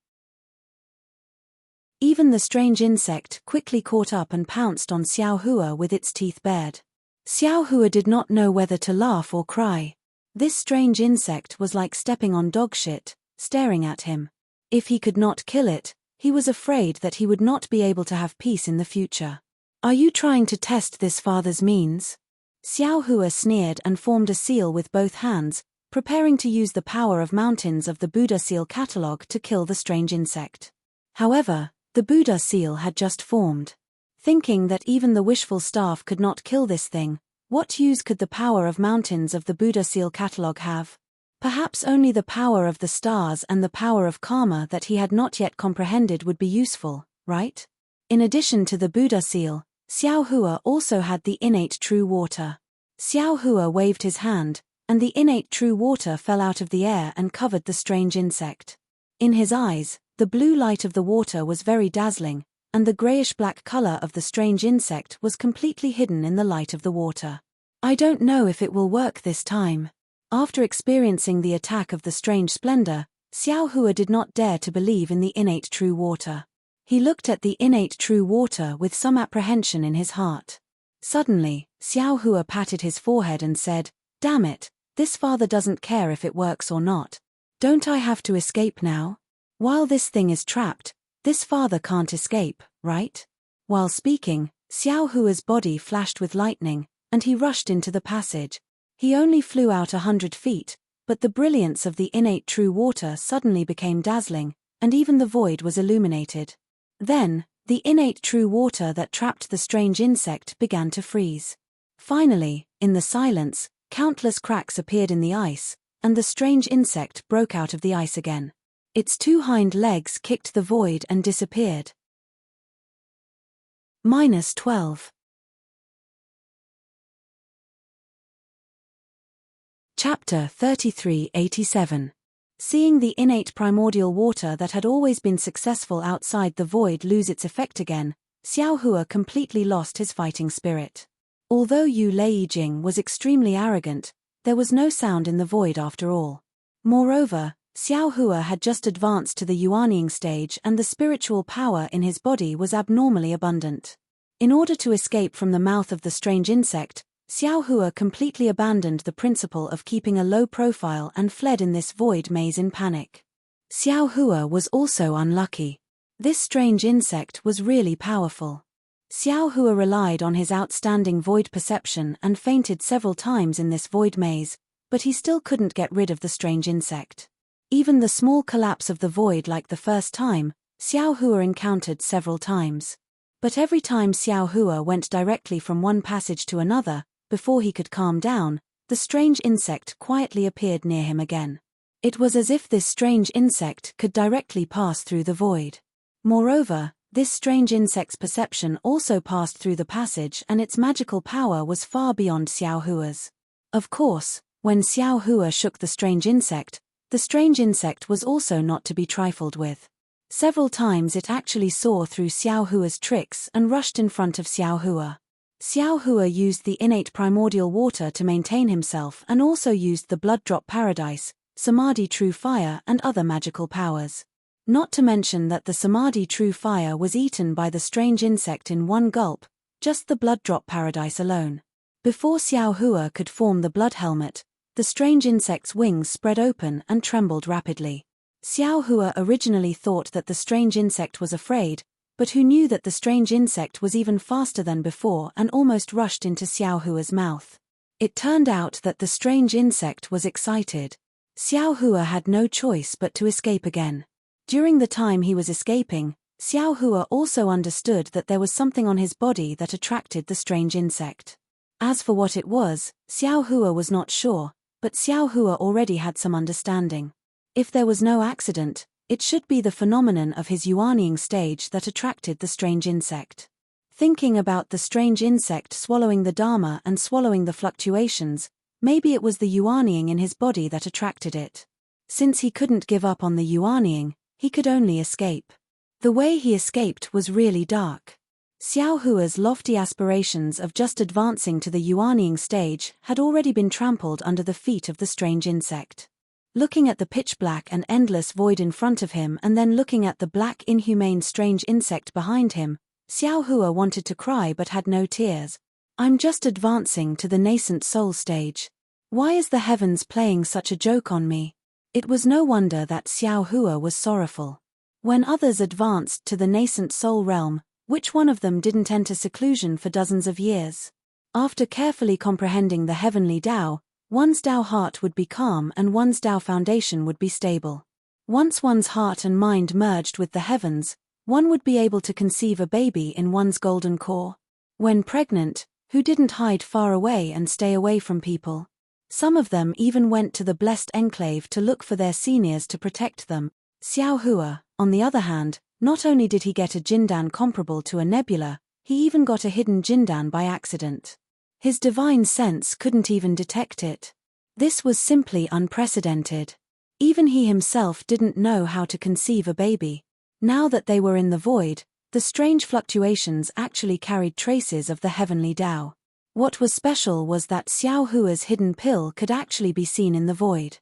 Even the strange insect quickly caught up and pounced on Xiao Hua with its teeth bared. Xiao Hua did not know whether to laugh or cry. This strange insect was like stepping on dog shit, staring at him. If he could not kill it, he was afraid that he would not be able to have peace in the future. Are you trying to test this father's means? Xiao Hua sneered and formed a seal with both hands, preparing to use the power of mountains of the Buddha seal catalogue to kill the strange insect. However, the Buddha seal had just formed. Thinking that even the wishful staff could not kill this thing, what use could the power of mountains of the Buddha seal catalogue have? Perhaps only the power of the stars and the power of karma that he had not yet comprehended would be useful, right? In addition to the Buddha seal, Xiao Hua also had the innate true water. Xiao Hua waved his hand, and the innate true water fell out of the air and covered the strange insect. In his eyes, the blue light of the water was very dazzling, and the grayish-black color of the strange insect was completely hidden in the light of the water. I don't know if it will work this time. After experiencing the attack of the strange splendor, Xiao Hua did not dare to believe in the innate true water. He looked at the innate true water with some apprehension in his heart. Suddenly, Xiao Hua patted his forehead and said, "Damn it, this father doesn't care if it works or not. Don't I have to escape now? While this thing is trapped, this father can't escape, right?" While speaking, Xiao Hua's body flashed with lightning, and he rushed into the passage. He only flew out 100 feet, but the brilliance of the innate true water suddenly became dazzling, and even the void was illuminated. Then, the innate true water that trapped the strange insect began to freeze. Finally, in the silence, countless cracks appeared in the ice, and the strange insect broke out of the ice again. Its two hind legs kicked the void and disappeared. -12. Chapter 3387. Seeing the innate primordial water that had always been successful outside the void lose its effect again, Xiao Hua completely lost his fighting spirit. Although Yu Leijing was extremely arrogant, there was no sound in the void after all. Moreover, Xiao Hua had just advanced to the Yuanying stage and the spiritual power in his body was abnormally abundant. In order to escape from the mouth of the strange insect, Xiao Hua completely abandoned the principle of keeping a low profile and fled in this void maze in panic. Xiao Hua was also unlucky. This strange insect was really powerful. Xiao Hua relied on his outstanding void perception and fainted several times in this void maze, but he still couldn't get rid of the strange insect. Even the small collapse of the void like the first time, Xiao Hua encountered several times. But every time Xiao Hua went directly from one passage to another, before he could calm down, the strange insect quietly appeared near him again. It was as if this strange insect could directly pass through the void. Moreover, this strange insect's perception also passed through the passage, and its magical power was far beyond Xiao Hua's. Of course, when Xiao Hua shook the strange insect was also not to be trifled with. Several times it actually saw through Xiao Hua's tricks and rushed in front of Xiao Hua. Xiao Hua used the innate primordial water to maintain himself and also used the blood drop paradise, samadhi true fire and other magical powers. Not to mention that the samadhi true fire was eaten by the strange insect in one gulp, just the blood drop paradise alone. Before Xiao Hua could form the blood helmet, the strange insect's wings spread open and trembled rapidly. Xiao Hua originally thought that the strange insect was afraid, but who knew that the strange insect was even faster than before and almost rushed into Xiao Hua's mouth. It turned out that the strange insect was excited. Xiao Hua had no choice but to escape again. During the time he was escaping, Xiao Hua also understood that there was something on his body that attracted the strange insect. As for what it was, Xiao Hua was not sure, but Xiao Hua already had some understanding. If there was no accident, it should be the phenomenon of his yuanying stage that attracted the strange insect. Thinking about the strange insect swallowing the Dharma and swallowing the fluctuations, maybe it was the yuanying in his body that attracted it. Since he couldn't give up on the yuanying, he could only escape. The way he escaped was really dark. Xiao Hua's lofty aspirations of just advancing to the yuanying stage had already been trampled under the feet of the strange insect. Looking at the pitch-black and endless void in front of him and then looking at the black inhumane strange insect behind him, Xiao Hua wanted to cry but had no tears. I'm just advancing to the nascent soul stage. Why is the heavens playing such a joke on me? It was no wonder that Xiao Hua was sorrowful. When others advanced to the nascent soul realm, which one of them didn't enter seclusion for dozens of years? After carefully comprehending the heavenly Tao, one's Tao heart would be calm and one's Tao foundation would be stable. Once one's heart and mind merged with the heavens, one would be able to conceive a baby in one's golden core. When pregnant, who didn't hide far away and stay away from people? Some of them even went to the blessed enclave to look for their seniors to protect them. Xiao Hua, on the other hand, not only did he get a jindan comparable to a nebula, he even got a hidden jindan by accident. His divine sense couldn't even detect it. This was simply unprecedented. Even he himself didn't know how to conceive a baby. Now that they were in the void, the strange fluctuations actually carried traces of the heavenly Tao. What was special was that Xiao Hua's hidden pill could actually be seen in the void.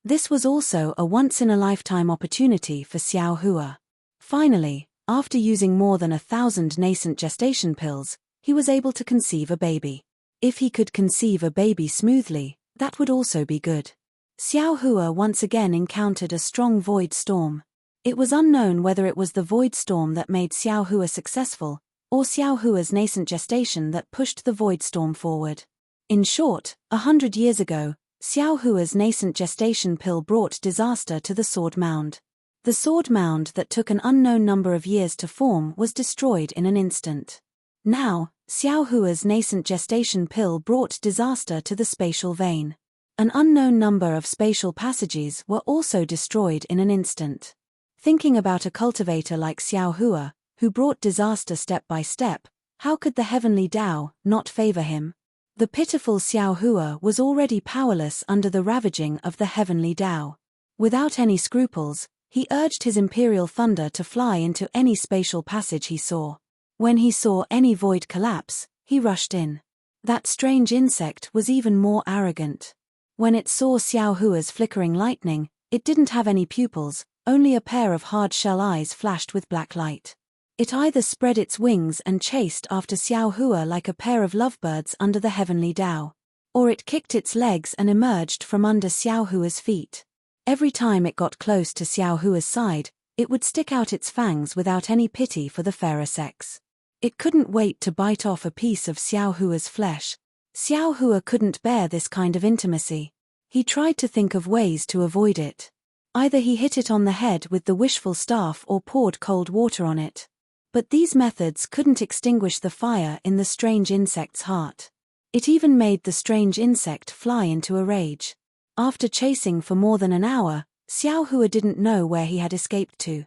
This was also a once-in-a-lifetime opportunity for Xiao Hua. Finally, after using more than 1,000 nascent gestation pills, he was able to conceive a baby. If he could conceive a baby smoothly, that would also be good. Xiao Hua once again encountered a strong void storm. It was unknown whether it was the void storm that made Xiao Hua successful, or Xiao Hua's nascent gestation that pushed the void storm forward. In short, 100 years ago, Xiao Hua's nascent gestation pill brought disaster to the sword mound. The sword mound that took an unknown number of years to form was destroyed in an instant. Now, Xiao Hua's nascent gestation pill brought disaster to the spatial vein. An unknown number of spatial passages were also destroyed in an instant. Thinking about a cultivator like Xiao Hua, who brought disaster step by step, how could the heavenly Tao not favor him? The pitiful Xiao Hua was already powerless under the ravaging of the heavenly Tao. Without any scruples, he urged his imperial thunder to fly into any spatial passage he saw. When he saw any void collapse, he rushed in. That strange insect was even more arrogant. When it saw Xiao Hua's flickering lightning, it didn't have any pupils, only a pair of hard-shell eyes flashed with black light. It either spread its wings and chased after Xiao Hua like a pair of lovebirds under the heavenly Tao, or it kicked its legs and emerged from under Xiao Hua's feet. Every time it got close to Xiao Hua's side, it would stick out its fangs without any pity for the fairer sex. It couldn't wait to bite off a piece of Xiao Hua's flesh. Xiao Hua couldn't bear this kind of intimacy. He tried to think of ways to avoid it. Either he hit it on the head with the wishful staff or poured cold water on it. But these methods couldn't extinguish the fire in the strange insect's heart. It even made the strange insect fly into a rage. After chasing for more than an hour, Xiao Hua didn't know where he had escaped to.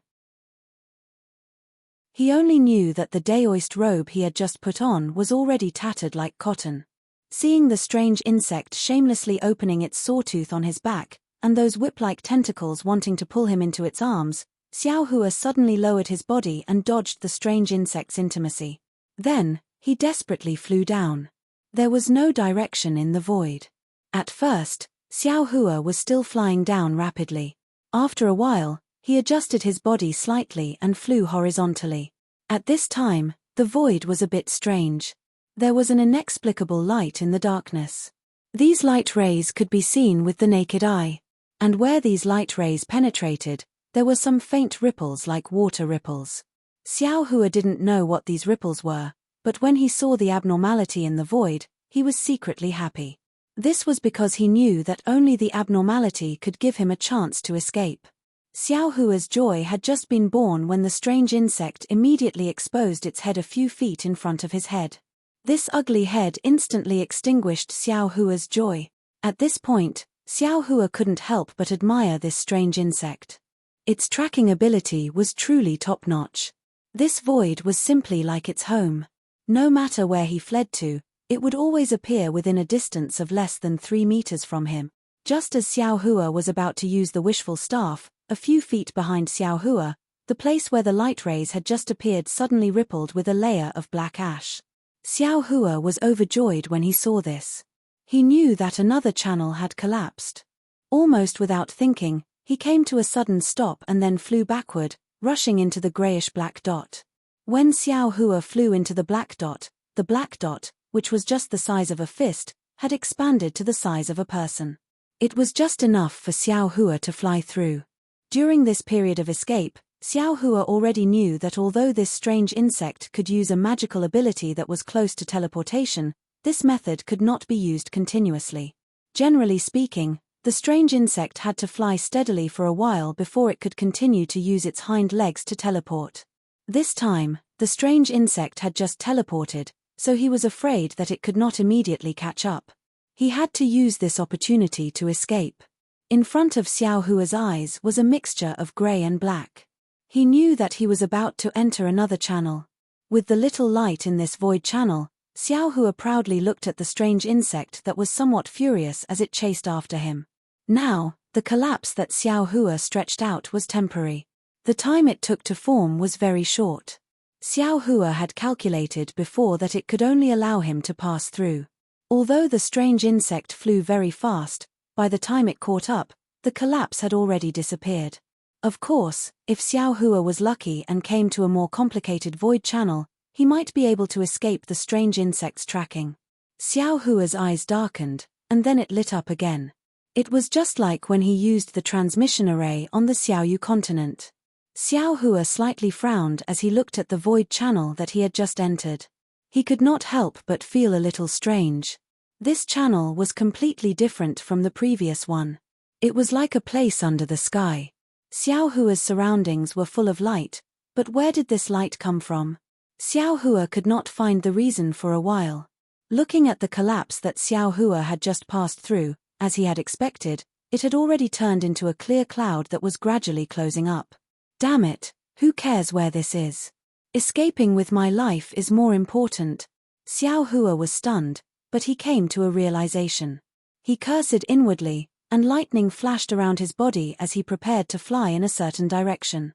He only knew that the daoist robe he had just put on was already tattered like cotton. Seeing the strange insect shamelessly opening its sawtooth on his back, and those whip-like tentacles wanting to pull him into its arms, Xiao Hua suddenly lowered his body and dodged the strange insect's intimacy. Then, he desperately flew down. There was no direction in the void. At first, Xiao Hua was still flying down rapidly. After a while, he adjusted his body slightly and flew horizontally. At this time, the void was a bit strange. There was an inexplicable light in the darkness. These light rays could be seen with the naked eye. And where these light rays penetrated, there were some faint ripples like water ripples. Xiao Hua didn't know what these ripples were, but when he saw the abnormality in the void, he was secretly happy. This was because he knew that only the abnormality could give him a chance to escape. Xiao Hua's joy had just been born when the strange insect immediately exposed its head a few feet in front of his head. This ugly head instantly extinguished Xiao Hua's joy. At this point, Xiao Hua couldn't help but admire this strange insect. Its tracking ability was truly top-notch. This void was simply like its home. No matter where he fled to, it would always appear within a distance of less than 3 meters from him. Just as Xiao Hua was about to use the wishful staff, a few feet behind Xiao Hua, the place where the light rays had just appeared suddenly rippled with a layer of black ash. Xiao Hua was overjoyed when he saw this. He knew that another channel had collapsed. Almost without thinking, he came to a sudden stop and then flew backward, rushing into the grayish-black dot. When Xiao Hua flew into the black dot, which was just the size of a fist, had expanded to the size of a person. It was just enough for Xiao Hua to fly through. During this period of escape, Xiao Hua already knew that although this strange insect could use a magical ability that was close to teleportation, this method could not be used continuously. Generally speaking, the strange insect had to fly steadily for a while before it could continue to use its hind legs to teleport. This time, the strange insect had just teleported, so he was afraid that it could not immediately catch up. He had to use this opportunity to escape. In front of Xiao Hua's eyes was a mixture of grey and black. He knew that he was about to enter another channel. With the little light in this void channel, Xiao Hua proudly looked at the strange insect that was somewhat furious as it chased after him. Now, the collapse that Xiao Hua stretched out was temporary. The time it took to form was very short. Xiao Hua had calculated before that it could only allow him to pass through. Although the strange insect flew very fast, by the time it caught up, the collapse had already disappeared. Of course, if Xiao Hua was lucky and came to a more complicated void channel, he might be able to escape the strange insect's tracking. Xiao Hua's eyes darkened, and then it lit up again. It was just like when he used the transmission array on the Xiaoyu continent. Xiao Hua slightly frowned as he looked at the void channel that he had just entered. He could not help but feel a little strange. This channel was completely different from the previous one. It was like a place under the sky. Xiao Hua's surroundings were full of light, but where did this light come from? Xiao Hua could not find the reason for a while. Looking at the collapse that Xiao Hua had just passed through, as he had expected, it had already turned into a clear cloud that was gradually closing up. Damn it, who cares where this is? Escaping with my life is more important. Xiao Hua was stunned, but he came to a realization. He cursed inwardly, and lightning flashed around his body as he prepared to fly in a certain direction.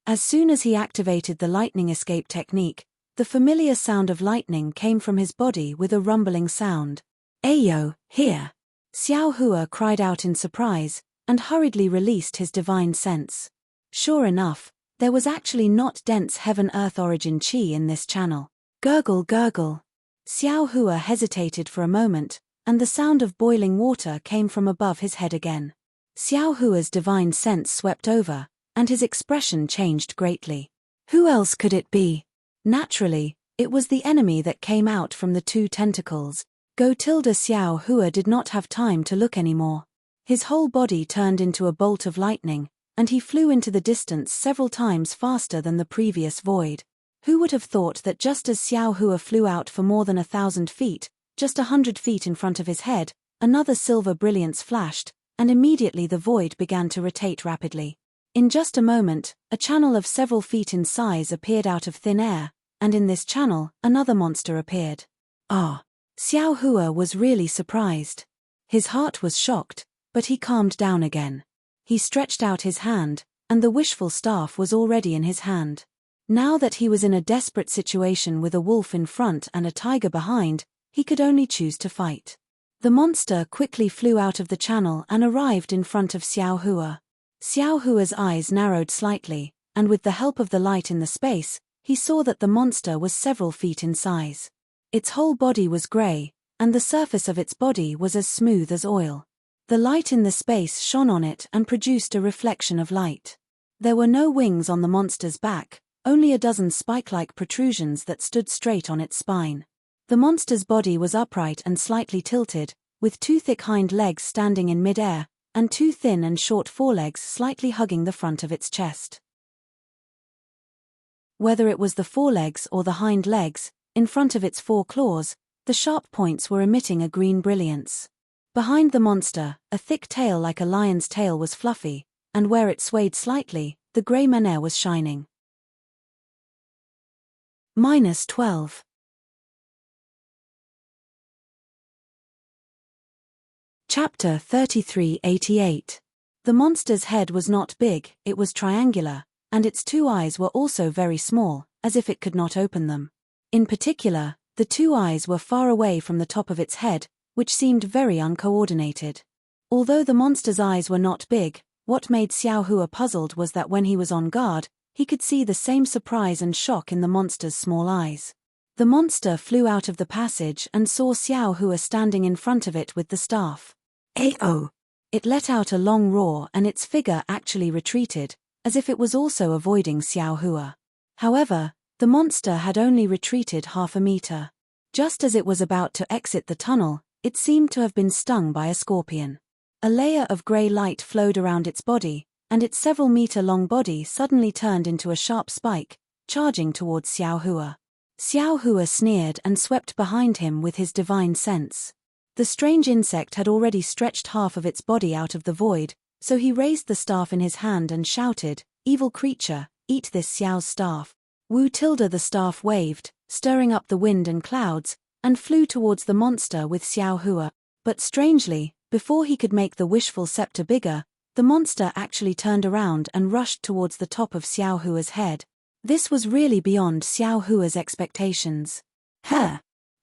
As soon as he activated the lightning escape technique, the familiar sound of lightning came from his body with a rumbling sound. "Ayo, here!" Xiao Hua cried out in surprise, and hurriedly released his divine sense. Sure enough, there was actually not dense heaven-earth origin chi in this channel. Gurgle gurgle. Xiao Hua hesitated for a moment, and the sound of boiling water came from above his head again. Xiao Hua's divine sense swept over, and his expression changed greatly. Who else could it be? Naturally, it was the enemy that came out from the 2 tentacles. Xiao Hua did not have time to look anymore. His whole body turned into a bolt of lightning, and he flew into the distance several times faster than the previous void. Who would have thought that just as Xiao Hua flew out for more than 1,000 feet, just 100 feet in front of his head, another silver brilliance flashed, and immediately the void began to rotate rapidly. In just a moment, a channel of several feet in size appeared out of thin air, and in this channel, another monster appeared. Ah! Xiao Hua was really surprised. His heart was shocked, but he calmed down again. He stretched out his hand, and the wishful staff was already in his hand. Now that he was in a desperate situation with a wolf in front and a tiger behind, he could only choose to fight. The monster quickly flew out of the channel and arrived in front of Xiao Hua. Xiao Hua's eyes narrowed slightly, and with the help of the light in the space, he saw that the monster was several feet in size. Its whole body was grey, and the surface of its body was as smooth as oil. The light in the space shone on it and produced a reflection of light. There were no wings on the monster's back, only a dozen spike-like protrusions that stood straight on its spine. The monster's body was upright and slightly tilted, with two thick hind legs standing in mid-air, and two thin and short forelegs slightly hugging the front of its chest. Whether it was the forelegs or the hind legs, in front of its four claws, the sharp points were emitting a green brilliance. Behind the monster, a thick tail like a lion's tail was fluffy, and where it swayed slightly, the grey maner was shining. -12. Chapter 3388. The monster's head was not big, it was triangular, and its two eyes were also very small, as if it could not open them. In particular, the two eyes were far away from the top of its head, which seemed very uncoordinated. Although the monster's eyes were not big, what made Xiao Hua puzzled was that when he was on guard, he could see the same surprise and shock in the monster's small eyes. The monster flew out of the passage and saw Xiao Hua standing in front of it with the staff. "Ao!" It let out a long roar and its figure actually retreated, as if it was also avoiding Xiao Hua. However, the monster had only retreated half a meter. Just as it was about to exit the tunnel, it seemed to have been stung by a scorpion. A layer of grey light flowed around its body, and its several-meter-long body suddenly turned into a sharp spike, charging towards Xiao Hua. Xiao Hua sneered and swept behind him with his divine sense. The strange insect had already stretched half of its body out of the void, so he raised the staff in his hand and shouted, "Evil creature, eat this Xiao's staff." Wu tilde the staff waved, stirring up the wind and clouds, and flew towards the monster with Xiao Hua. But strangely, before he could make the wishful scepter bigger, the monster actually turned around and rushed towards the top of Xiao Hua's head. This was really beyond Xiao Hua's expectations.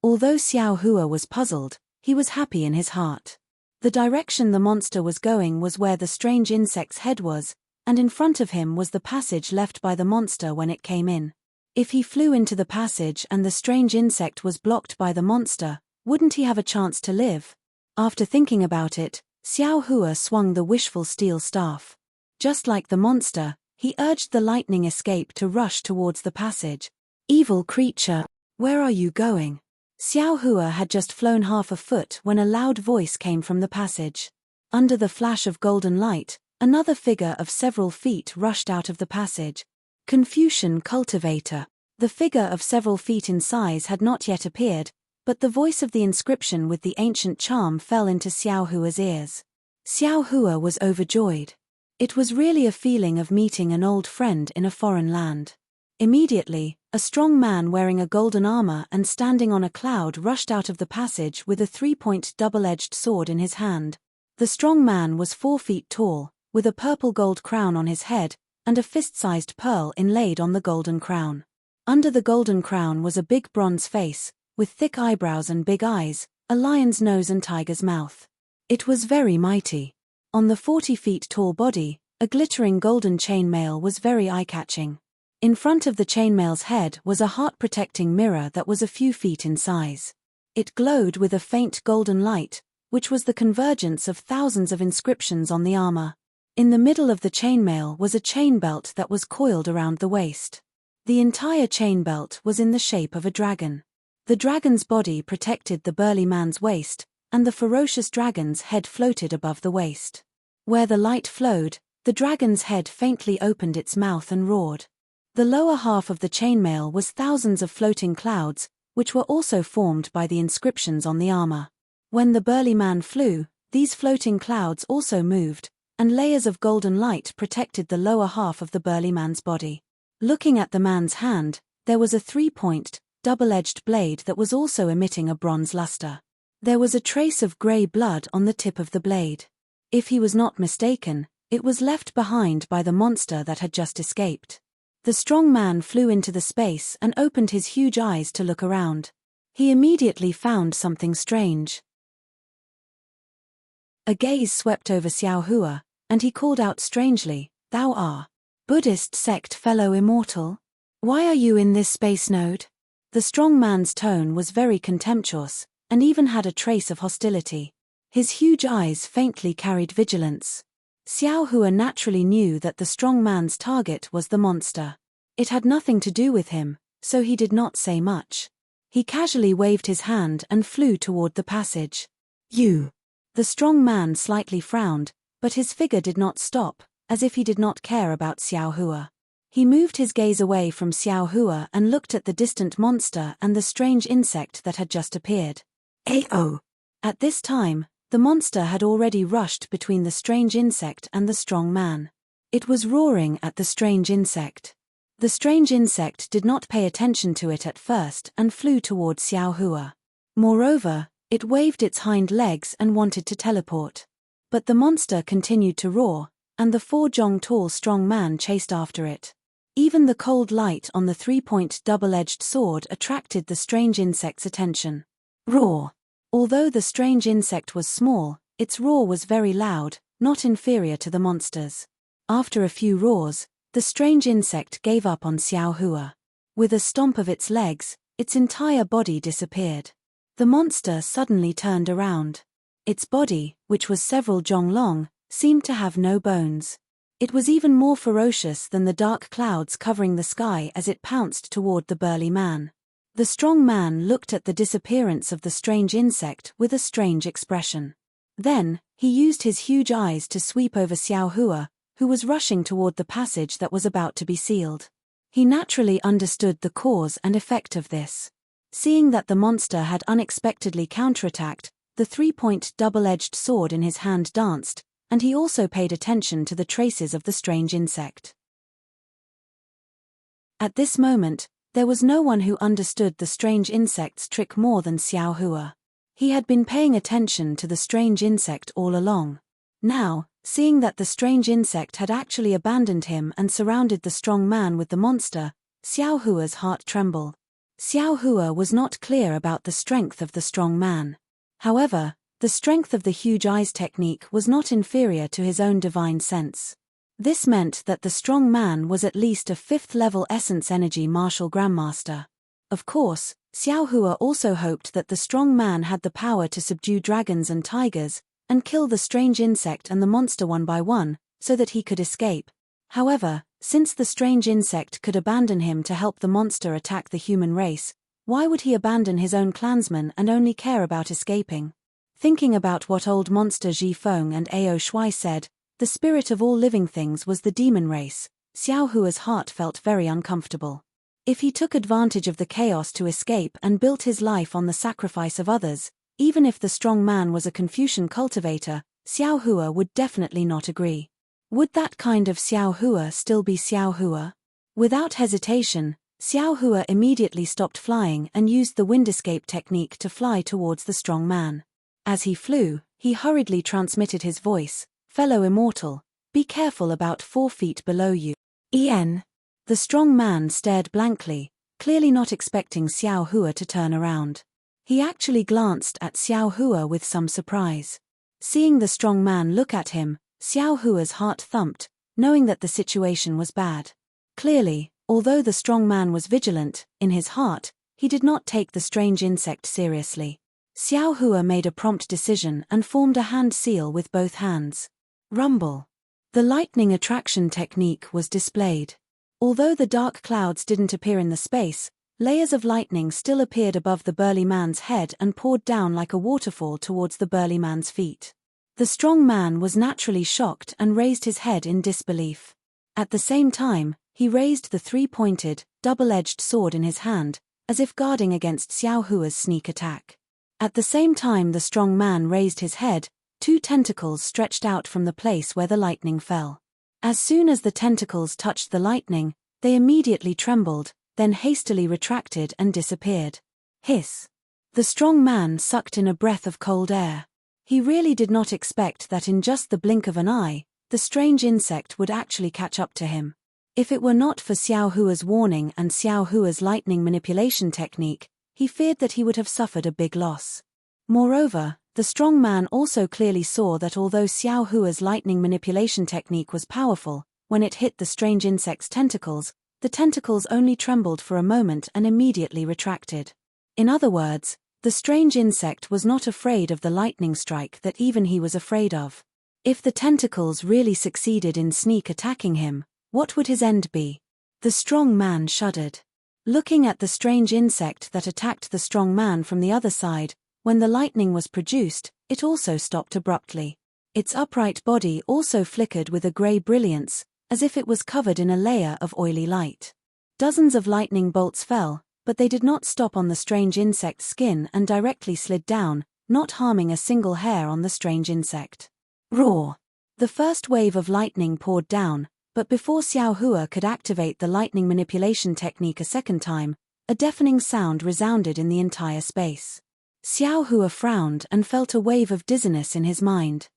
Although Xiao Hua was puzzled, he was happy in his heart. The direction the monster was going was where the strange insect's head was, and in front of him was the passage left by the monster when it came in. If he flew into the passage and the strange insect was blocked by the monster, wouldn't he have a chance to live? After thinking about it, Xiao Hua swung the wishful steel staff. Just like the monster, he urged the lightning escape to rush towards the passage. "Evil creature, where are you going?" Xiao Hua had just flown half a foot when a loud voice came from the passage. Under the flash of golden light, another figure of several feet rushed out of the passage. Confucian cultivator. The figure of several feet in size had not yet appeared, but the voice of the inscription with the ancient charm fell into Xiao Hua's ears. Xiao Hua was overjoyed. It was really a feeling of meeting an old friend in a foreign land. Immediately, a strong man wearing a golden armor and standing on a cloud rushed out of the passage with a three-point double-edged sword in his hand. The strong man was 4 feet tall, with a purple gold crown on his head, and a fist-sized pearl inlaid on the golden crown. Under the golden crown was a big bronze face, with thick eyebrows and big eyes, a lion's nose and tiger's mouth. It was very mighty. On the 40 feet tall body, a glittering golden chainmail was very eye-catching. In front of the chainmail's head was a heart-protecting mirror that was a few feet in size. It glowed with a faint golden light, which was the convergence of thousands of inscriptions on the armor. In the middle of the chainmail was a chain belt that was coiled around the waist. The entire chain belt was in the shape of a dragon. The dragon's body protected the burly man's waist, and the ferocious dragon's head floated above the waist. Where the light flowed, The dragon's head faintly opened its mouth and roared. The lower half of the chainmail was thousands of floating clouds, which were also formed by the inscriptions on the armor. When the burly man flew, these floating clouds also moved, and layers of golden light protected the lower half of the burly man's body. Looking at the man's hand, there was a three-pointed, double-edged blade that was also emitting a bronze luster. There was a trace of grey blood on the tip of the blade. If he was not mistaken, it was left behind by the monster that had just escaped. The strong man flew into the space and opened his huge eyes to look around. He immediately found something strange. A gaze swept over Xiao Hua, and he called out strangely, "Thou art Buddhist sect fellow immortal? Why are you in this space node?" The strong man's tone was very contemptuous, and even had a trace of hostility. His huge eyes faintly carried vigilance. Xiao Hua naturally knew that the strong man's target was the monster. It had nothing to do with him, so he did not say much. He casually waved his hand and flew toward the passage. "You!" The strong man slightly frowned, but his figure did not stop, as if he did not care about Xiao Hua. He moved his gaze away from Xiao Hua and looked at the distant monster and the strange insect that had just appeared. "Ao!" At this time, the monster had already rushed between the strange insect and the strong man. It was roaring at the strange insect. The strange insect did not pay attention to it at first and flew towards Xiao Hua. Moreover, it waved its hind legs and wanted to teleport. But the monster continued to roar, and the 4-jong-tall strong man chased after it. Even the cold light on the 3-point double-edged sword attracted the strange insect's attention. Roar! Although the strange insect was small, its roar was very loud, not inferior to the monster's. After a few roars, the strange insect gave up on Xiao Hua. With a stomp of its legs, its entire body disappeared. The monster suddenly turned around. Its body, which was several jong long, seemed to have no bones. It was even more ferocious than the dark clouds covering the sky as it pounced toward the burly man. The strong man looked at the disappearance of the strange insect with a strange expression. Then, he used his huge eyes to sweep over Xiao Hua, who was rushing toward the passage that was about to be sealed. He naturally understood the cause and effect of this. Seeing that the monster had unexpectedly counterattacked, the 3-point double-edged sword in his hand danced, and he also paid attention to the traces of the strange insect. At this moment, there was no one who understood the strange insect's trick more than Xiao Hua. He had been paying attention to the strange insect all along. Now, seeing that the strange insect had actually abandoned him and surrounded the strong man with the monster, Xiao Hua's heart trembled. Xiao Hua was not clear about the strength of the strong man. However, the strength of the huge eyes technique was not inferior to his own divine sense. This meant that the strong man was at least a 5th-level essence energy martial grandmaster. Of course, Xiao Hua also hoped that the strong man had the power to subdue dragons and tigers, and kill the strange insect and the monster one by one, so that he could escape. However, since the strange insect could abandon him to help the monster attack the human race, why would he abandon his own clansmen and only care about escaping? Thinking about what old monster Ji Feng and Ao Shui said, the spirit of all living things was the demon race, Xiao Hua's heart felt very uncomfortable. If he took advantage of the chaos to escape and built his life on the sacrifice of others, even if the strong man was a Confucian cultivator, Xiao Hua would definitely not agree. Would that kind of Xiao Hua still be Xiao Hua? Without hesitation, Xiao Hua immediately stopped flying and used the wind escape technique to fly towards the strong man. As he flew, he hurriedly transmitted his voice, "Fellow immortal, be careful about 4 feet below you." En. The strong man stared blankly, clearly not expecting Xiao Hua to turn around. He actually glanced at Xiao Hua with some surprise. Seeing the strong man look at him, Xiao Hua's heart thumped, knowing that the situation was bad. Clearly, although the strong man was vigilant, in his heart, he did not take the strange insect seriously. Xiao Hua made a prompt decision and formed a hand seal with both hands. Rumble. The lightning attraction technique was displayed. Although the dark clouds didn't appear in the space, layers of lightning still appeared above the burly man's head and poured down like a waterfall towards the burly man's feet. The strong man was naturally shocked and raised his head in disbelief. At the same time, he raised the three-pointed, double-edged sword in his hand, as if guarding against Xiao Hua's sneak attack. At the same time the strong man raised his head, two tentacles stretched out from the place where the lightning fell. As soon as the tentacles touched the lightning, they immediately trembled, then hastily retracted and disappeared. Hiss! The strong man sucked in a breath of cold air. He really did not expect that in just the blink of an eye, the strange insect would actually catch up to him. If it were not for Xiao Hua's warning and Xiao Hua's lightning manipulation technique, he feared that he would have suffered a big loss. Moreover, the strong man also clearly saw that although Xiao Hua's lightning manipulation technique was powerful, when it hit the strange insect's tentacles, the tentacles only trembled for a moment and immediately retracted. In other words, the strange insect was not afraid of the lightning strike that even he was afraid of. If the tentacles really succeeded in sneak attacking him, what would his end be? The strong man shuddered. Looking at the strange insect that attacked the strong man from the other side, when the lightning was produced, it also stopped abruptly. Its upright body also flickered with a grey brilliance, as if it was covered in a layer of oily light. Dozens of lightning bolts fell, but they did not stop on the strange insect's skin and directly slid down, not harming a single hair on the strange insect. Roar! The first wave of lightning poured down, but before Xiao Hua could activate the lightning manipulation technique a second time, a deafening sound resounded in the entire space. Xiao Hua frowned and felt a wave of dizziness in his mind.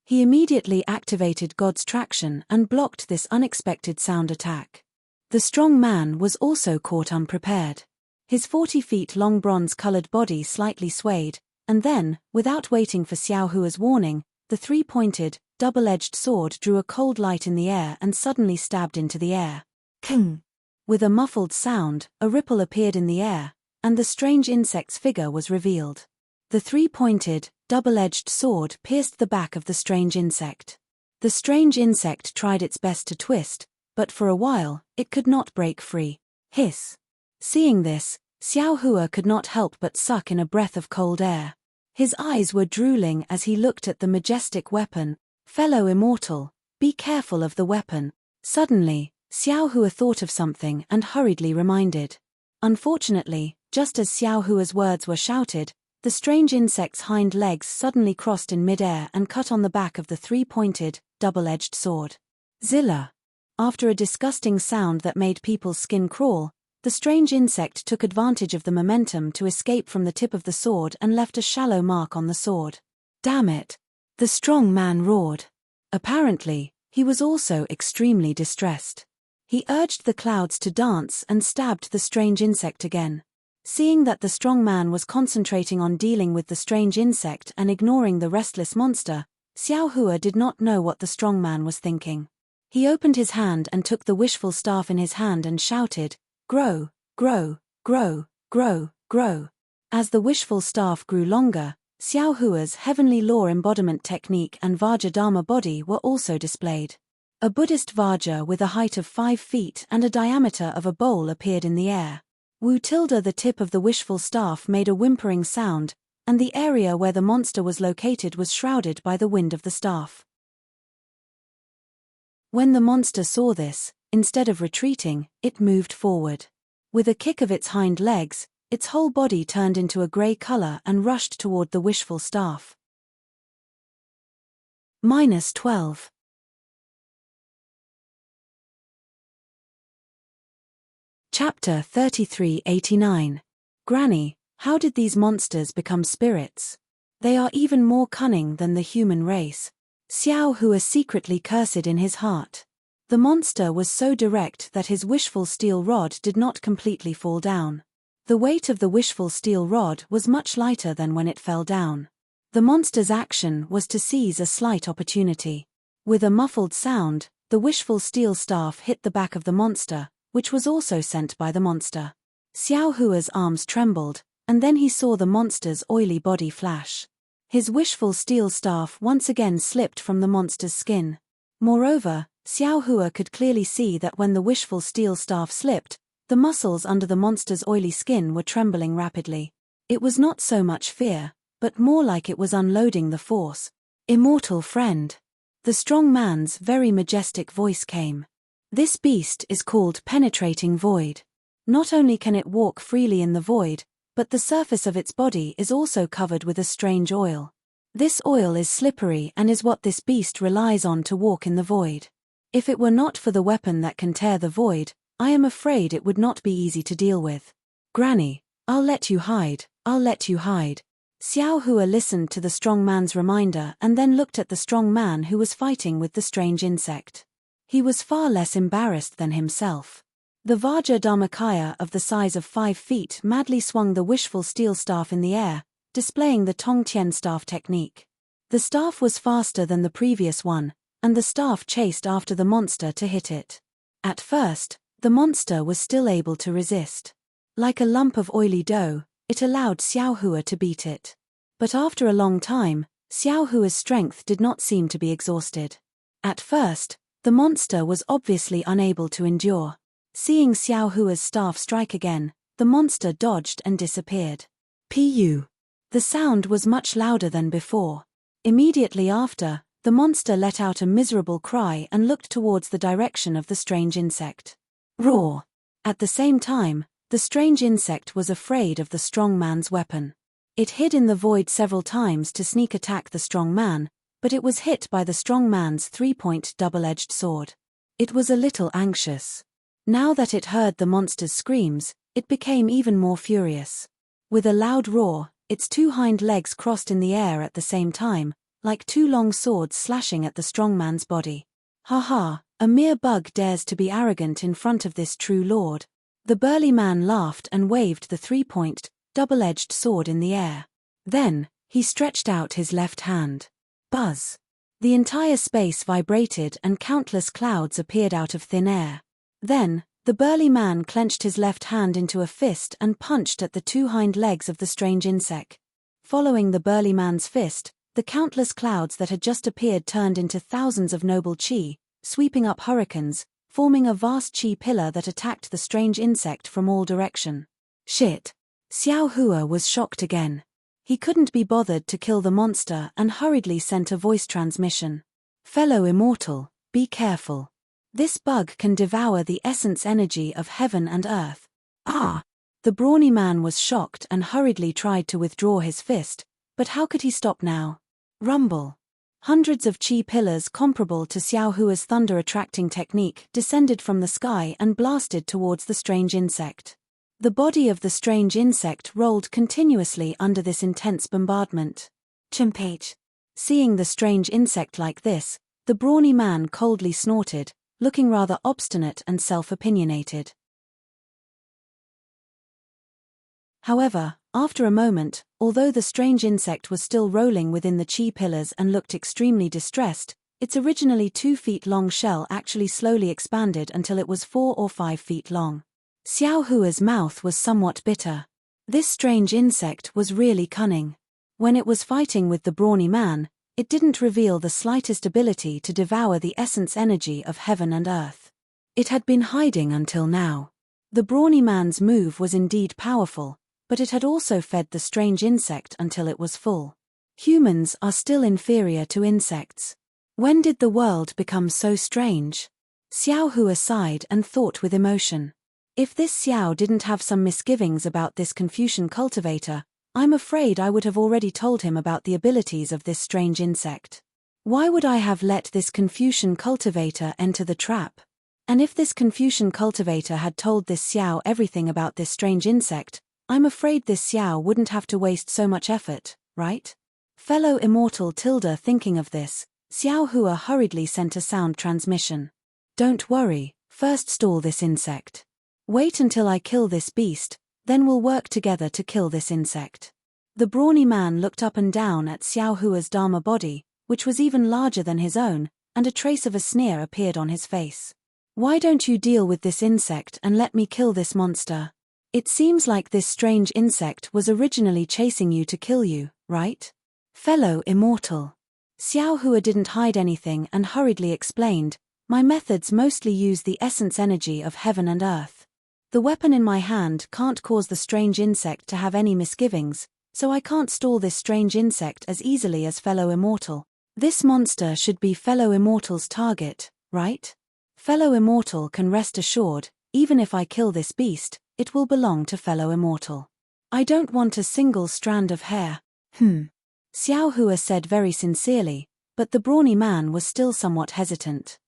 He immediately activated God's traction and blocked this unexpected sound attack. The strong man was also caught unprepared. His 40 feet long bronze-colored body slightly swayed, and then, without waiting for Xiao Hua's warning, the three-pointed, double-edged sword drew a cold light in the air and suddenly stabbed into the air. King! With a muffled sound, a ripple appeared in the air, and the strange insect's figure was revealed. The three-pointed, double-edged sword pierced the back of the strange insect. The strange insect tried its best to twist, but for a while, it could not break free. Hiss! Seeing this, Xiao Hua could not help but suck in a breath of cold air. His eyes were drooling as he looked at the majestic weapon. Fellow immortal, be careful of the weapon. Suddenly, Xiao Hua thought of something and hurriedly reminded. Unfortunately, just as Xiao Hua's words were shouted, the strange insect's hind legs suddenly crossed in mid-air and cut on the back of the three-pointed, double-edged sword. Zilla! After a disgusting sound that made people's skin crawl, the strange insect took advantage of the momentum to escape from the tip of the sword and left a shallow mark on the sword. Damn it! The strong man roared. Apparently, he was also extremely distressed. He urged the clouds to dance and stabbed the strange insect again. Seeing that the strong man was concentrating on dealing with the strange insect and ignoring the restless monster, Xiao Hua did not know what the strong man was thinking. He opened his hand and took the wishful staff in his hand and shouted, "Grow, grow, grow, grow, grow." As the wishful staff grew longer, Xiao Hua's heavenly law embodiment technique and Vajradharma body were also displayed. A Buddhist Vajra with a height of 5 feet and a diameter of a bowl appeared in the air. Wu tilde the tip of the wishful staff made a whimpering sound, and the area where the monster was located was shrouded by the wind of the staff. When the monster saw this, instead of retreating, it moved forward. With a kick of its hind legs, its whole body turned into a grey color and rushed toward the wishful staff. -12. Chapter 3389. Granny, how did these monsters become spirits? They are even more cunning than the human race. Xiao Hua secretly cursed in his heart. The monster was so direct that his wishful steel rod did not completely fall down. The weight of the wishful steel rod was much lighter than when it fell down. The monster's action was to seize a slight opportunity. With a muffled sound, the wishful steel staff hit the back of the monster, which was also sent by the monster. Xiao Hua's arms trembled, and then he saw the monster's oily body flash. His wishful steel staff once again slipped from the monster's skin. Moreover, Xiao Hua could clearly see that when the wishful steel staff slipped, the muscles under the monster's oily skin were trembling rapidly. It was not so much fear, but more like it was unloading the force. "Immortal friend." The strong man's very majestic voice came. "This beast is called Penetrating Void. Not only can it walk freely in the void, but the surface of its body is also covered with a strange oil. This oil is slippery and is what this beast relies on to walk in the void. If it were not for the weapon that can tear the void, I am afraid it would not be easy to deal with. Granny, I'll let you hide, I'll let you hide." Xiao Hua listened to the strong man's reminder and then looked at the strong man who was fighting with the strange insect. He was far less embarrassed than himself. The Vajra Dharmakaya of the size of 5 feet madly swung the wishful steel staff in the air, displaying the Tongtian staff technique. The staff was faster than the previous one, and the staff chased after the monster to hit it. At first, the monster was still able to resist. Like a lump of oily dough, it allowed Xiao Hua to beat it. But after a long time, Xiao Hua's strength did not seem to be exhausted. At first, the monster was obviously unable to endure. Seeing Xiao Hua's staff strike again, the monster dodged and disappeared. Pu. The sound was much louder than before. Immediately after, the monster let out a miserable cry and looked towards the direction of the strange insect. Roar! At the same time, the strange insect was afraid of the strong man's weapon. It hid in the void several times to sneak attack the strong man, but it was hit by the strong man's 3-point double-edged sword. It was a little anxious. Now that it heard the monster's screams, it became even more furious. With a loud roar, its 2 hind legs crossed in the air at the same time, like 2 long swords slashing at the strong man's body. "Ha ha, a mere bug dares to be arrogant in front of this true lord." The burly man laughed and waved the 3-point, double-edged sword in the air. Then, he stretched out his left hand. Buzz! The entire space vibrated and countless clouds appeared out of thin air. Then, the burly man clenched his left hand into a fist and punched at the 2 hind legs of the strange insect. Following the burly man's fist, the countless clouds that had just appeared turned into thousands of noble chi, sweeping up hurricanes, forming a vast chi pillar that attacked the strange insect from all direction. Shit! Xiao Hua was shocked again. He couldn't be bothered to kill the monster and hurriedly sent a voice transmission. "Fellow immortal, be careful. This bug can devour the essence energy of heaven and earth." Ah! The brawny man was shocked and hurriedly tried to withdraw his fist, but how could he stop now? Rumble! Hundreds of chi pillars comparable to Xiao Hua's thunder-attracting technique descended from the sky and blasted towards the strange insect. The body of the strange insect rolled continuously under this intense bombardment. Chimpage! Seeing the strange insect like this, the brawny man coldly snorted, looking rather obstinate and self-opinionated. However, after a moment, although the strange insect was still rolling within the chi pillars and looked extremely distressed, its originally 2 feet long shell actually slowly expanded until it was 4 or 5 feet long. Xiao Hua's mouth was somewhat bitter. This strange insect was really cunning. When it was fighting with the brawny man, it didn't reveal the slightest ability to devour the essence energy of heaven and earth. It had been hiding until now. The brawny man's move was indeed powerful, but it had also fed the strange insect until it was full. Humans are still inferior to insects. When did the world become so strange? Xiao Hua sighed and thought with emotion. If this Xiao didn't have some misgivings about this Confucian cultivator, I'm afraid I would have already told him about the abilities of this strange insect. Why would I have let this Confucian cultivator enter the trap? And if this Confucian cultivator had told this Xiao everything about this strange insect, I'm afraid this Xiao wouldn't have to waste so much effort, right? Fellow immortal Tilda, thinking of this, Xiao Hua hurriedly sent a sound transmission. "Don't worry, first stall this insect. Wait until I kill this beast, then we'll work together to kill this insect." The brawny man looked up and down at Xiao Hua's Dharma body, which was even larger than his own, and a trace of a sneer appeared on his face. "Why don't you deal with this insect and let me kill this monster? It seems like this strange insect was originally chasing you to kill you, right? Fellow immortal." Xiao Hua didn't hide anything and hurriedly explained, "My methods mostly use the essence energy of heaven and earth. The weapon in my hand can't cause the strange insect to have any misgivings, so I can't stall this strange insect as easily as fellow immortal. This monster should be fellow immortal's target, right? Fellow immortal can rest assured, even if I kill this beast, it will belong to fellow immortal. I don't want a single strand of hair. Xiao Hua said very sincerely, but the brawny man was still somewhat hesitant.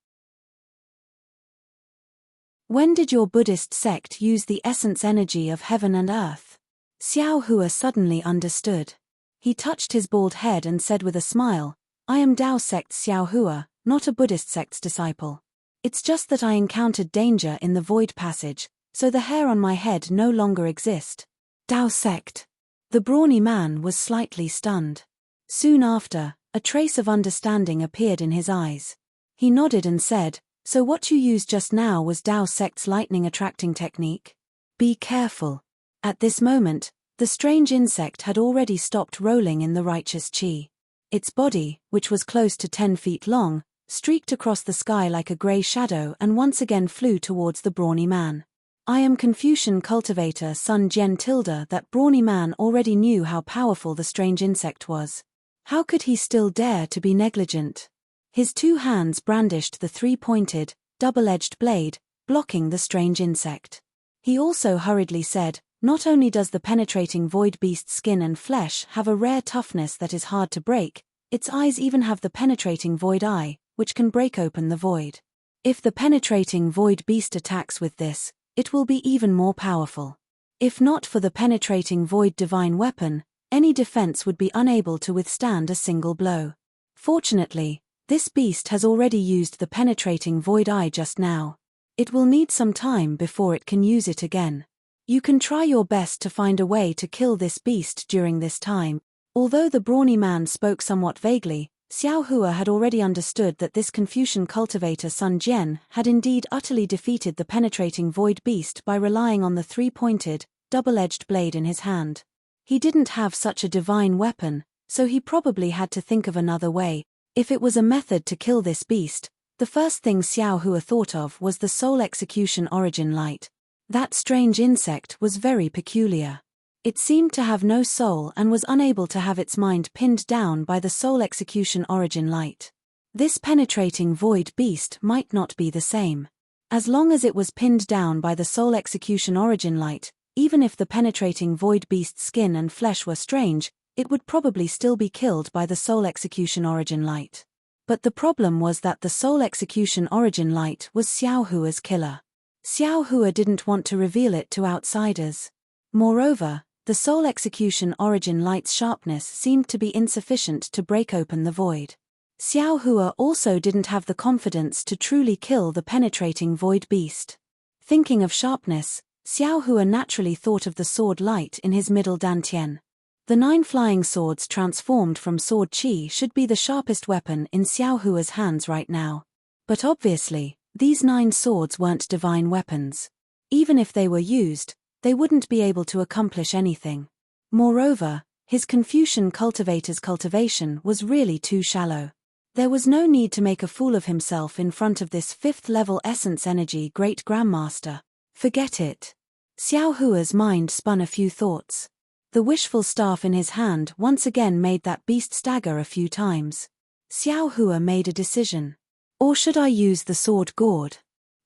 When did your Buddhist sect use the essence energy of heaven and earth? Xiao Hua suddenly understood. He touched his bald head and said with a smile, I am Tao sect's Xiao Hua, not a Buddhist sect's disciple. It's just that I encountered danger in the void passage, so the hair on my head no longer exist. Tao sect. The brawny man was slightly stunned. Soon after, a trace of understanding appeared in his eyes. He nodded and said, so what you used just now was Tao sect's lightning attracting technique? Be careful. At this moment, the strange insect had already stopped rolling in the righteous chi. Its body, which was close to 10 feet long, streaked across the sky like a grey shadow and once again flew towards the brawny man. I am Confucian cultivator Sun Jian tilde. That brawny man already knew how powerful the strange insect was. How could he still dare to be negligent? His two hands brandished the three-pointed, double-edged blade, blocking the strange insect. He also hurriedly said, not only does the penetrating void beast's skin and flesh have a rare toughness that is hard to break, its eyes even have the penetrating void eye, which can break open the void. If the penetrating void beast attacks with this, it will be even more powerful. If not for the penetrating void divine weapon, any defense would be unable to withstand a single blow. Fortunately, this beast has already used the penetrating void eye just now. It will need some time before it can use it again. You can try your best to find a way to kill this beast during this time. Although the brawny man spoke somewhat vaguely, Xiao Hua had already understood that this Confucian cultivator Sun Jian had indeed utterly defeated the penetrating void beast by relying on the three-pointed, double-edged blade in his hand. He didn't have such a divine weapon, so he probably had to think of another way. If it was a method to kill this beast, the first thing Xiao Hua thought of was the soul execution origin light. That strange insect was very peculiar. It seemed to have no soul and was unable to have its mind pinned down by the soul execution origin light. This penetrating void beast might not be the same. As long as it was pinned down by the soul execution origin light, even if the penetrating void beast's skin and flesh were strange, it would probably still be killed by the soul execution origin light. But the problem was that the soul execution origin light was Xiao Hua's killer. Xiao Hua didn't want to reveal it to outsiders. Moreover, the soul execution origin light's sharpness seemed to be insufficient to break open the void. Xiao Hua also didn't have the confidence to truly kill the penetrating void beast. Thinking of sharpness, Xiao Hua naturally thought of the sword light in his middle dantian. The 9 flying swords transformed from sword chi should be the sharpest weapon in Xiao Hua's hands right now. But obviously, these 9 swords weren't divine weapons. Even if they were used, they wouldn't be able to accomplish anything. Moreover, his Confucian cultivator's cultivation was really too shallow. There was no need to make a fool of himself in front of this 5th-level essence energy great grandmaster. Forget it. Xiao Hua's mind spun a few thoughts. The wishful staff in his hand once again made that beast stagger a few times. Xiao Hua made a decision. Or should I use the sword gourd?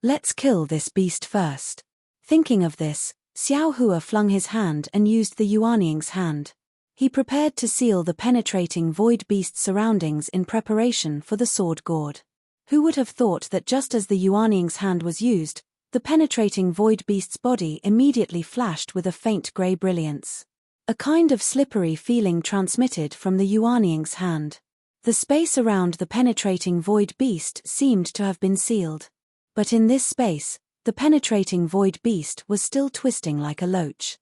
Let's kill this beast first. Thinking of this, Xiao Hua flung his hand and used the Yuanying's hand. He prepared to seal the penetrating void beast's surroundings in preparation for the sword gourd. Who would have thought that just as the Yuanying's hand was used, the penetrating void beast's body immediately flashed with a faint grey brilliance. A kind of slippery feeling transmitted from the Yuanying's hand. The space around the penetrating void beast seemed to have been sealed. But in this space, the penetrating void beast was still twisting like a loach.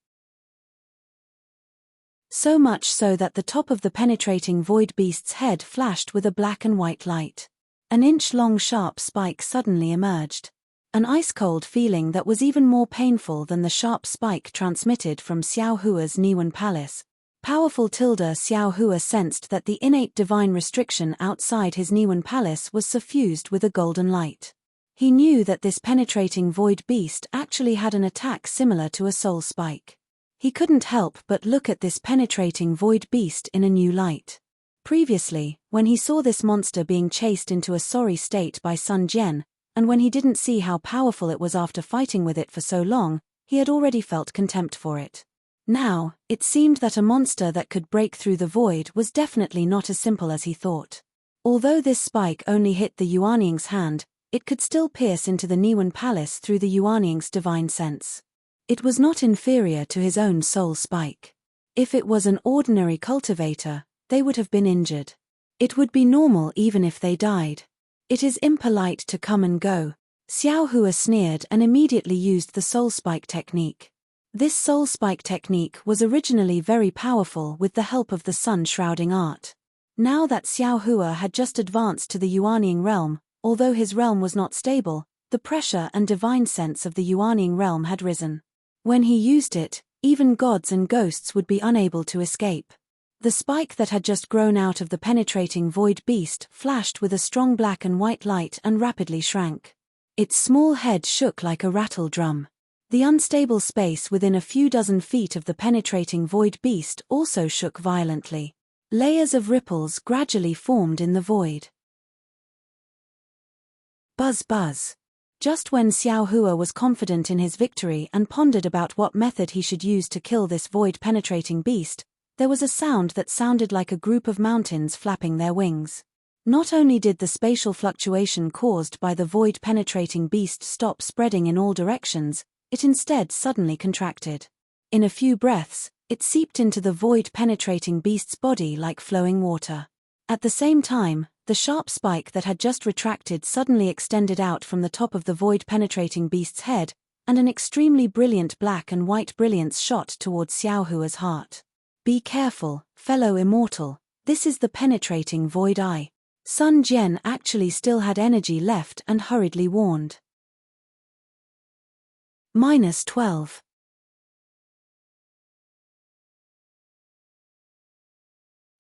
So much so that the top of the penetrating void beast's head flashed with a black and white light. An inch-long sharp spike suddenly emerged. An ice-cold feeling that was even more painful than the sharp spike transmitted from Xiao Hua's Niwen Palace. Powerful Xiao Hua sensed that the innate divine restriction outside his Niwen Palace was suffused with a golden light. He knew that this penetrating void beast actually had an attack similar to a soul spike. He couldn't help but look at this penetrating void beast in a new light. Previously, when he saw this monster being chased into a sorry state by Sun Jian, and when he didn't see how powerful it was after fighting with it for so long, he had already felt contempt for it. Now, it seemed that a monster that could break through the void was definitely not as simple as he thought. Although this spike only hit the Yuanying's hand, it could still pierce into the Niwen Palace through the Yuanying's divine sense. It was not inferior to his own soul spike. If it was an ordinary cultivator, they would have been injured. It would be normal even if they died. It is impolite to come and go. Xiao Hua sneered and immediately used the soul spike technique. This soul spike technique was originally very powerful with the help of the sun shrouding art. Now that Xiao Hua had just advanced to the Yuanying realm, although his realm was not stable, the pressure and divine sense of the Yuanying realm had risen. When he used it, even gods and ghosts would be unable to escape. The spike that had just grown out of the penetrating void beast flashed with a strong black and white light and rapidly shrank. Its small head shook like a rattle drum. The unstable space within a few dozen feet of the penetrating void beast also shook violently. Layers of ripples gradually formed in the void. Buzz buzz. Just when Xiao Hua was confident in his victory and pondered about what method he should use to kill this void-penetrating beast, there was a sound that sounded like a group of mountains flapping their wings. Not only did the spatial fluctuation caused by the void-penetrating beast stop spreading in all directions, it instead suddenly contracted. In a few breaths, it seeped into the void-penetrating beast's body like flowing water. At the same time, the sharp spike that had just retracted suddenly extended out from the top of the void-penetrating beast's head, and an extremely brilliant black and white brilliance shot towards Xiao Hua's heart. Be careful, fellow immortal, this is the penetrating void eye. Sun Jian actually still had energy left and hurriedly warned. -12.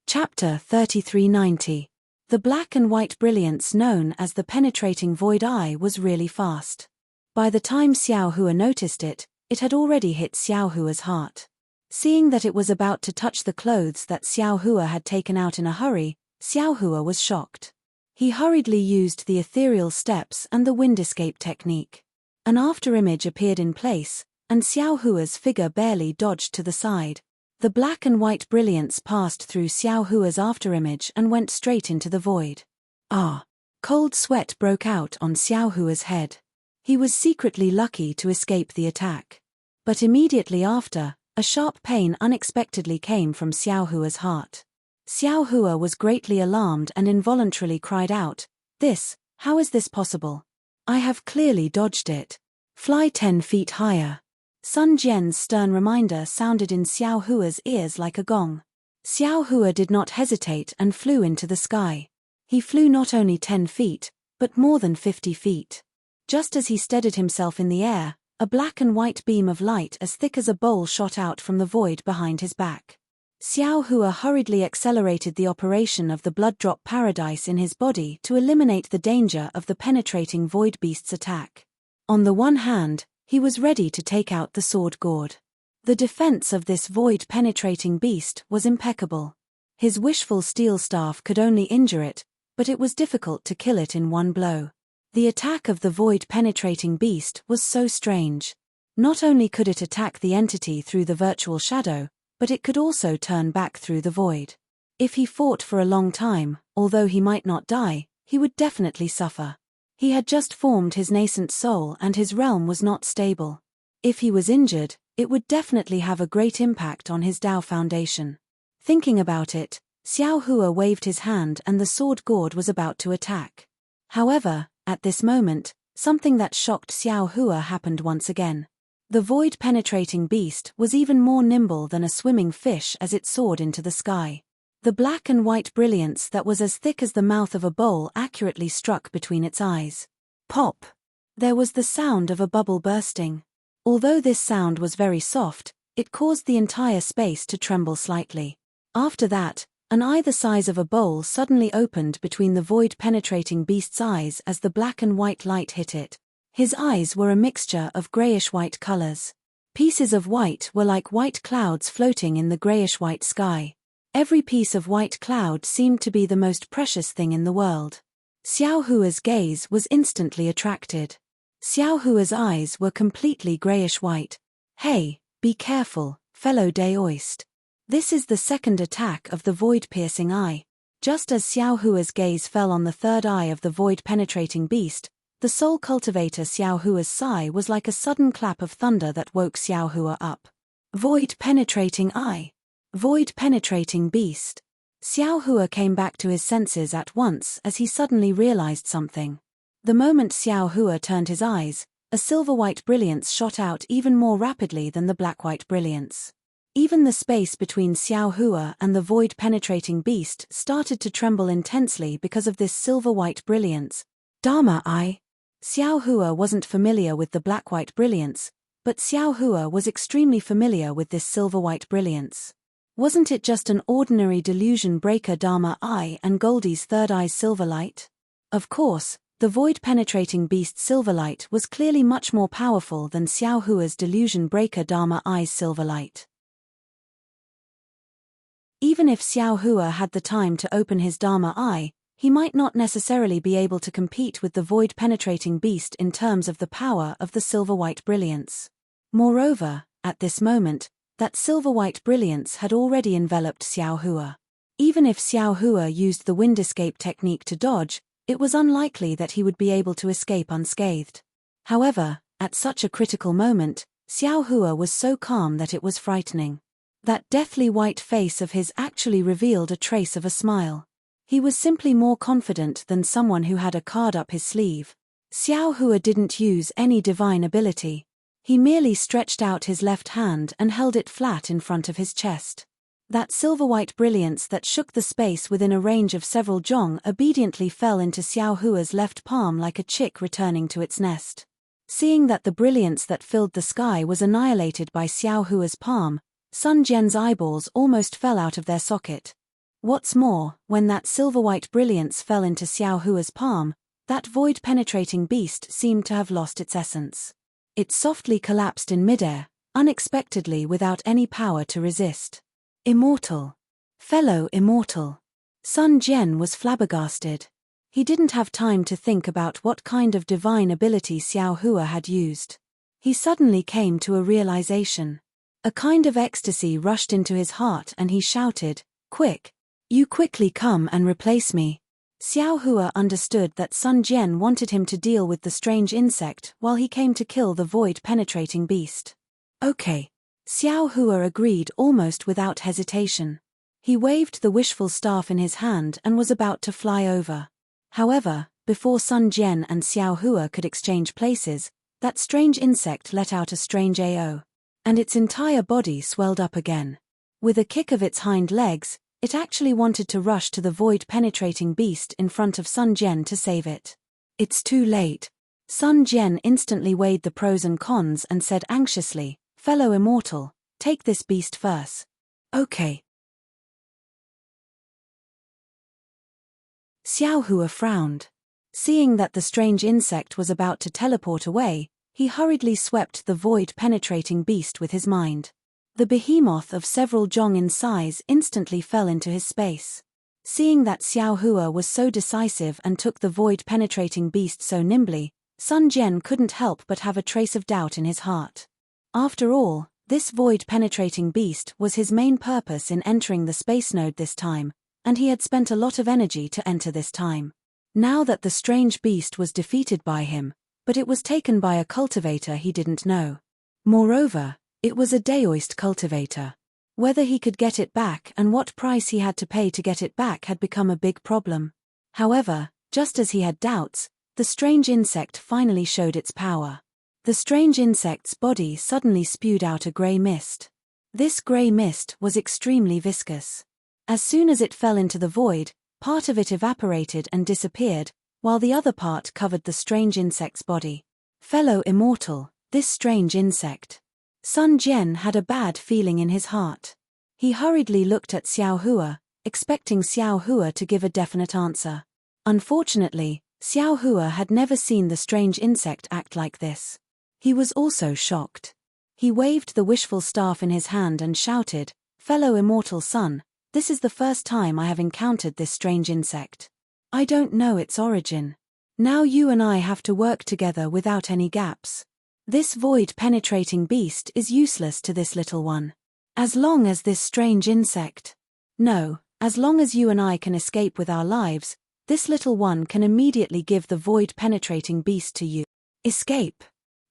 Chapter 3390. The black and white brilliance known as the penetrating void eye was really fast. By the time Xiao Hua noticed it, it had already hit Xiao Hua's heart. Seeing that it was about to touch the clothes that Xiao Hua had taken out in a hurry, Xiao Hua was shocked. He hurriedly used the ethereal steps and the wind escape technique. An afterimage appeared in place, and Xiao Hua's figure barely dodged to the side. The black and white brilliance passed through Xiao Hua's afterimage and went straight into the void. Ah! Cold sweat broke out on Xiao Hua's head. He was secretly lucky to escape the attack. But immediately after, a sharp pain unexpectedly came from Xiao Hua's heart. Xiao Hua was greatly alarmed and involuntarily cried out, how is this possible? I have clearly dodged it. Fly 10 feet higher. Sun Jian's stern reminder sounded in Xiao Hua's ears like a gong. Xiao Hua did not hesitate and flew into the sky. He flew not only 10 feet, but more than 50 feet. Just as he steadied himself in the air, a black and white beam of light as thick as a bowl shot out from the void behind his back. Xiao Hua hurriedly accelerated the operation of the blood drop paradise in his body to eliminate the danger of the penetrating void beast's attack. On the one hand, he was ready to take out the sword gourd. The defense of this void-penetrating beast was impeccable. His wishful steel staff could only injure it, but it was difficult to kill it in one blow. The attack of the void-penetrating beast was so strange. Not only could it attack the entity through the virtual shadow, but it could also turn back through the void. If he fought for a long time, although he might not die, he would definitely suffer. He had just formed his nascent soul and his realm was not stable. If he was injured, it would definitely have a great impact on his Dao foundation. Thinking about it, Xiao Hua waved his hand and the sword gourd was about to attack. However, at this moment, something that shocked Xiao Hua happened once again. The void-penetrating beast was even more nimble than a swimming fish as it soared into the sky. The black and white brilliance that was as thick as the mouth of a bowl accurately struck between its eyes. Pop! There was the sound of a bubble bursting. Although this sound was very soft, it caused the entire space to tremble slightly. After that, an eye the size of a bowl suddenly opened between the void-penetrating beast's eyes as the black and white light hit it. His eyes were a mixture of grayish-white colors. Pieces of white were like white clouds floating in the grayish-white sky. Every piece of white cloud seemed to be the most precious thing in the world. Xiao Hua's gaze was instantly attracted. Xiao Hua's eyes were completely grayish-white. Hey, be careful, fellow Daoist. This is the second attack of the void-piercing eye. Just as Xiao Hua's gaze fell on the third eye of the void-penetrating beast, the soul cultivator Xiao Hua's sigh was like a sudden clap of thunder that woke Xiao Hua up. Void-penetrating eye. Void-penetrating beast. Xiao Hua came back to his senses at once as he suddenly realized something. The moment Xiao Hua turned his eyes, a silver-white brilliance shot out even more rapidly than the black-white brilliance. Even the space between Xiao Hua and the void-penetrating beast started to tremble intensely because of this silver-white brilliance. Dharma Eye. Xiao Hua wasn't familiar with the black-white brilliance, but Xiao Hua was extremely familiar with this silver-white brilliance. Wasn't it just an ordinary delusion breaker Dharma Eye and Goldie's third eye's silver light? Of course, the void-penetrating beast's silver light was clearly much more powerful than Xiao Hua's delusion breaker Dharma Eye's silver light. Even if Xiao Hua had the time to open his Dharma Eye, he might not necessarily be able to compete with the void-penetrating beast in terms of the power of the silver-white brilliance. Moreover, at this moment, that silver-white brilliance had already enveloped Xiao Hua. Even if Xiao Hua used the wind escape technique to dodge, it was unlikely that he would be able to escape unscathed. However, at such a critical moment, Xiao Hua was so calm that it was frightening. That deathly white face of his actually revealed a trace of a smile. He was simply more confident than someone who had a card up his sleeve. Xiao Hua didn't use any divine ability. He merely stretched out his left hand and held it flat in front of his chest. That silver-white brilliance that shook the space within a range of several zhong obediently fell into Xiao Hua's left palm like a chick returning to its nest. Seeing that the brilliance that filled the sky was annihilated by Xiao Hua's palm, Sun Jian's eyeballs almost fell out of their socket. What's more, when that silver-white brilliance fell into Xiao Hua's palm, that void-penetrating beast seemed to have lost its essence. It softly collapsed in midair, unexpectedly without any power to resist. Immortal. Fellow immortal. Sun Jian was flabbergasted. He didn't have time to think about what kind of divine ability Xiao Hua had used. He suddenly came to a realization. A kind of ecstasy rushed into his heart and he shouted, "Quick! You quickly come and replace me." Xiao Hua understood that Sun Jian wanted him to deal with the strange insect while he came to kill the void-penetrating beast. Okay. Xiao Hua agreed almost without hesitation. He waved the wishful staff in his hand and was about to fly over. However, before Sun Jian and Xiao Hua could exchange places, that strange insect let out a strange AO. And its entire body swelled up again. With a kick of its hind legs, it actually wanted to rush to the void-penetrating beast in front of Sun Jian to save it. It's too late. Sun Jian instantly weighed the pros and cons and said anxiously, "Fellow immortal, take this beast first." Okay. Xiao Hua frowned. Seeing that the strange insect was about to teleport away, he hurriedly swept the void-penetrating beast with his mind. The behemoth of several zhong in size instantly fell into his space. Seeing that Xiao Hua was so decisive and took the void-penetrating beast so nimbly, Sun Jian couldn't help but have a trace of doubt in his heart. After all, this void-penetrating beast was his main purpose in entering the space node this time, and he had spent a lot of energy to enter this time. Now that the strange beast was defeated by him, but it was taken by a cultivator he didn't know. Moreover, it was a Daoist cultivator. Whether he could get it back and what price he had to pay to get it back had become a big problem. However, just as he had doubts, the strange insect finally showed its power. The strange insect's body suddenly spewed out a grey mist. This grey mist was extremely viscous. As soon as it fell into the void, part of it evaporated and disappeared, while the other part covered the strange insect's body. Fellow immortal, this strange insect. Sun Jian had a bad feeling in his heart. He hurriedly looked at Xiao Hua, expecting Xiao Hua to give a definite answer. Unfortunately, Xiao Hua had never seen the strange insect act like this. He was also shocked. He waved the wishful staff in his hand and shouted, "Fellow immortal son, this is the first time I have encountered this strange insect. I don't know its origin. Now you and I have to work together without any gaps. This void-penetrating beast is useless to this little one. As long as this strange insect... No, as long as you and I can escape with our lives, this little one can immediately give the void-penetrating beast to you." Escape.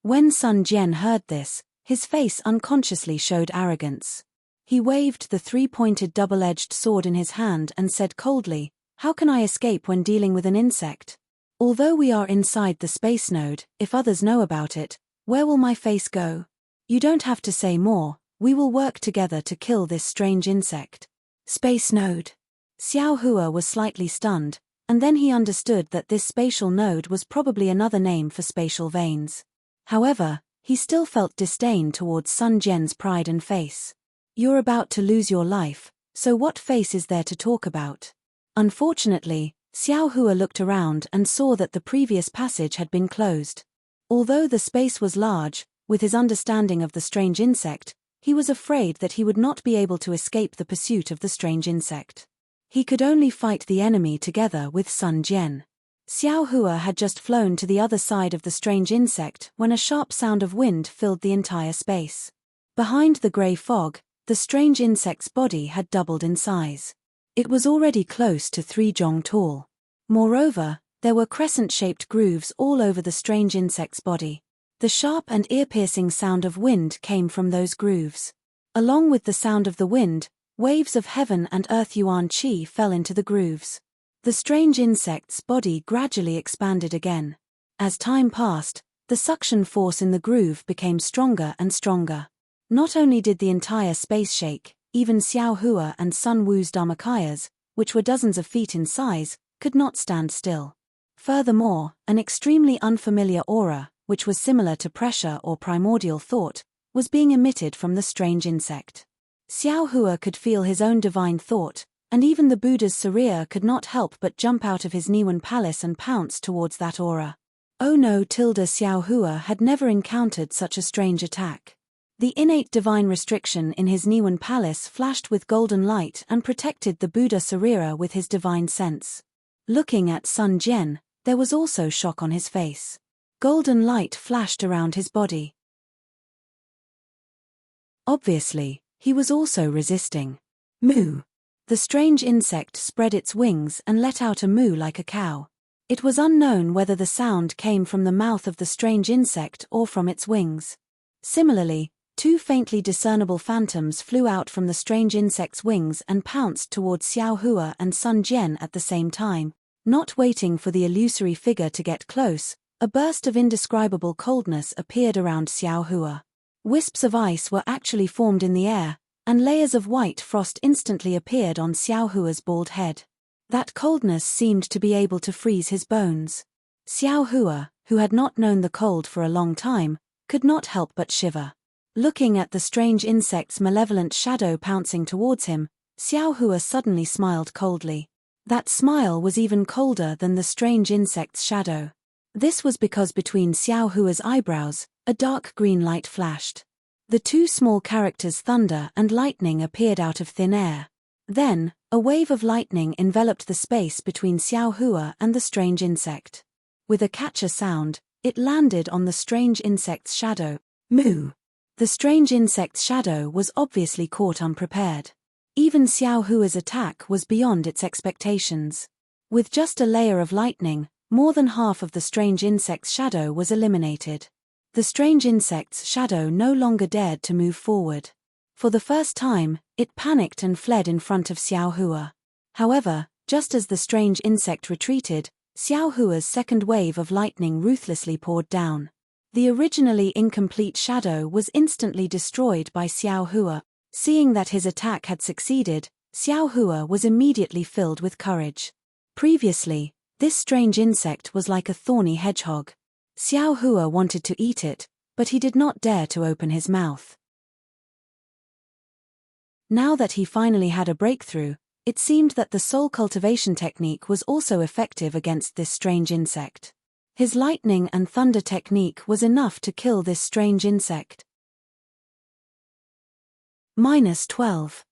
When Sun Jian heard this, his face unconsciously showed arrogance. He waved the three-pointed double-edged sword in his hand and said coldly, "How can I escape when dealing with an insect? Although we are inside the space node, if others know about it, where will my face go? You don't have to say more, we will work together to kill this strange insect." Space node. Xiao Hua was slightly stunned, and then he understood that this spatial node was probably another name for spatial veins. However, he still felt disdain towards Sun Jian's pride and face. "You're about to lose your life, so what face is there to talk about?" Unfortunately, Xiao Hua looked around and saw that the previous passage had been closed. Although the space was large, with his understanding of the strange insect, he was afraid that he would not be able to escape the pursuit of the strange insect. He could only fight the enemy together with Sun Jian. Xiao Hua had just flown to the other side of the strange insect when a sharp sound of wind filled the entire space. Behind the grey fog, the strange insect's body had doubled in size. It was already close to 3 zhong tall. Moreover, there were crescent-shaped grooves all over the strange insect's body. The sharp and ear-piercing sound of wind came from those grooves. Along with the sound of the wind, waves of heaven and earth yuan qi fell into the grooves. The strange insect's body gradually expanded again. As time passed, the suction force in the groove became stronger and stronger. Not only did the entire space shake, even Xiao Hua and Sun Wu's dharmakayas, which were dozens of feet in size, could not stand still. Furthermore, an extremely unfamiliar aura, which was similar to pressure or primordial thought, was being emitted from the strange insect. Xiao Hua could feel his own divine thought, and even the Buddha's Surya could not help but jump out of his Niwen palace and pounce towards that aura. Oh no! Xiao Hua had never encountered such a strange attack. The innate divine restriction in his Niwen palace flashed with golden light and protected the Buddha Surya with his divine sense. Looking at Sun Jian, there was also shock on his face. Golden light flashed around his body. Obviously, he was also resisting. Moo! The strange insect spread its wings and let out a moo like a cow. It was unknown whether the sound came from the mouth of the strange insect or from its wings. Similarly, 2 faintly discernible phantoms flew out from the strange insect's wings and pounced towards Xiao Hua and Sun Jian at the same time. Not waiting for the illusory figure to get close, a burst of indescribable coldness appeared around Xiao Hua. Wisps of ice were actually formed in the air, and layers of white frost instantly appeared on Xiao Hua's bald head. That coldness seemed to be able to freeze his bones. Xiao Hua, who had not known the cold for a long time, could not help but shiver. Looking at the strange insect's malevolent shadow pouncing towards him, Xiao Hua suddenly smiled coldly. That smile was even colder than the strange insect's shadow. This was because between Xiao Hua's eyebrows, a dark green light flashed. The 2 small characters thunder and lightning appeared out of thin air. Then, a wave of lightning enveloped the space between Xiao Hua and the strange insect. With a catcher sound, it landed on the strange insect's shadow. Moo! The strange insect's shadow was obviously caught unprepared. Even Xiao Hua's attack was beyond its expectations. With just a layer of lightning, more than half of the strange insect's shadow was eliminated. The strange insect's shadow no longer dared to move forward. For the first time, it panicked and fled in front of Xiao Hua. However, just as the strange insect retreated, Xiao Hua's second wave of lightning ruthlessly poured down. The originally incomplete shadow was instantly destroyed by Xiao Hua. Seeing that his attack had succeeded, Xiao Hua was immediately filled with courage. Previously, this strange insect was like a thorny hedgehog. Xiao Hua wanted to eat it, but he did not dare to open his mouth. Now that he finally had a breakthrough, it seemed that the soul cultivation technique was also effective against this strange insect. His lightning and thunder technique was enough to kill this strange insect. -12.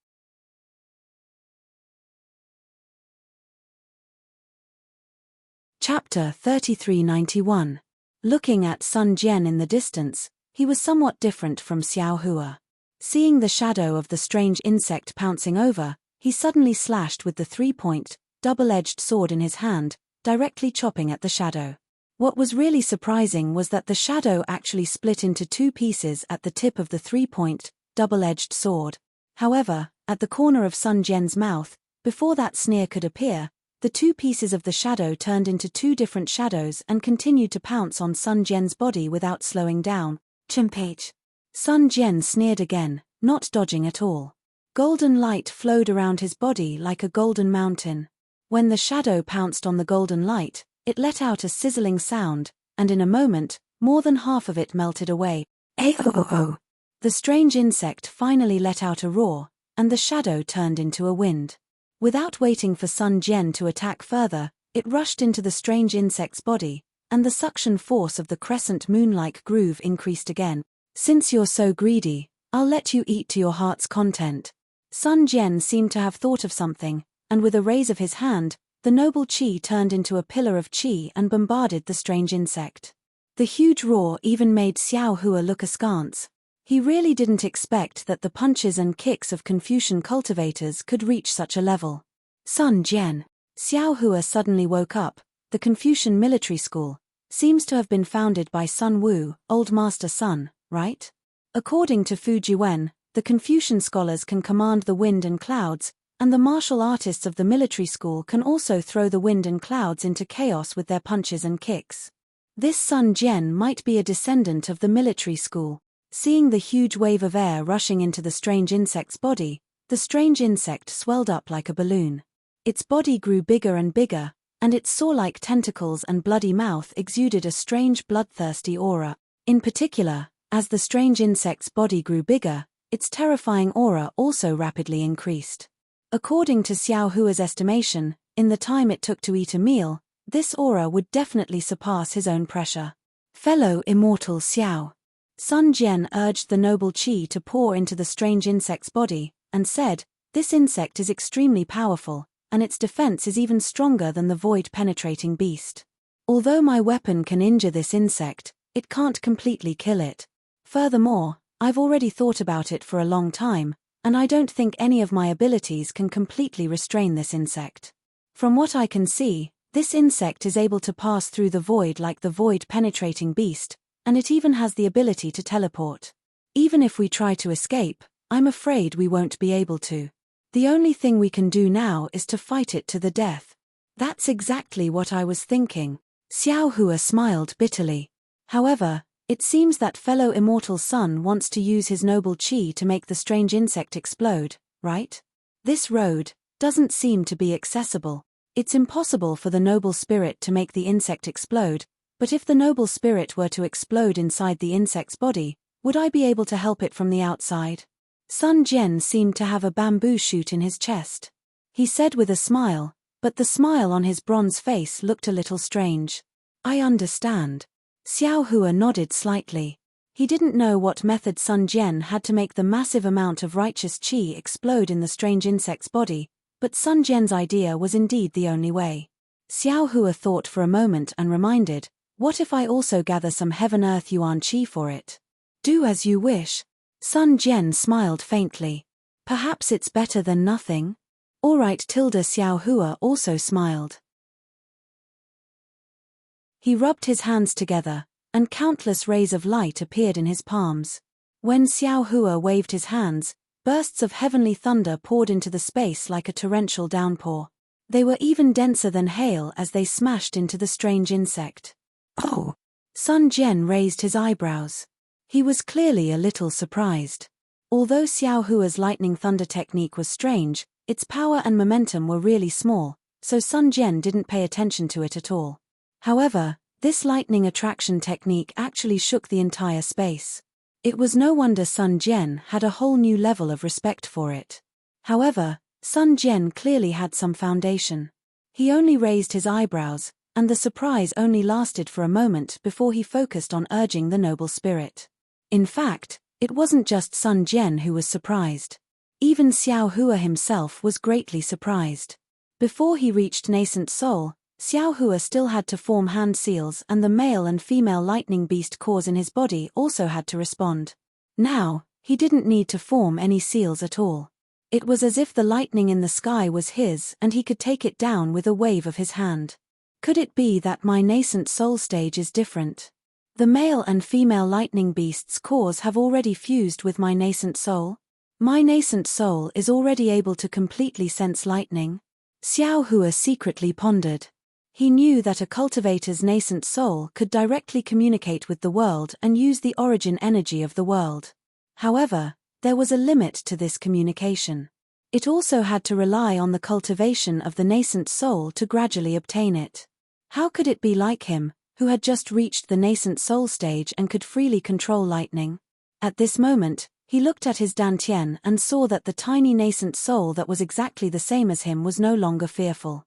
Chapter 3391. Looking at Sun Jian in the distance, he was somewhat different from Xiao Hua. Seeing the shadow of the strange insect pouncing over, he suddenly slashed with the three-point, double-edged sword in his hand, directly chopping at the shadow. What was really surprising was that the shadow actually split into two pieces at the tip of the three-point, double-edged sword. However, at the corner of Sun Jian's mouth, before that sneer could appear, the two pieces of the shadow turned into two different shadows and continued to pounce on Sun Jian's body without slowing down. Chimpage. Sun Jian sneered again, not dodging at all. Golden light flowed around his body like a golden mountain. When the shadow pounced on the golden light, it let out a sizzling sound, and in a moment, more than half of it melted away. Ayo! The strange insect finally let out a roar, and the shadow turned into a wind. Without waiting for Sun Jian to attack further, it rushed into the strange insect's body, and the suction force of the crescent moon-like groove increased again. Since you're so greedy, I'll let you eat to your heart's content. Sun Jian seemed to have thought of something, and with a raise of his hand, the noble qi turned into a pillar of qi and bombarded the strange insect. The huge roar even made Xiao Hua look askance. He really didn't expect that the punches and kicks of Confucian cultivators could reach such a level. Sun Jian. Xiao Hua suddenly woke up. The Confucian military school seems to have been founded by Sun Wu, Old Master Sun, right? According to Fu Jiwen, the Confucian scholars can command the wind and clouds, and the martial artists of the military school can also throw the wind and clouds into chaos with their punches and kicks. This Sun Jian might be a descendant of the military school. Seeing the huge wave of air rushing into the strange insect's body, the strange insect swelled up like a balloon. Its body grew bigger and bigger, and its saw-like tentacles and bloody mouth exuded a strange bloodthirsty aura. In particular, as the strange insect's body grew bigger, its terrifying aura also rapidly increased. According to Xiao Hua's estimation, in the time it took to eat a meal, this aura would definitely surpass his own pressure. Fellow immortal Xiao. Sun Jian urged the noble qi to pour into the strange insect's body, and said, "This insect is extremely powerful, and its defense is even stronger than the void-penetrating beast. Although my weapon can injure this insect, it can't completely kill it. Furthermore, I've already thought about it for a long time, and I don't think any of my abilities can completely restrain this insect. From what I can see, this insect is able to pass through the void like the void-penetrating beast, and it even has the ability to teleport. Even if we try to escape, I'm afraid we won't be able to. The only thing we can do now is to fight it to the death." That's exactly what I was thinking. Xiao Hua smiled bitterly. However, it seems that fellow immortal Sun wants to use his noble qi to make the strange insect explode, right? This road doesn't seem to be accessible. It's impossible for the noble spirit to make the insect explode, but if the noble spirit were to explode inside the insect's body, would I be able to help it from the outside? Sun Jian seemed to have a bamboo shoot in his chest. He said with a smile, but the smile on his bronze face looked a little strange. "I understand." Xiao Hua nodded slightly. He didn't know what method Sun Jian had to make the massive amount of righteous qi explode in the strange insect's body, but Sun Jian's idea was indeed the only way. Xiao Hua thought for a moment and reminded, "What if I also gather some heaven-earth yuan qi for it?" "Do as you wish." Sun Jian smiled faintly. "Perhaps it's better than nothing?" "All right." Xiao Hua also smiled. He rubbed his hands together, and countless rays of light appeared in his palms. When Xiao Hua waved his hands, bursts of heavenly thunder poured into the space like a torrential downpour. They were even denser than hail as they smashed into the strange insect. "Oh!" Sun Jian raised his eyebrows. He was clearly a little surprised. Although Xiao Hua's lightning thunder technique was strange, its power and momentum were really small, so Sun Jian didn't pay attention to it at all. However, this lightning attraction technique actually shook the entire space. It was no wonder Sun Jian had a whole new level of respect for it. However, Sun Jian clearly had some foundation. He only raised his eyebrows, and the surprise only lasted for a moment before he focused on urging the noble spirit. In fact, It wasn't just Sun Jian who was surprised. Even Xiao Hua himself was greatly surprised. Before he reached nascent soul, Xiao Hua still had to form hand seals, and the male and female lightning beast cores in his body also had to respond. Now, he didn't need to form any seals at all. It was as if the lightning in the sky was his and he could take it down with a wave of his hand. Could it be that my nascent soul stage is different? The male and female lightning beasts' cores have already fused with my nascent soul? My nascent soul is already able to completely sense lightning? Xiao Hua secretly pondered. He knew that a cultivator's nascent soul could directly communicate with the world and use the origin energy of the world. However, there was a limit to this communication. It also had to rely on the cultivation of the nascent soul to gradually obtain it. How could it be like him, who had just reached the nascent soul stage and could freely control lightning? At this moment, he looked at his dantian and saw that the tiny nascent soul that was exactly the same as him was no longer fearful.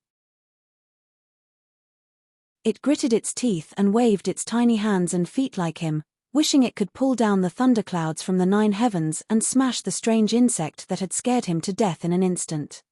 It gritted its teeth and waved its tiny hands and feet like him, wishing it could pull down the thunderclouds from the 9 heavens and smash the strange insect that had scared him to death in an instant.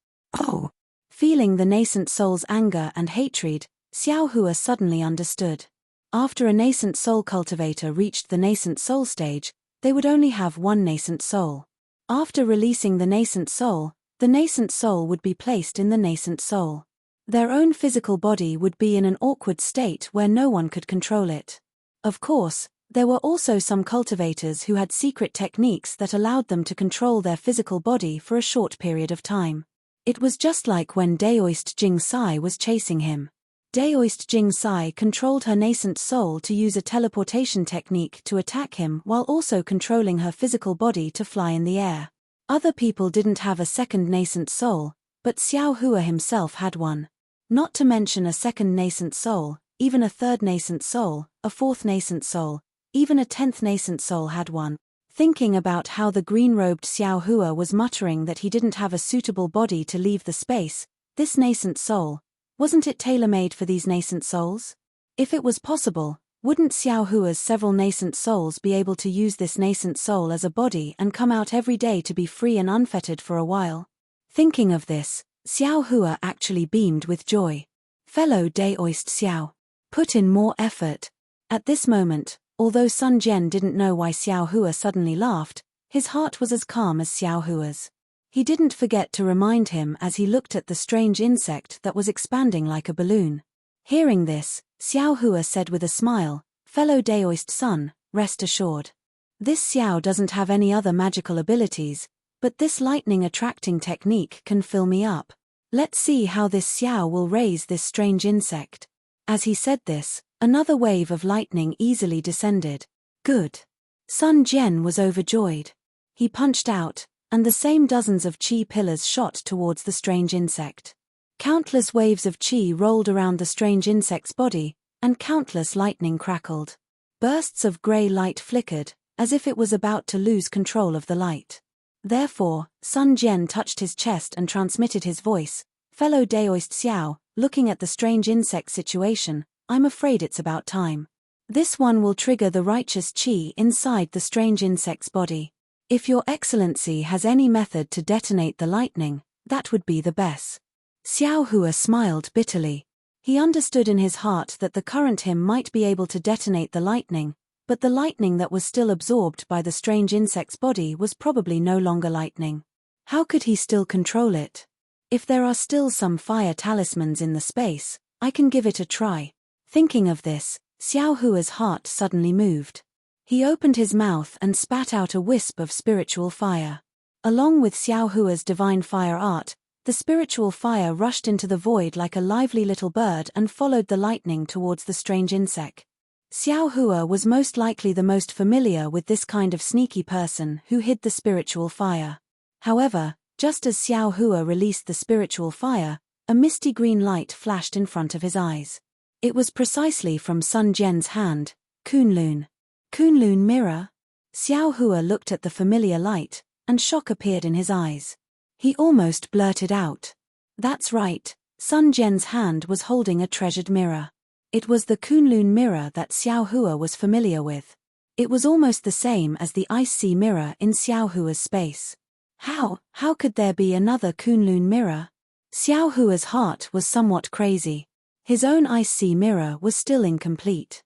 Oh! Feeling the nascent soul's anger and hatred, Xiao Hua suddenly understood. After a nascent soul cultivator reached the nascent soul stage, they would only have one nascent soul. After releasing the nascent soul would be placed in the nascent soul. Their own physical body would be in an awkward state where no one could control it. Of course, there were also some cultivators who had secret techniques that allowed them to control their physical body for a short period of time. It was just like when Daoist Jing Sai was chasing him. Daoist Jing Sai controlled her nascent soul to use a teleportation technique to attack him while also controlling her physical body to fly in the air. Other people didn't have a second nascent soul, but Xiao Hua himself had one. Not to mention a second nascent soul, even a third nascent soul, a fourth nascent soul, even a 10th nascent soul had one. Thinking about how the green-robed Xiao Hua was muttering that he didn't have a suitable body to leave the space, this nascent soul, wasn't it tailor-made for these nascent souls? If it was possible, wouldn't Xiao Hua's several nascent souls be able to use this nascent soul as a body and come out every day to be free and unfettered for a while? Thinking of this, Xiao Hua actually beamed with joy. Fellow Daoist Xiao, put in more effort. At this moment, although Sun Jian didn't know why Xiao Hua suddenly laughed, his heart was as calm as Xiao Hua's. He didn't forget to remind him as he looked at the strange insect that was expanding like a balloon. Hearing this, Xiao Hua said with a smile, "Fellow Daoist son, rest assured. This Xiao doesn't have any other magical abilities, but this lightning attracting technique can fill me up. Let's see how this Xiao will raise this strange insect." As he said this, another wave of lightning easily descended. Good. Sun Jian was overjoyed. He punched out, and the same dozens of qi pillars shot towards the strange insect. Countless waves of qi rolled around the strange insect's body, and countless lightning crackled. Bursts of grey light flickered, as if it was about to lose control of the light. Therefore, Sun Jian touched his chest and transmitted his voice, "Fellow Daoist Xiao, looking at the strange insect situation, I'm afraid it's about time. This one will trigger the righteous qi inside the strange insect's body. If your excellency has any method to detonate the lightning, that would be the best." Xiao Hua smiled bitterly. He understood in his heart that the current him might be able to detonate the lightning, but the lightning that was still absorbed by the strange insect's body was probably no longer lightning. How could he still control it? If there are still some fire talismans in the space, I can give it a try. Thinking of this, Xiao Hua's heart suddenly moved. He opened his mouth and spat out a wisp of spiritual fire. Along with Xiao Hua's divine fire art, the spiritual fire rushed into the void like a lively little bird and followed the lightning towards the strange insect. Xiao Hua was most likely the most familiar with this kind of sneaky person who hid the spiritual fire. However, just as Xiao Hua released the spiritual fire, a misty green light flashed in front of his eyes. It was precisely from Sun Jian's hand, Kunlun. Kunlun mirror? Xiao Hua looked at the familiar light, and shock appeared in his eyes. He almost blurted out, "That's right, Sun Jian's hand was holding a treasured mirror." It was the Kunlun mirror that Xiao Hua was familiar with. It was almost the same as the ice sea mirror in Xiaohua's space. How could there be another Kunlun mirror? Xiaohua's heart was somewhat crazy. His own ice sea mirror was still incomplete.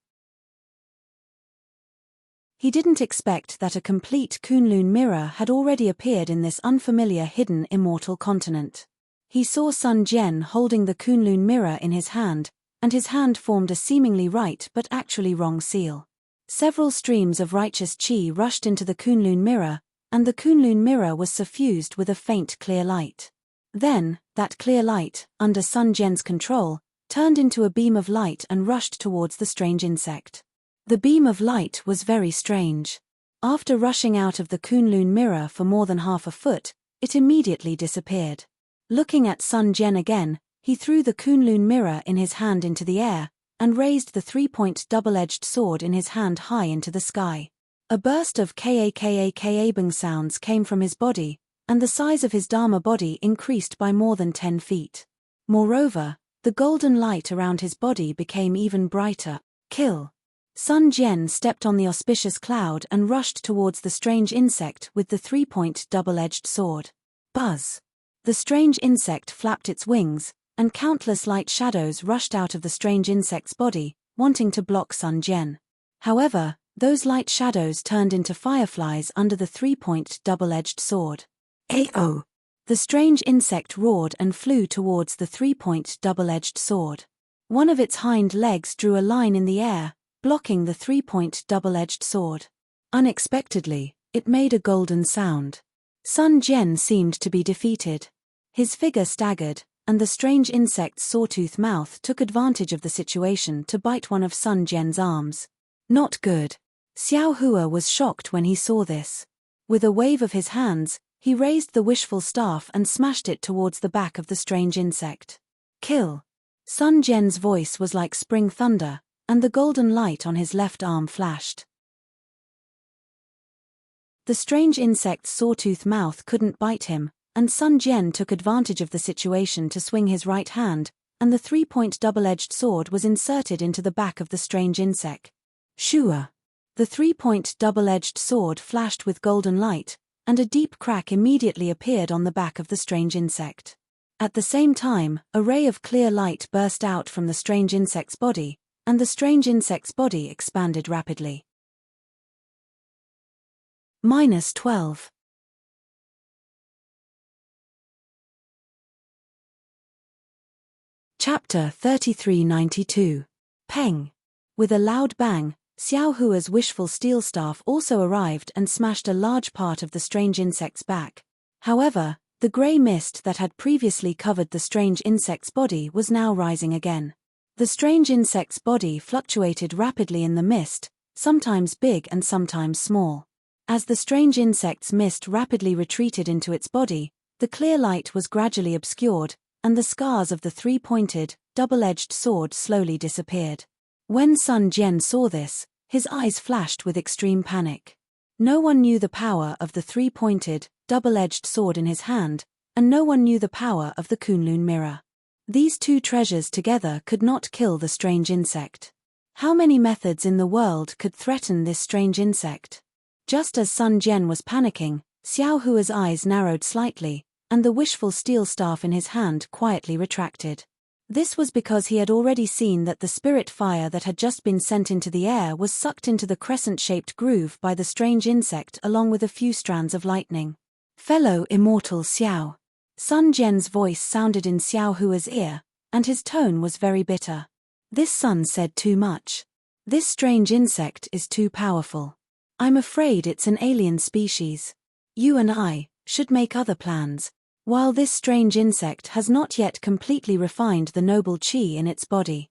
He didn't expect that a complete Kunlun mirror had already appeared in this unfamiliar hidden immortal continent. He saw Sun Jian holding the Kunlun mirror in his hand, and his hand formed a seemingly right but actually wrong seal. Several streams of righteous qi rushed into the Kunlun mirror, and the Kunlun mirror was suffused with a faint clear light. Then, that clear light, under Sun Jian's control, turned into a beam of light and rushed towards the strange insect. The beam of light was very strange. After rushing out of the Kunlun mirror for more than half a foot, it immediately disappeared. Looking at Sun Jian again, he threw the Kunlun mirror in his hand into the air, and raised the three-point double-edged sword in his hand high into the sky. A burst of kabang sounds came from his body, and the size of his Dharma body increased by more than 10 feet. Moreover, the golden light around his body became even brighter. Kill! Sun Jian stepped on the auspicious cloud and rushed towards the strange insect with the three-point double-edged sword. Buzz! The strange insect flapped its wings, and countless light shadows rushed out of the strange insect's body, wanting to block Sun Jian. However, those light shadows turned into fireflies under the three-point double-edged sword. Ao! The strange insect roared and flew towards the three-point double-edged sword. One of its hind legs drew a line in the air, blocking the three-point double-edged sword. Unexpectedly, it made a golden sound. Sun Jian seemed to be defeated. His figure staggered, and the strange insect's sawtooth mouth took advantage of the situation to bite one of Sun Jian's arms. Not good. Xiaohua was shocked when he saw this. With a wave of his hands, he raised the wishful staff and smashed it towards the back of the strange insect. Kill! Sun Jian's voice was like spring thunder, and the golden light on his left arm flashed. The strange insect's sawtooth mouth couldn't bite him, and Sun Jian took advantage of the situation to swing his right hand, and the three-point double-edged sword was inserted into the back of the strange insect. Shua! The three-point double-edged sword flashed with golden light, and a deep crack immediately appeared on the back of the strange insect. At the same time, a ray of clear light burst out from the strange insect's body, and the strange insect's body expanded rapidly. -12. Chapter 3392. Peng. With a loud bang, Xiaohua's wishful steel staff also arrived and smashed a large part of the strange insect's back. However, the grey mist that had previously covered the strange insect's body was now rising again. The strange insect's body fluctuated rapidly in the mist, sometimes big and sometimes small. As the strange insect's mist rapidly retreated into its body, the clear light was gradually obscured, and the scars of the three-pointed, double-edged sword slowly disappeared. When Sun Jian saw this, his eyes flashed with extreme panic. No one knew the power of the three-pointed, double-edged sword in his hand, and no one knew the power of the Kunlun mirror. These two treasures together could not kill the strange insect. How many methods in the world could threaten this strange insect? Just as Sun Jian was panicking, Xiaohua's eyes narrowed slightly, and the wishful steel staff in his hand quietly retracted. This was because he had already seen that the spirit fire that had just been sent into the air was sucked into the crescent-shaped groove by the strange insect along with a few strands of lightning. Fellow immortal Xiao. Sun Jian's voice sounded in Xiaohua's ear, and his tone was very bitter. This Sun said too much. This strange insect is too powerful. I'm afraid it's an alien species. You and I should make other plans. While this strange insect has not yet completely refined the noble qi in its body.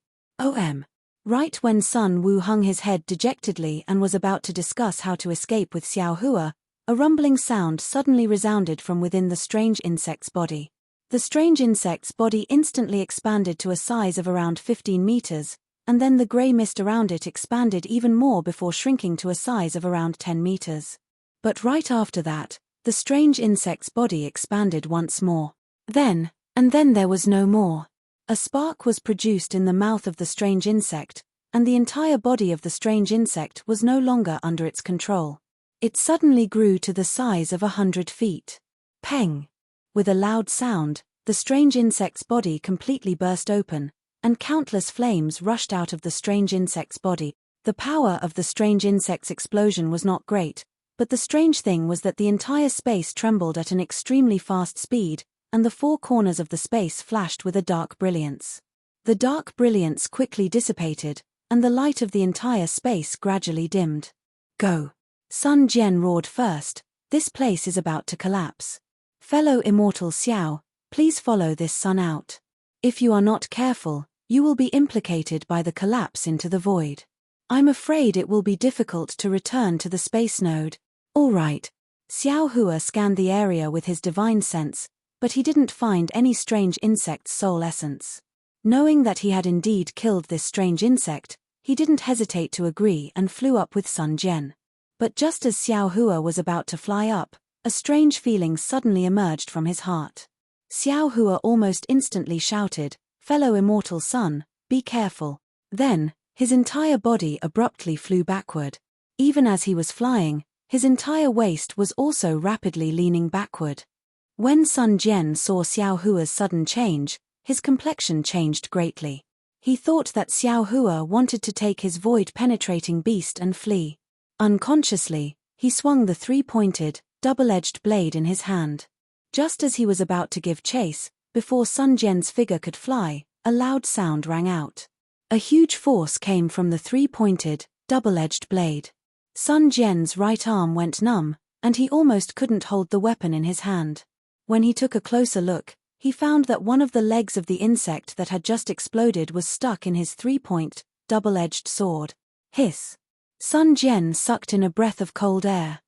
Right when Sun Wu hung his head dejectedly and was about to discuss how to escape with Xiaohua, a rumbling sound suddenly resounded from within the strange insect's body. The strange insect's body instantly expanded to a size of around 15 meters, and then the grey mist around it expanded even more before shrinking to a size of around 10 meters. But right after that, the strange insect's body expanded once more. Then there was no more. A spark was produced in the mouth of the strange insect, and the entire body of the strange insect was no longer under its control. It suddenly grew to the size of 100 feet. Peng! With a loud sound, the strange insect's body completely burst open, and countless flames rushed out of the strange insect's body. The power of the strange insect's explosion was not great, but the strange thing was that the entire space trembled at an extremely fast speed, and the four corners of the space flashed with a dark brilliance. The dark brilliance quickly dissipated, and the light of the entire space gradually dimmed. Go! Sun Jian roared first, this place is about to collapse. Fellow immortal Xiao, please follow this sun out. If you are not careful, you will be implicated by the collapse into the void. I'm afraid it will be difficult to return to the space node. All right. Xiao Hua scanned the area with his divine sense, but he didn't find any strange insect's soul essence. Knowing that he had indeed killed this strange insect, he didn't hesitate to agree and flew up with Sun Jian. But just as Xiao Hua was about to fly up, a strange feeling suddenly emerged from his heart. Xiao Hua almost instantly shouted, "Fellow immortal sun, be careful." Then, his entire body abruptly flew backward. Even as he was flying, his entire waist was also rapidly leaning backward. When Sun Jian saw Xiao Hua's sudden change, his complexion changed greatly. He thought that Xiao Hua wanted to take his void-penetrating beast and flee. Unconsciously, he swung the three-pointed, double-edged blade in his hand. Just as he was about to give chase, before Sun Jian's figure could fly, a loud sound rang out. A huge force came from the three-pointed, double-edged blade. Sun Jian's right arm went numb, and he almost couldn't hold the weapon in his hand. When he took a closer look, he found that one of the legs of the insect that had just exploded was stuck in his three-point, double-edged sword. Hiss! Sun Jian sucked in a breath of cold air.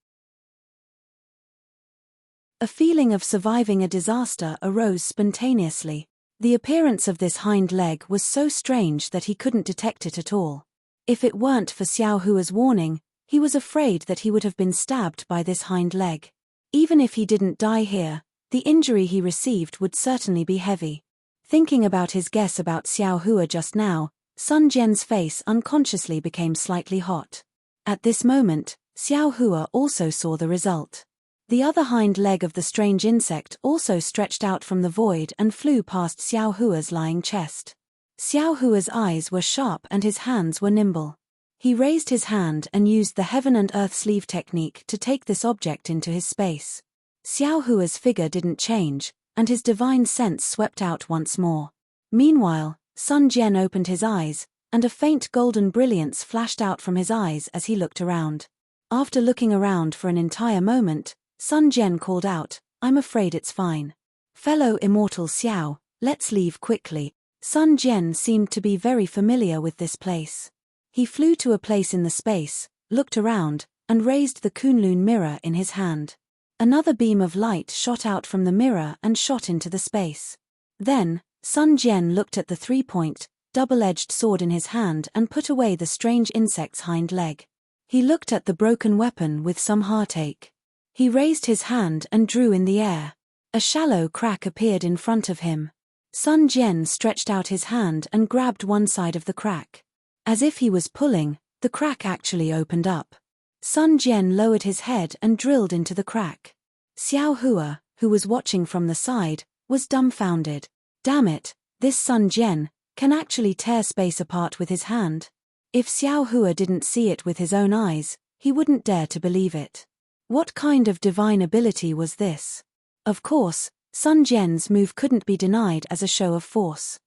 A feeling of surviving a disaster arose spontaneously. The appearance of this hind leg was so strange that he couldn't detect it at all. If it weren't for Xiao Hua's warning, he was afraid that he would have been stabbed by this hind leg. Even if he didn't die here, the injury he received would certainly be heavy. Thinking about his guess about Xiao Hua just now, Sun Jian's face unconsciously became slightly hot. At this moment, Xiao Hua also saw the result. The other hind leg of the strange insect also stretched out from the void and flew past Xiao Hua's lying chest. Xiao Hua's eyes were sharp and his hands were nimble. He raised his hand and used the heaven and earth sleeve technique to take this object into his space. Xiao Hua's figure didn't change, and his divine sense swept out once more. Meanwhile, Sun Jian opened his eyes, and a faint golden brilliance flashed out from his eyes as he looked around. After looking around for an entire moment, Sun Jian called out, "I'm afraid it's fine. Fellow immortal Xiao, let's leave quickly." Sun Jian seemed to be very familiar with this place. He flew to a place in the space, looked around, and raised the Kunlun mirror in his hand. Another beam of light shot out from the mirror and shot into the space. Then, Sun Jian looked at the three-point, double-edged sword in his hand and put away the strange insect's hind leg. He looked at the broken weapon with some heartache. He raised his hand and drew in the air. A shallow crack appeared in front of him. Sun Jian stretched out his hand and grabbed one side of the crack. As if he was pulling, the crack actually opened up. Sun Jian lowered his head and drilled into the crack. Xiao Hua, who was watching from the side, was dumbfounded. Damn it, this Sun Jian can actually tear space apart with his hand. If Xiao Hua didn't see it with his own eyes, he wouldn't dare to believe it. What kind of divine ability was this? Of course, Sun Jian's move couldn't be denied as a show of force.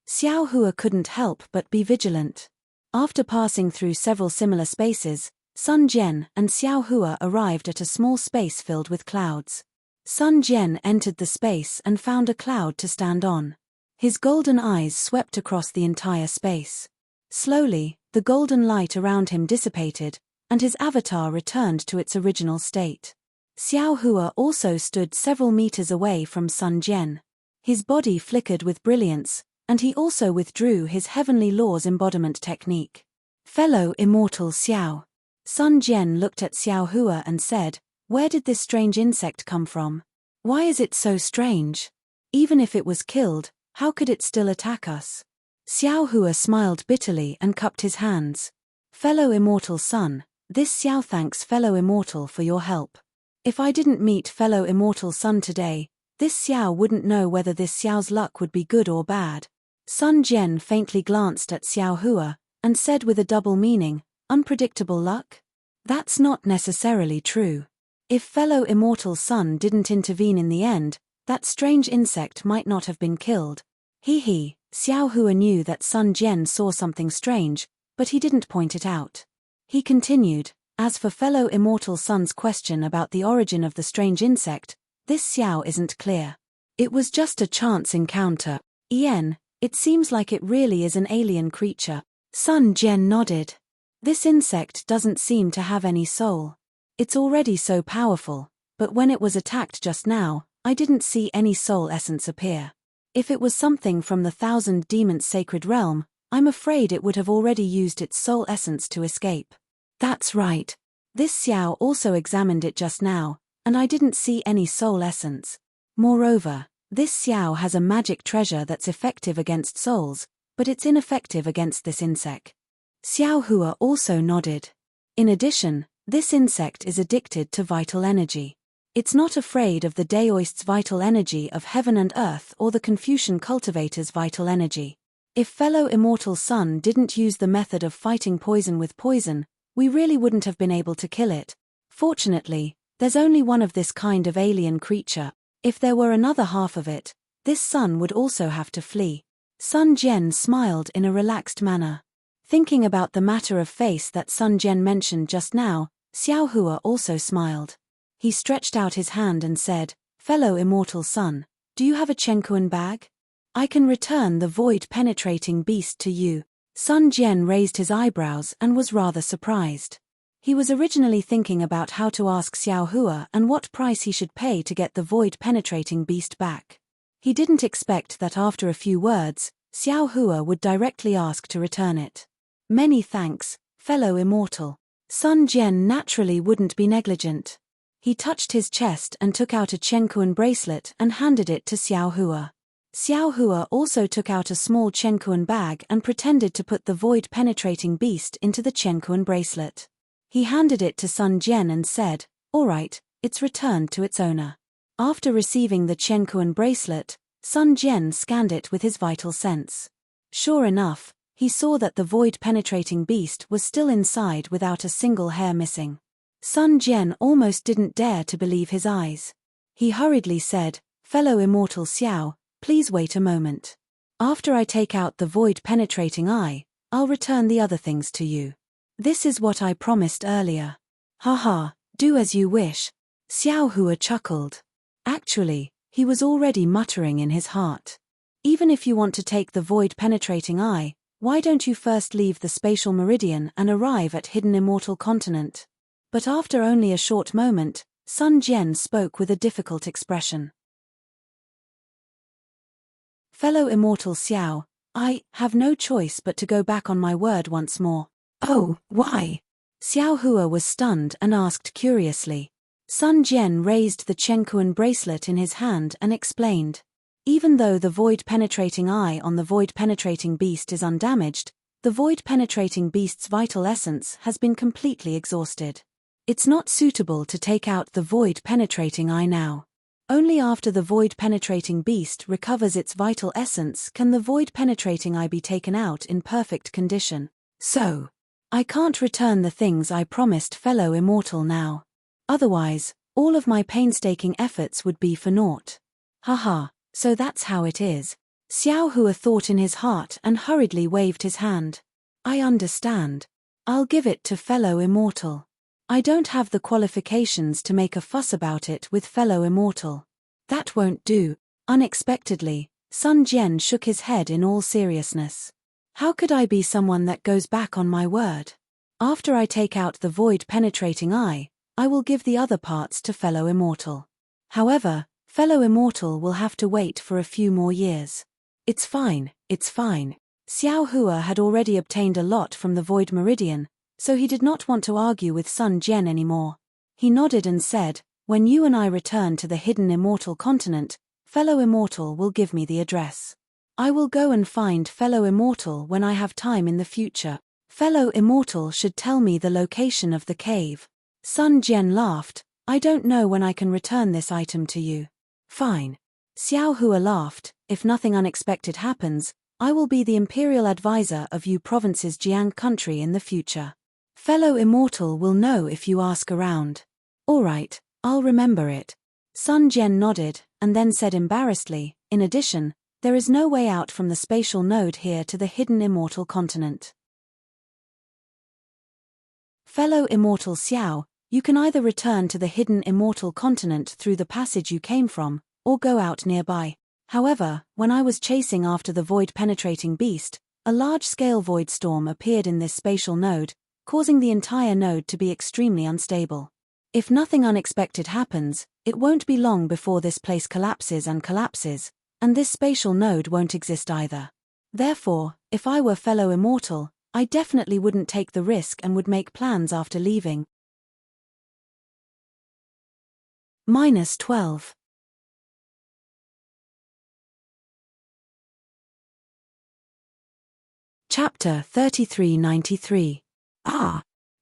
Xiao Hua couldn't help but be vigilant. After passing through several similar spaces, Sun Jian and Xiao Hua arrived at a small space filled with clouds. Sun Jian entered the space and found a cloud to stand on. His golden eyes swept across the entire space. Slowly, the golden light around him dissipated, and his avatar returned to its original state. Xiao Hua also stood several meters away from Sun Jian. His body flickered with brilliance, and he also withdrew his heavenly laws embodiment technique. Fellow immortal Xiao. Sun Jian looked at Xiao Hua and said, "Where did this strange insect come from? Why is it so strange? Even if it was killed, How could it still attack us? Xiao Hua smiled bitterly and cupped his hands. Fellow immortal son, this Xiao thanks fellow immortal for your help. If I didn't meet fellow immortal son today, this Xiao wouldn't know whether this Xiao's luck would be good or bad. Sun Jian faintly glanced at Xiao Hua, and said with a double meaning, unpredictable luck? That's not necessarily true. If fellow immortal son didn't intervene in the end, that strange insect might not have been killed. He. Xiao Hua knew that Sun Jian saw something strange, but he didn't point it out. He continued, as for fellow immortal son's question about the origin of the strange insect, this Xiao isn't clear. It was just a chance encounter. It seems like it really is an alien creature. Sun Jian nodded. This insect doesn't seem to have any soul. It's already so powerful, but when it was attacked just now, I didn't see any soul essence appear. If it was something from the Thousand Demons Sacred Realm, I'm afraid it would have already used its soul essence to escape. That's right. This Xiao also examined it just now, and I didn't see any soul essence. Moreover, this Xiao has a magic treasure that's effective against souls, but it's ineffective against this insect. Xiao Hua also nodded. In addition, this insect is addicted to vital energy. It's not afraid of the Daoist's vital energy of heaven and earth or the Confucian cultivator's vital energy. If fellow immortal son didn't use the method of fighting poison with poison, we really wouldn't have been able to kill it. Fortunately, there's only one of this kind of alien creature. If there were another half of it, this son would also have to flee. Sun Jian smiled in a relaxed manner. Thinking about the matter of face that Sun Jian mentioned just now, Xiao Hua also smiled. He stretched out his hand and said, fellow immortal son, do you have a Chenkuan bag? I can return the void-penetrating beast to you. Sun Jian raised his eyebrows and was rather surprised. He was originally thinking about how to ask Xiao Hua and what price he should pay to get the void-penetrating beast back. He didn't expect that after a few words, Xiao Hua would directly ask to return it. Many thanks, fellow immortal. Sun Jian naturally wouldn't be negligent. He touched his chest and took out a Chenkuan bracelet and handed it to Xiao Hua. Xiao Hua also took out a small Chenkuan bag and pretended to put the void-penetrating beast into the Chenkuan bracelet. He handed it to Sun Jian and said, all right, it's returned to its owner. After receiving the Chenkuan bracelet, Sun Jian scanned it with his vital sense. Sure enough, he saw that the void-penetrating beast was still inside without a single hair missing. Sun Jian almost didn't dare to believe his eyes. He hurriedly said, fellow immortal Xiao, please wait a moment. After I take out the void-penetrating eye, I'll return the other things to you. This is what I promised earlier. Haha, do as you wish. Xiao Hua chuckled. Actually, he was already muttering in his heart. Even if you want to take the void-penetrating eye, why don't you first leave the spatial meridian and arrive at hidden immortal continent? But after only a short moment, Sun Jian spoke with a difficult expression. Fellow immortal Xiao, I have no choice but to go back on my word once more. Oh, why? Xiao Hua was stunned and asked curiously. Sun Jian raised the Chenkuan bracelet in his hand and explained. Even though the void-penetrating eye on the void-penetrating beast is undamaged, the void-penetrating beast's vital essence has been completely exhausted. It's not suitable to take out the void-penetrating eye now. Only after the void-penetrating beast recovers its vital essence can the void-penetrating eye be taken out in perfect condition. So, I can't return the things I promised fellow immortal now. Otherwise, all of my painstaking efforts would be for naught. Haha, so that's how it is. Xiao Hua thought in his heart and hurriedly waved his hand. I understand. I'll give it to fellow immortal. I don't have the qualifications to make a fuss about it with fellow immortal. That won't do. Unexpectedly, Sun Jian shook his head in all seriousness. How could I be someone that goes back on my word? After I take out the void-penetrating eye, I will give the other parts to fellow immortal. However, fellow immortal will have to wait for a few more years. It's fine, it's fine. Xiao Hua had already obtained a lot from the void meridian, so he did not want to argue with Sun Jian anymore. He nodded and said, when you and I return to the hidden immortal continent, fellow immortal will give me the address. I will go and find fellow immortal when I have time in the future. Fellow immortal should tell me the location of the cave. Sun Jian laughed. I don't know when I can return this item to you. Fine. Xiao Hua laughed. If nothing unexpected happens, I will be the imperial advisor of you province's Jiang country in the future. Fellow immortal will know if you ask around. All right, I'll remember it. Sun Jian nodded, and then said embarrassedly, in addition, there is no way out from the spatial node here to the hidden immortal continent. Fellow immortal Xiao, you can either return to the hidden immortal continent through the passage you came from, or go out nearby. However, when I was chasing after the void-penetrating beast, a large-scale void storm appeared in this spatial node, causing the entire node to be extremely unstable. If nothing unexpected happens, it won't be long before this place collapses, and this spatial node won't exist either. Therefore, if I were fellow immortal, I definitely wouldn't take the risk and would make plans after leaving. -12. Chapter 3393.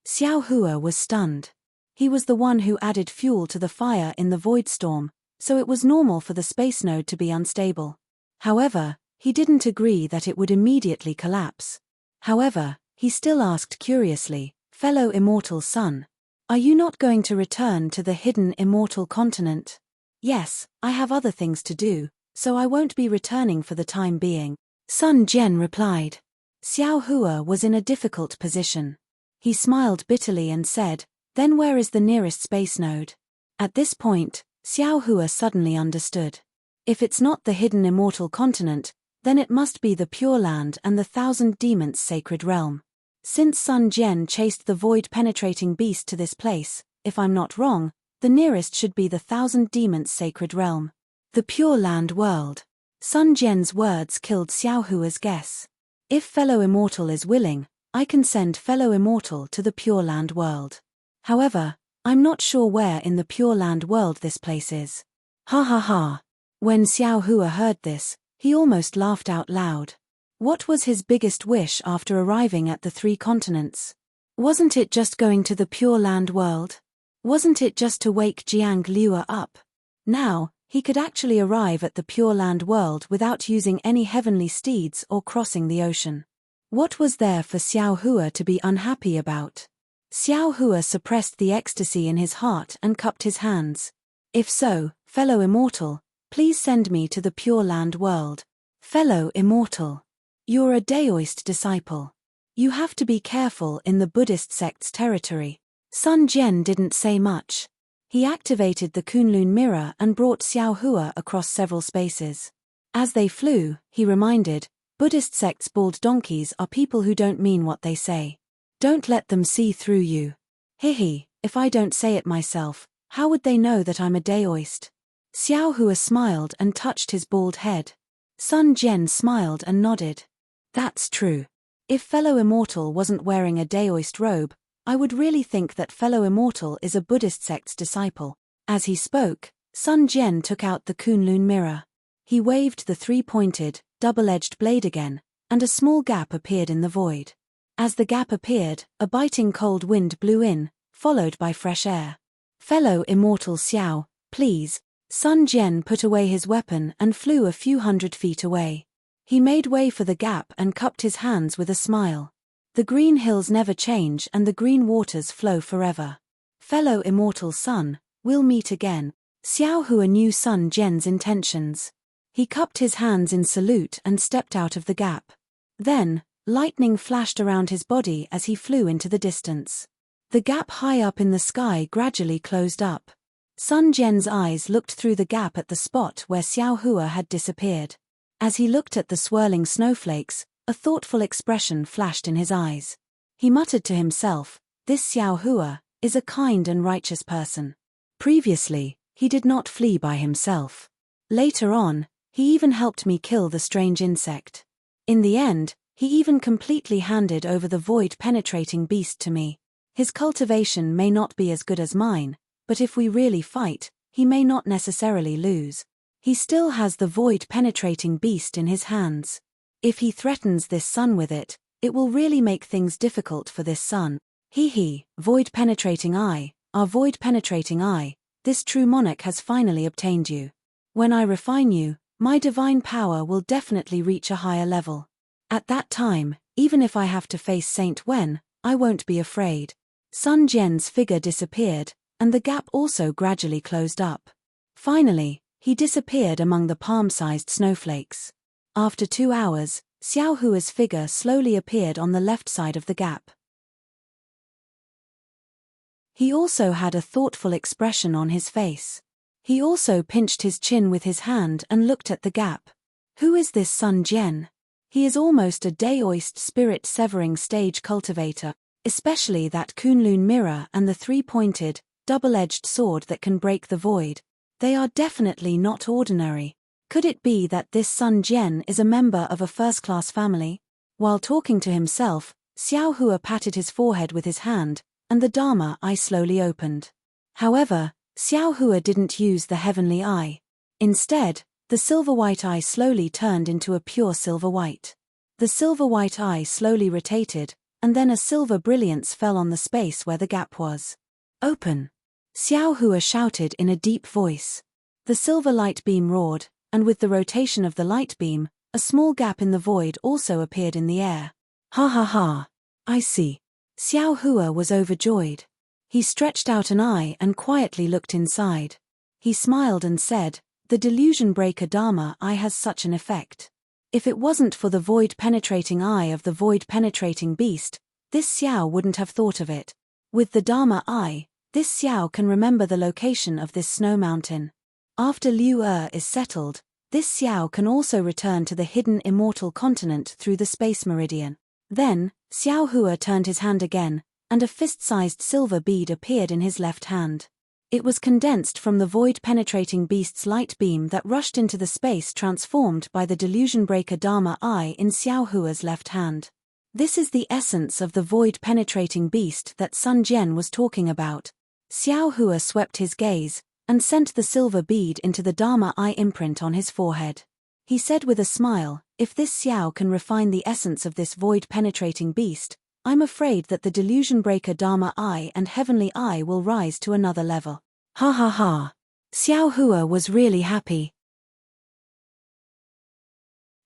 Xiao Hua was stunned. He was the one who added fuel to the fire in the void storm, so it was normal for the space node to be unstable. However, he didn't agree that it would immediately collapse. However, he still asked curiously, fellow immortal son, are you not going to return to the hidden immortal continent? Yes, I have other things to do, so I won't be returning for the time being. Sun Jian replied. Xiao Hua was in a difficult position. He smiled bitterly and said, then where is the nearest space node? At this point, Xiao Hua suddenly understood. If it's not the hidden immortal continent, then it must be the Pure Land and the Thousand Demons sacred realm. Since Sun Jian chased the void-penetrating beast to this place, if I'm not wrong, the nearest should be the Thousand Demons sacred realm. The Pure Land world. Sun Jian's words killed Xiao Hua's guess. If fellow immortal is willing, I can send fellow immortal to the Pure Land world. However, I'm not sure where in the Pure Land world this place is. Ha ha ha. When Xiao Hua heard this, he almost laughed out loud. What was his biggest wish after arriving at the 3 continents? Wasn't it just going to the Pure Land world? Wasn't it just to wake Jiang Liuer up? Now, he could actually arrive at the Pure Land world without using any heavenly steeds or crossing the ocean. What was there for Xiao Hua to be unhappy about? Xiao Hua suppressed the ecstasy in his heart and cupped his hands. If so, fellow immortal, please send me to the Pure Land world. Fellow immortal. You're a Daoist disciple. You have to be careful in the Buddhist sect's territory. Sun Jian didn't say much. He activated the Kunlun mirror and brought Xiao Hua across several spaces. As they flew, he reminded, Buddhist sect's bald donkeys are people who don't mean what they say. Don't let them see through you. Hihi, if I don't say it myself, how would they know that I'm a Daoist? Xiao Hua smiled and touched his bald head. Sun Jian smiled and nodded. That's true. If fellow immortal wasn't wearing a Daoist robe, I would really think that fellow immortal is a Buddhist sect's disciple. As he spoke, Sun Jian took out the Kunlun mirror. He waved the 3-pointed, double-edged blade again, and a small gap appeared in the void. As the gap appeared, a biting cold wind blew in, followed by fresh air. Fellow immortal Xiao, please. Sun Jian put away his weapon and flew a few hundred feet away. He made way for the gap and cupped his hands with a smile. The green hills never change and the green waters flow forever. Fellow immortal son, we'll meet again. Xiao Hua knew Sun Jian's intentions. He cupped his hands in salute and stepped out of the gap. Then, lightning flashed around his body as he flew into the distance. The gap high up in the sky gradually closed up. Sun Jian's eyes looked through the gap at the spot where Xiao Hua had disappeared. As he looked at the swirling snowflakes, a thoughtful expression flashed in his eyes. He muttered to himself, this Xiao Hua is a kind and righteous person. Previously, he did not flee by himself. Later on, he even helped me kill the strange insect. In the end, he even completely handed over the void-penetrating beast to me. His cultivation may not be as good as mine, but if we really fight, he may not necessarily lose. He still has the void-penetrating beast in his hands. If he threatens this sun with it, it will really make things difficult for this sun. Void-penetrating eye, our void-penetrating eye, this true monarch has finally obtained you. When I refine you, my divine power will definitely reach a higher level. At that time, even if I have to face Saint Wen, I won't be afraid. Sun Jian's figure disappeared, and the gap also gradually closed up. Finally, he disappeared among the palm-sized snowflakes. After 2 hours, Xiao Hua's figure slowly appeared on the left side of the gap. He also had a thoughtful expression on his face. He also pinched his chin with his hand and looked at the gap. Who is this Sun Jian? He is almost a Daoist spirit-severing stage cultivator, especially that Kunlun mirror and the 3-pointed, double-edged sword that can break the void. They are definitely not ordinary. Could it be that this Sun Jian is a member of a first-class family? While talking to himself, Xiao Hua patted his forehead with his hand, and the Dharma eye slowly opened. However, Xiao Hua didn't use the heavenly eye. Instead, the silver-white eye slowly turned into a pure silver-white. The silver-white eye slowly rotated, and then a silver brilliance fell on the space where the gap was. Open! Xiao Hua shouted in a deep voice. The silver light beam roared, and with the rotation of the light beam, a small gap in the void also appeared in the air. Ha ha ha! I see. Xiao Hua was overjoyed. He stretched out an eye and quietly looked inside. He smiled and said, "The delusion breaker Dharma eye has such an effect. If it wasn't for the void-penetrating eye of the void-penetrating beast, this Xiao wouldn't have thought of it. With the Dharma eye, this Xiao can remember the location of this snow mountain. After Liu is settled, this Xiao can also return to the hidden immortal continent through the space meridian." Then, Xiao Hua turned his hand again, and a fist-sized silver bead appeared in his left hand. It was condensed from the void-penetrating beast's light beam that rushed into the space transformed by the delusion breaker Dharma eye in Xiao Hua's left hand. This is the essence of the void-penetrating beast that Sun Jian was talking about. Xiao Hua swept his gaze, and sent the silver bead into the Dharma eye imprint on his forehead. He said with a smile, "If this Xiao can refine the essence of this void-penetrating beast, I'm afraid that the delusion breaker Dharma eye and heavenly eye will rise to another level." Ha ha ha! Xiao Hua was really happy.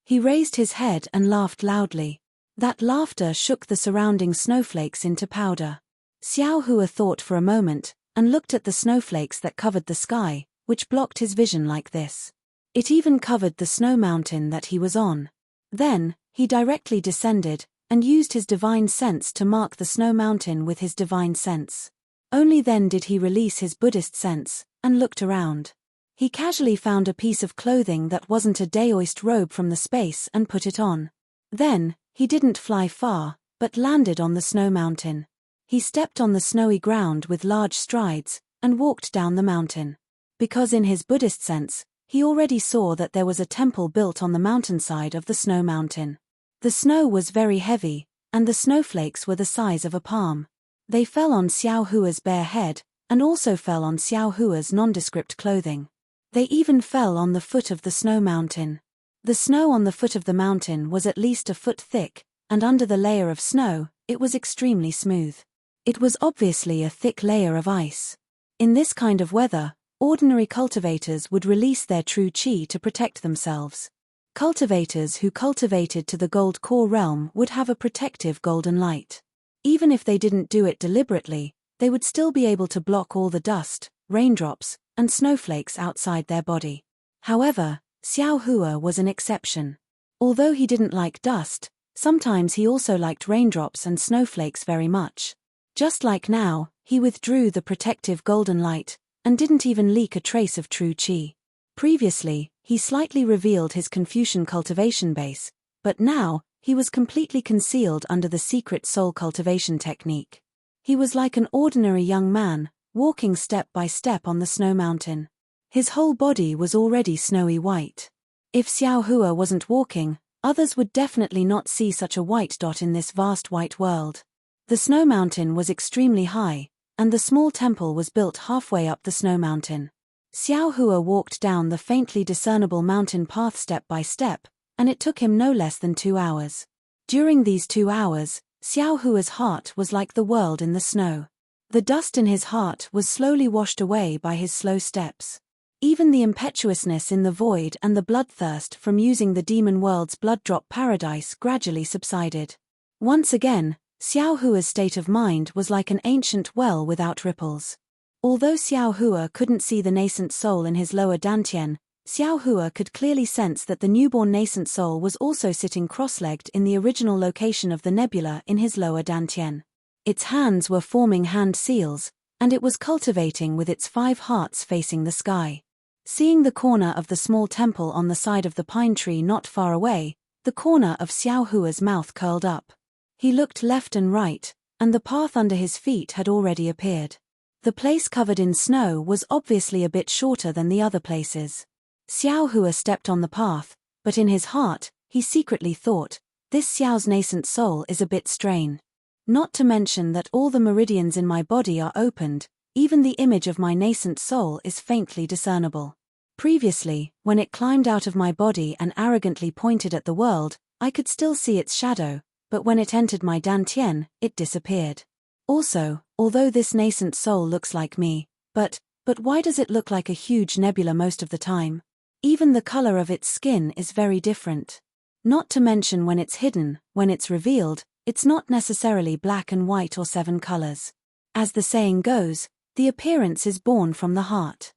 He raised his head and laughed loudly. That laughter shook the surrounding snowflakes into powder. Xiao Hua thought for a moment, and looked at the snowflakes that covered the sky, which blocked his vision like this. It even covered the snow mountain that he was on. Then, he directly descended, and used his divine sense to mark the snow mountain with his divine sense. Only then did he release his Buddhist sense, and looked around. He casually found a piece of clothing that wasn't a Daoist robe from the space and put it on. Then, he didn't fly far, but landed on the snow mountain. He stepped on the snowy ground with large strides, and walked down the mountain. Because in his Buddhist sense, he already saw that there was a temple built on the mountainside of the snow mountain. The snow was very heavy, and the snowflakes were the size of a palm. They fell on Xiao Hua's bare head, and also fell on Xiao Hua's nondescript clothing. They even fell on the foot of the snow mountain. The snow on the foot of the mountain was at least a foot thick, and under the layer of snow, it was extremely smooth. It was obviously a thick layer of ice. In this kind of weather, ordinary cultivators would release their true qi to protect themselves. Cultivators who cultivated to the gold core realm would have a protective golden light. Even if they didn't do it deliberately, they would still be able to block all the dust, raindrops, and snowflakes outside their body. However, Xiao Hua was an exception. Although he didn't like dust, sometimes he also liked raindrops and snowflakes very much. Just like now, he withdrew the protective golden light, and didn't even leak a trace of true qi. Previously, he slightly revealed his Confucian cultivation base, but now, he was completely concealed under the secret soul cultivation technique. He was like an ordinary young man, walking step by step on the snow mountain. His whole body was already snowy white. If Xiao Hua wasn't walking, others would definitely not see such a white dot in this vast white world. The snow mountain was extremely high, and the small temple was built halfway up the snow mountain. Xiao Hua walked down the faintly discernible mountain path step by step, and it took him no less than 2 hours. During these 2 hours, Xiao Hua's heart was like the world in the snow. The dust in his heart was slowly washed away by his slow steps. Even the impetuousness in the void and the bloodthirst from using the demon world's blood drop paradise gradually subsided. Once again, Xiao Hua's state of mind was like an ancient well without ripples. Although Xiao Hua couldn't see the nascent soul in his lower dantian, Xiao Hua could clearly sense that the newborn nascent soul was also sitting cross-legged in the original location of the nebula in his lower dantian. Its hands were forming hand seals, and it was cultivating with its 5 hearts facing the sky. Seeing the corner of the small temple on the side of the pine tree not far away, the corner of Xiao Hua's mouth curled up. He looked left and right, and the path under his feet had already appeared. The place covered in snow was obviously a bit shorter than the other places. Xiao Hua stepped on the path, but in his heart, he secretly thought, this Xiao's nascent soul is a bit strained. Not to mention that all the meridians in my body are opened, even the image of my nascent soul is faintly discernible. Previously, when it climbed out of my body and arrogantly pointed at the world, I could still see its shadow, but when it entered my dantian, it disappeared. Also, although this nascent soul looks like me, but why does it look like a huge nebula most of the time? Even the color of its skin is very different. Not to mention when it's hidden, when it's revealed, it's not necessarily black and white or 7 colors. As the saying goes, the appearance is born from the heart.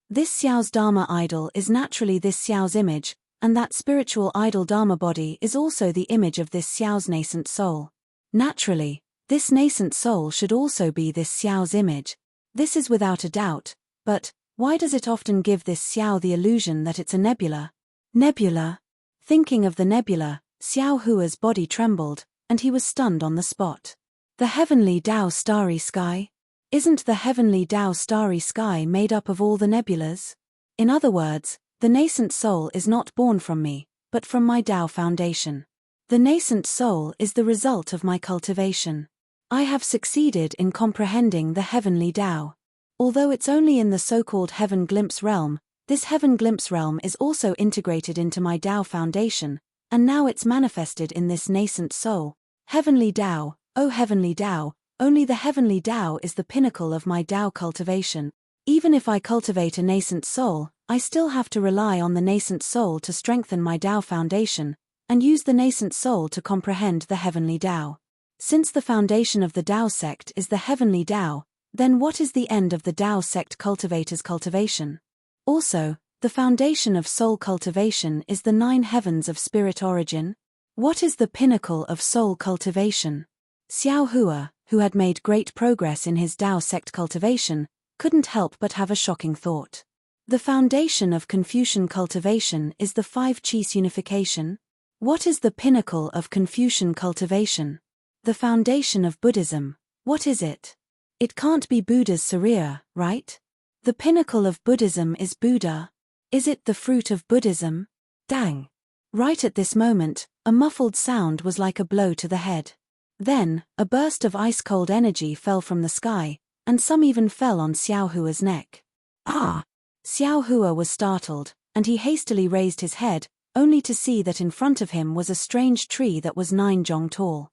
This Xiao's Dharma idol is naturally this Xiao's image, and that spiritual idol Dharma body is also the image of this Xiao's nascent soul. Naturally, this nascent soul should also be this Xiao's image. This is without a doubt, but why does it often give this Xiao the illusion that it's a nebula? Nebula? Thinking of the nebula, Xiao Hua's body trembled, and he was stunned on the spot. The heavenly Tao starry sky? Isn't the heavenly Tao starry sky made up of all the nebulas? In other words, the nascent soul is not born from me, but from my Tao foundation. The nascent soul is the result of my cultivation. I have succeeded in comprehending the heavenly Tao. Although it's only in the so-called heaven glimpse realm, this heaven glimpse realm is also integrated into my Tao foundation, and now it's manifested in this nascent soul. Heavenly Tao, oh heavenly Tao, only the heavenly Tao is the pinnacle of my Tao cultivation. Even if I cultivate a nascent soul, I still have to rely on the nascent soul to strengthen my Tao foundation, and use the nascent soul to comprehend the heavenly Tao. Since the foundation of the Tao sect is the heavenly Tao, then what is the end of the Tao sect cultivator's cultivation? Also, the foundation of soul cultivation is the 9 heavens of spirit origin. What is the pinnacle of soul cultivation? Xiao Hua, who had made great progress in his Tao sect cultivation, couldn't help but have a shocking thought. The foundation of Confucian cultivation is the 5 Qis unification. What is the pinnacle of Confucian cultivation? The foundation of Buddhism. What is it? It can't be Buddha's Sariya, right? The pinnacle of Buddhism is Buddha. Is it the fruit of Buddhism? Dang! Right at this moment, a muffled sound was like a blow to the head. Then, a burst of ice-cold energy fell from the sky, and some even fell on Xiao Hua's neck. Ah! Xiao Hua was startled, and he hastily raised his head, only to see that in front of him was a strange tree that was 9 zhong tall.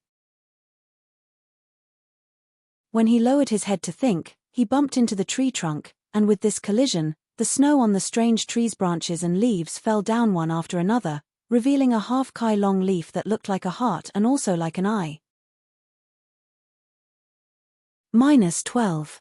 When he lowered his head to think, he bumped into the tree trunk, and with this collision, the snow on the strange tree's branches and leaves fell down one after another, revealing a half-kai long leaf that looked like a heart and also like an eye. -12.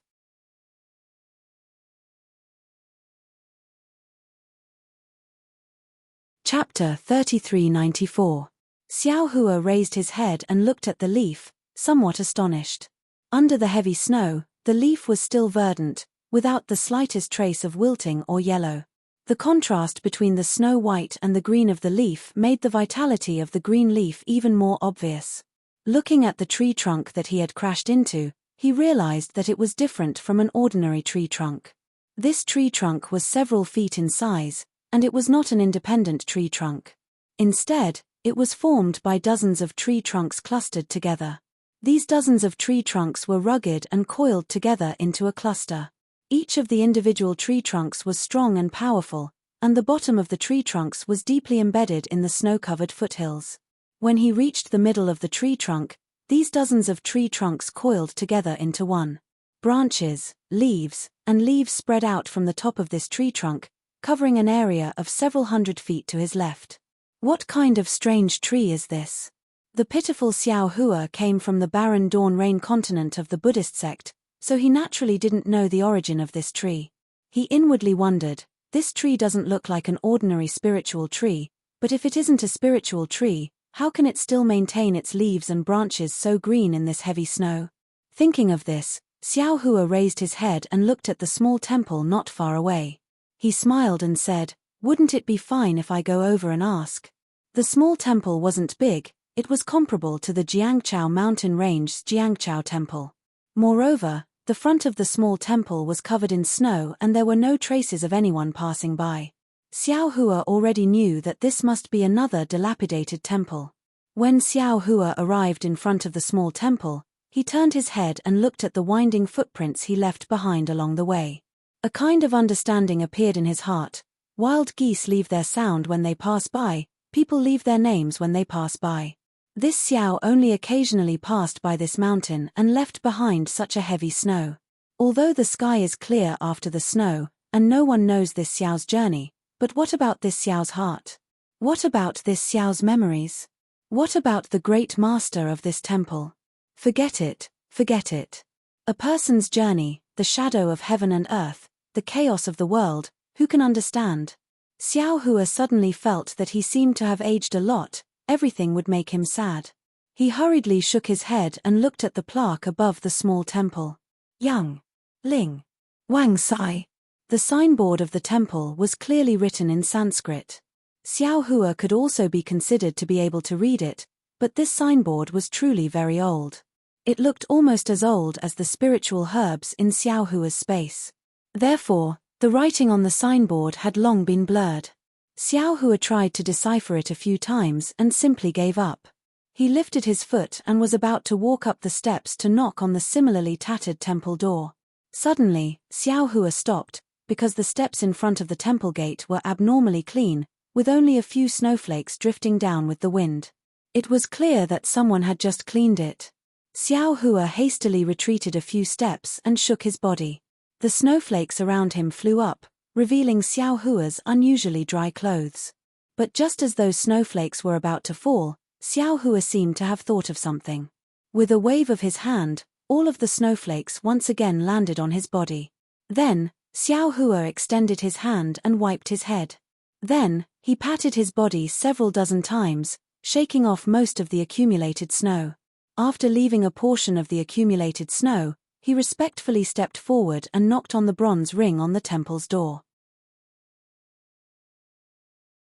Chapter 3394. Xiao Hua raised his head and looked at the leaf, somewhat astonished. Under the heavy snow, the leaf was still verdant, without the slightest trace of wilting or yellow. The contrast between the snow white and the green of the leaf made the vitality of the green leaf even more obvious. Looking at the tree trunk that he had crashed into, he realized that it was different from an ordinary tree trunk. This tree trunk was several feet in size, and it was not an independent tree trunk. Instead, it was formed by dozens of tree trunks clustered together. These dozens of tree trunks were rugged and coiled together into a cluster. Each of the individual tree trunks was strong and powerful, and the bottom of the tree trunks was deeply embedded in the snow-covered foothills. When he reached the middle of the tree trunk, these dozens of tree trunks coiled together into one. Branches, leaves, and leaves spread out from the top of this tree trunk, covering an area of several hundred feet to his left. What kind of strange tree is this? The pitiful Xiao Hua came from the barren dawn rain continent of the Buddhist sect, so he naturally didn't know the origin of this tree. He inwardly wondered, this tree doesn't look like an ordinary spiritual tree, but if it isn't a spiritual tree, how can it still maintain its leaves and branches so green in this heavy snow? Thinking of this, Xiao Hua raised his head and looked at the small temple not far away. He smiled and said, "Wouldn't it be fine if I go over and ask?" The small temple wasn't big, it was comparable to the Jiangchao mountain range's Jiangchao temple. Moreover, the front of the small temple was covered in snow and there were no traces of anyone passing by. Xiao Hua already knew that this must be another dilapidated temple. When Xiao Hua arrived in front of the small temple, he turned his head and looked at the winding footprints he left behind along the way. A kind of understanding appeared in his heart. Wild geese leave their sound when they pass by, people leave their names when they pass by. This Xiao only occasionally passed by this mountain and left behind such a heavy snow. Although the sky is clear after the snow, and no one knows this Xiao's journey, but what about this Xiao's heart? What about this Xiao's memories? What about the great master of this temple? Forget it, forget it. A person's journey, the shadow of heaven and earth, the chaos of the world, who can understand? Xiao Hua suddenly felt that he seemed to have aged a lot. Everything would make him sad. He hurriedly shook his head and looked at the plaque above the small temple. Yang Ling Wang Sai. The signboard of the temple was clearly written in Sanskrit. Xiao Hua could also be considered to be able to read it, but this signboard was truly very old. It looked almost as old as the spiritual herbs in Xiao Hua's space. Therefore, the writing on the signboard had long been blurred. Xiao Hua tried to decipher it a few times and simply gave up. He lifted his foot and was about to walk up the steps to knock on the similarly tattered temple door. Suddenly, Xiao Hua stopped, because the steps in front of the temple gate were abnormally clean, with only a few snowflakes drifting down with the wind. It was clear that someone had just cleaned it. Xiao Hua hastily retreated a few steps and shook his body. The snowflakes around him flew up, revealing Xiao Hua's unusually dry clothes. But just as those snowflakes were about to fall, Xiao Hua seemed to have thought of something. With a wave of his hand, all of the snowflakes once again landed on his body. Then, Xiao Hua extended his hand and wiped his head. Then, he patted his body several dozen times, shaking off most of the accumulated snow. After leaving a portion of the accumulated snow, he respectfully stepped forward and knocked on the bronze ring on the temple's door.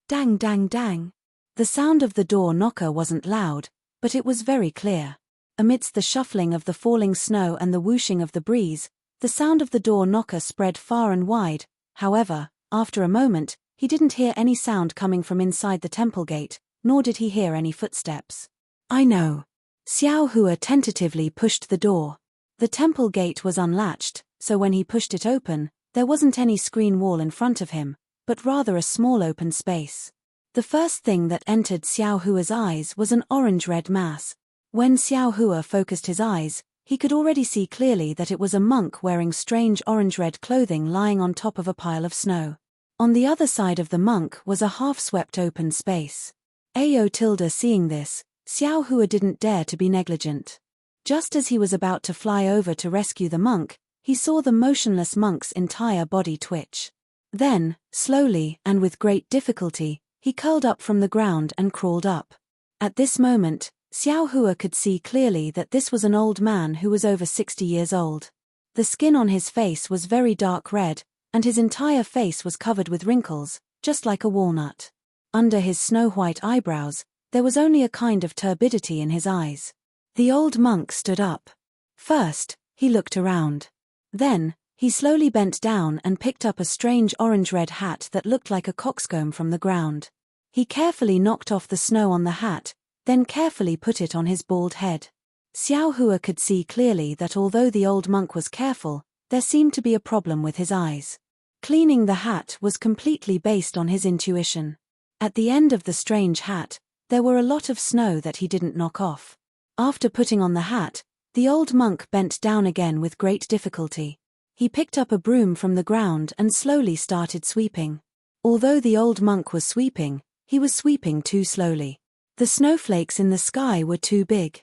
Dang dang dang. The sound of the door knocker wasn't loud, but it was very clear. Amidst the shuffling of the falling snow and the whooshing of the breeze, the sound of the door knocker spread far and wide. However, after a moment, he didn't hear any sound coming from inside the temple gate, nor did he hear any footsteps. I know. Xiao Hua tentatively pushed the door. The temple gate was unlatched, so when he pushed it open, there wasn't any screen wall in front of him, but rather a small open space. The first thing that entered Xiao Hua's eyes was an orange-red mass. When Xiao Hua focused his eyes, he could already see clearly that it was a monk wearing strange orange-red clothing lying on top of a pile of snow. On the other side of the monk was a half-swept open space. Tilda seeing this, Xiao Hua didn't dare to be negligent. Just as he was about to fly over to rescue the monk, he saw the motionless monk's entire body twitch. Then, slowly and with great difficulty, he curled up from the ground and crawled up. At this moment, Xiao Hua could see clearly that this was an old man who was over 60 years old. The skin on his face was very dark red, and his entire face was covered with wrinkles, just like a walnut. Under his snow-white eyebrows, there was only a kind of turbidity in his eyes. The old monk stood up. First, he looked around. Then, he slowly bent down and picked up a strange orange-red hat that looked like a coxcomb from the ground. He carefully knocked off the snow on the hat, then carefully put it on his bald head. Xiao Hua could see clearly that although the old monk was careful, There seemed to be a problem with his eyes. Cleaning the hat was completely based on his intuition. At the end of the strange hat, there were a lot of snow that he didn't knock off. After putting on the hat, the old monk bent down again with great difficulty. He picked up a broom from the ground and slowly started sweeping. Although the old monk was sweeping, he was sweeping too slowly. The snowflakes in the sky were too big.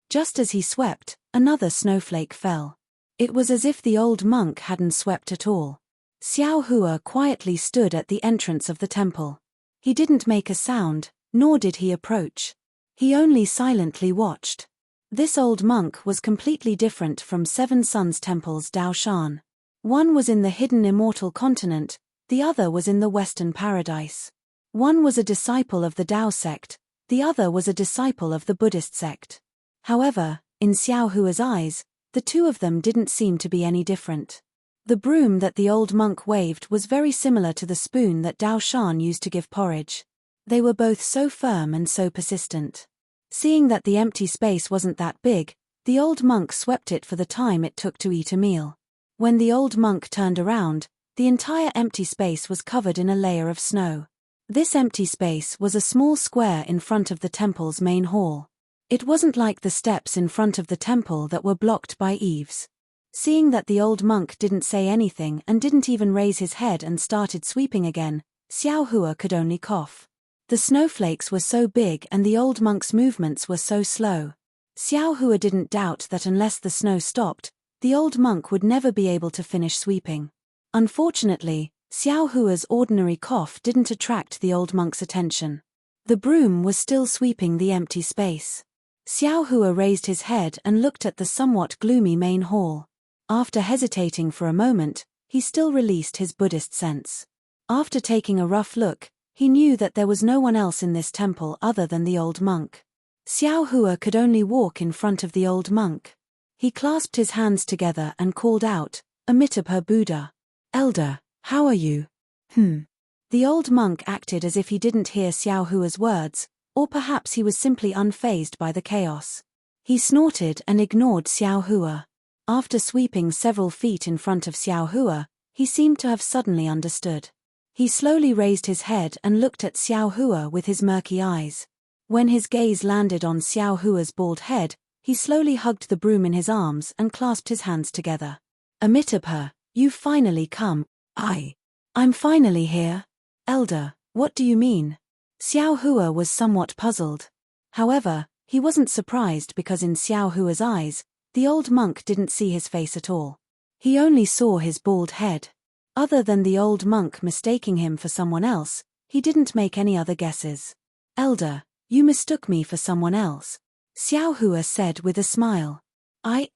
Just as he swept, another snowflake fell. It was as if the old monk hadn't swept at all. Xiao Hua quietly stood at the entrance of the temple. He didn't make a sound, nor did he approach. He only silently watched. This old monk was completely different from Seven Suns Temple's Dao Shan. One was in the hidden immortal continent, the other was in the Western paradise. One was a disciple of the Dao sect, the other was a disciple of the Buddhist sect. However, in Xiao Hua's eyes, the two of them didn't seem to be any different. The broom that the old monk waved was very similar to the spoon that Dao Shan used to give porridge. They were both so firm and so persistent. Seeing that the empty space wasn't that big, the old monk swept it for the time it took to eat a meal. When the old monk turned around, the entire empty space was covered in a layer of snow. This empty space was a small square in front of the temple's main hall. It wasn't like the steps in front of the temple that were blocked by eaves. Seeing that the old monk didn't say anything and didn't even raise his head and started sweeping again, Xiao Hua could only cough. The snowflakes were so big and the old monk's movements were so slow. Xiao Hua didn't doubt that unless the snow stopped, the old monk would never be able to finish sweeping. Unfortunately, Xiao Hua's ordinary cough didn't attract the old monk's attention. The broom was still sweeping the empty space. Xiao Hua raised his head and looked at the somewhat gloomy main hall. After hesitating for a moment, he still released his Buddhist sense. After taking a rough look, he knew that there was no one else in this temple other than the old monk. Xiao Hua could only walk in front of the old monk. He clasped his hands together and called out, "Amitabha Buddha. Elder, how are you?" The old monk acted as if he didn't hear Xiao Hua's words, or perhaps he was simply unfazed by the chaos. He snorted and ignored Xiao Hua. After sweeping several feet in front of Xiao Hua, he seemed to have suddenly understood. He slowly raised his head and looked at Xiao Hua with his murky eyes. When his gaze landed on Xiao Hua's bald head, he slowly hugged the broom in his arms and clasped his hands together. "Amitabha, you've finally come." I'm finally here." "Elder, what do you mean?" Xiao Hua was somewhat puzzled. However, he wasn't surprised because in Xiao Hua's eyes, the old monk didn't see his face at all. He only saw his bald head. Other than the old monk mistaking him for someone else, he didn't make any other guesses. "Elder, you mistook me for someone else," Xiao Hua said with a smile.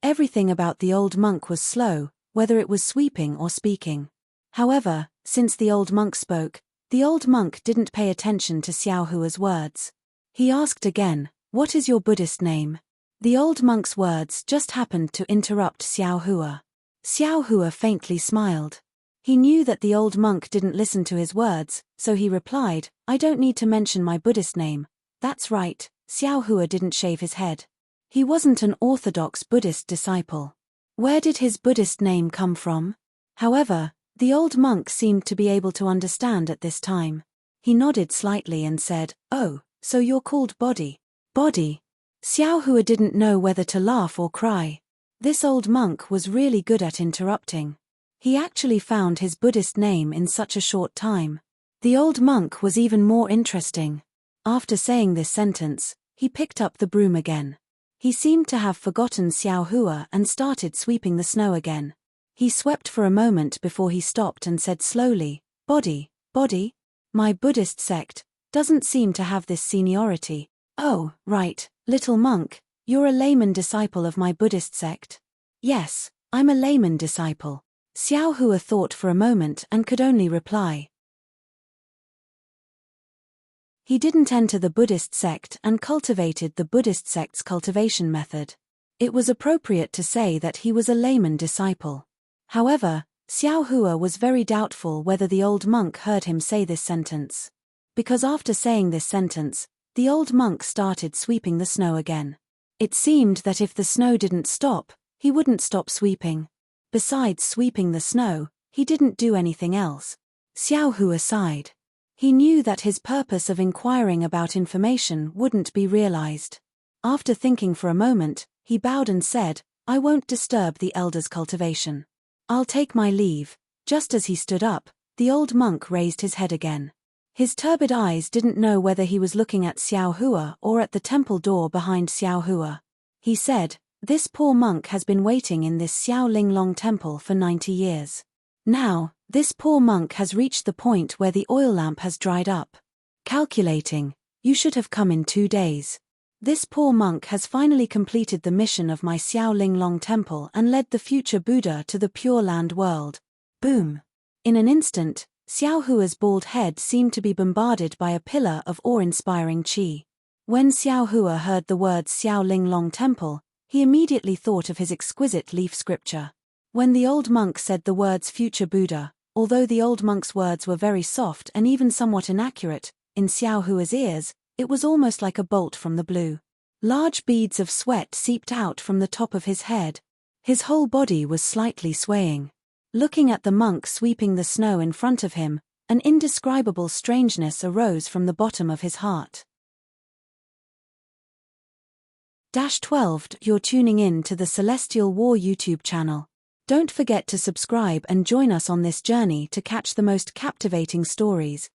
Everything about the old monk was slow, whether it was sweeping or speaking. However, since the old monk spoke, the old monk didn't pay attention to Xiao Hua's words. He asked again, "What is your Buddhist name?" The old monk's words just happened to interrupt Xiao Hua. Xiao Hua faintly smiled. He knew that the old monk didn't listen to his words, so he replied, "I don't need to mention my Buddhist name." That's right, Xiao Hua didn't shave his head. He wasn't an orthodox Buddhist disciple. Where did his Buddhist name come from? However, the old monk seemed to be able to understand at this time. He nodded slightly and said, "Oh, so you're called Body." Body. Xiao Hua didn't know whether to laugh or cry. This old monk was really good at interrupting. He actually found his Buddhist name in such a short time. The old monk was even more interesting. After saying this sentence, he picked up the broom again. He seemed to have forgotten Xiao Hua and started sweeping the snow again. He swept for a moment before he stopped and said slowly, Body. My Buddhist sect doesn't seem to have this seniority." "Oh, right, little monk, you're a layman disciple of my Buddhist sect?" "Yes, I'm a layman disciple." Xiao Hua thought for a moment and could only reply. He didn't enter the Buddhist sect and cultivated the Buddhist sect's cultivation method. It was appropriate to say that he was a layman disciple. However, Xiao Hua was very doubtful whether the old monk heard him say this sentence. Because after saying this sentence, the old monk started sweeping the snow again. It seemed that if the snow didn't stop, He wouldn't stop sweeping. Besides sweeping the snow, he didn't do anything else. Xiao Hua sighed. He knew that his purpose of inquiring about information wouldn't be realized. After thinking for a moment, he bowed and said, "I won't disturb the elder's cultivation. I'll take my leave." Just as he stood up, the old monk raised his head again. His turbid eyes didn't know whether he was looking at Xiao Hua or at the temple door behind Xiao Hua. He said, "This poor monk has been waiting in this Xiao Linglong temple for 90 years. Now, this poor monk has reached the point where the oil lamp has dried up. Calculating, you should have come in 2 days. This poor monk has finally completed the mission of my Xiao Linglong temple and led the future Buddha to the Pure Land world." Boom! In an instant, Xiao Hua's bald head seemed to be bombarded by a pillar of awe-inspiring qi. When Xiao Hua heard the words Xiao Linglong Temple, he immediately thought of his exquisite leaf scripture. When the old monk said the words future Buddha, although the old monk's words were very soft and even somewhat inaccurate, in Xiao Hua's ears, it was almost like a bolt from the blue. Large beads of sweat seeped out from the top of his head. His whole body was slightly swaying. Looking at the monk sweeping the snow in front of him, an indescribable strangeness arose from the bottom of his heart. 12. You're tuning in to the Celestial War YouTube channel. Don't forget to subscribe and join us on this journey to catch the most captivating stories,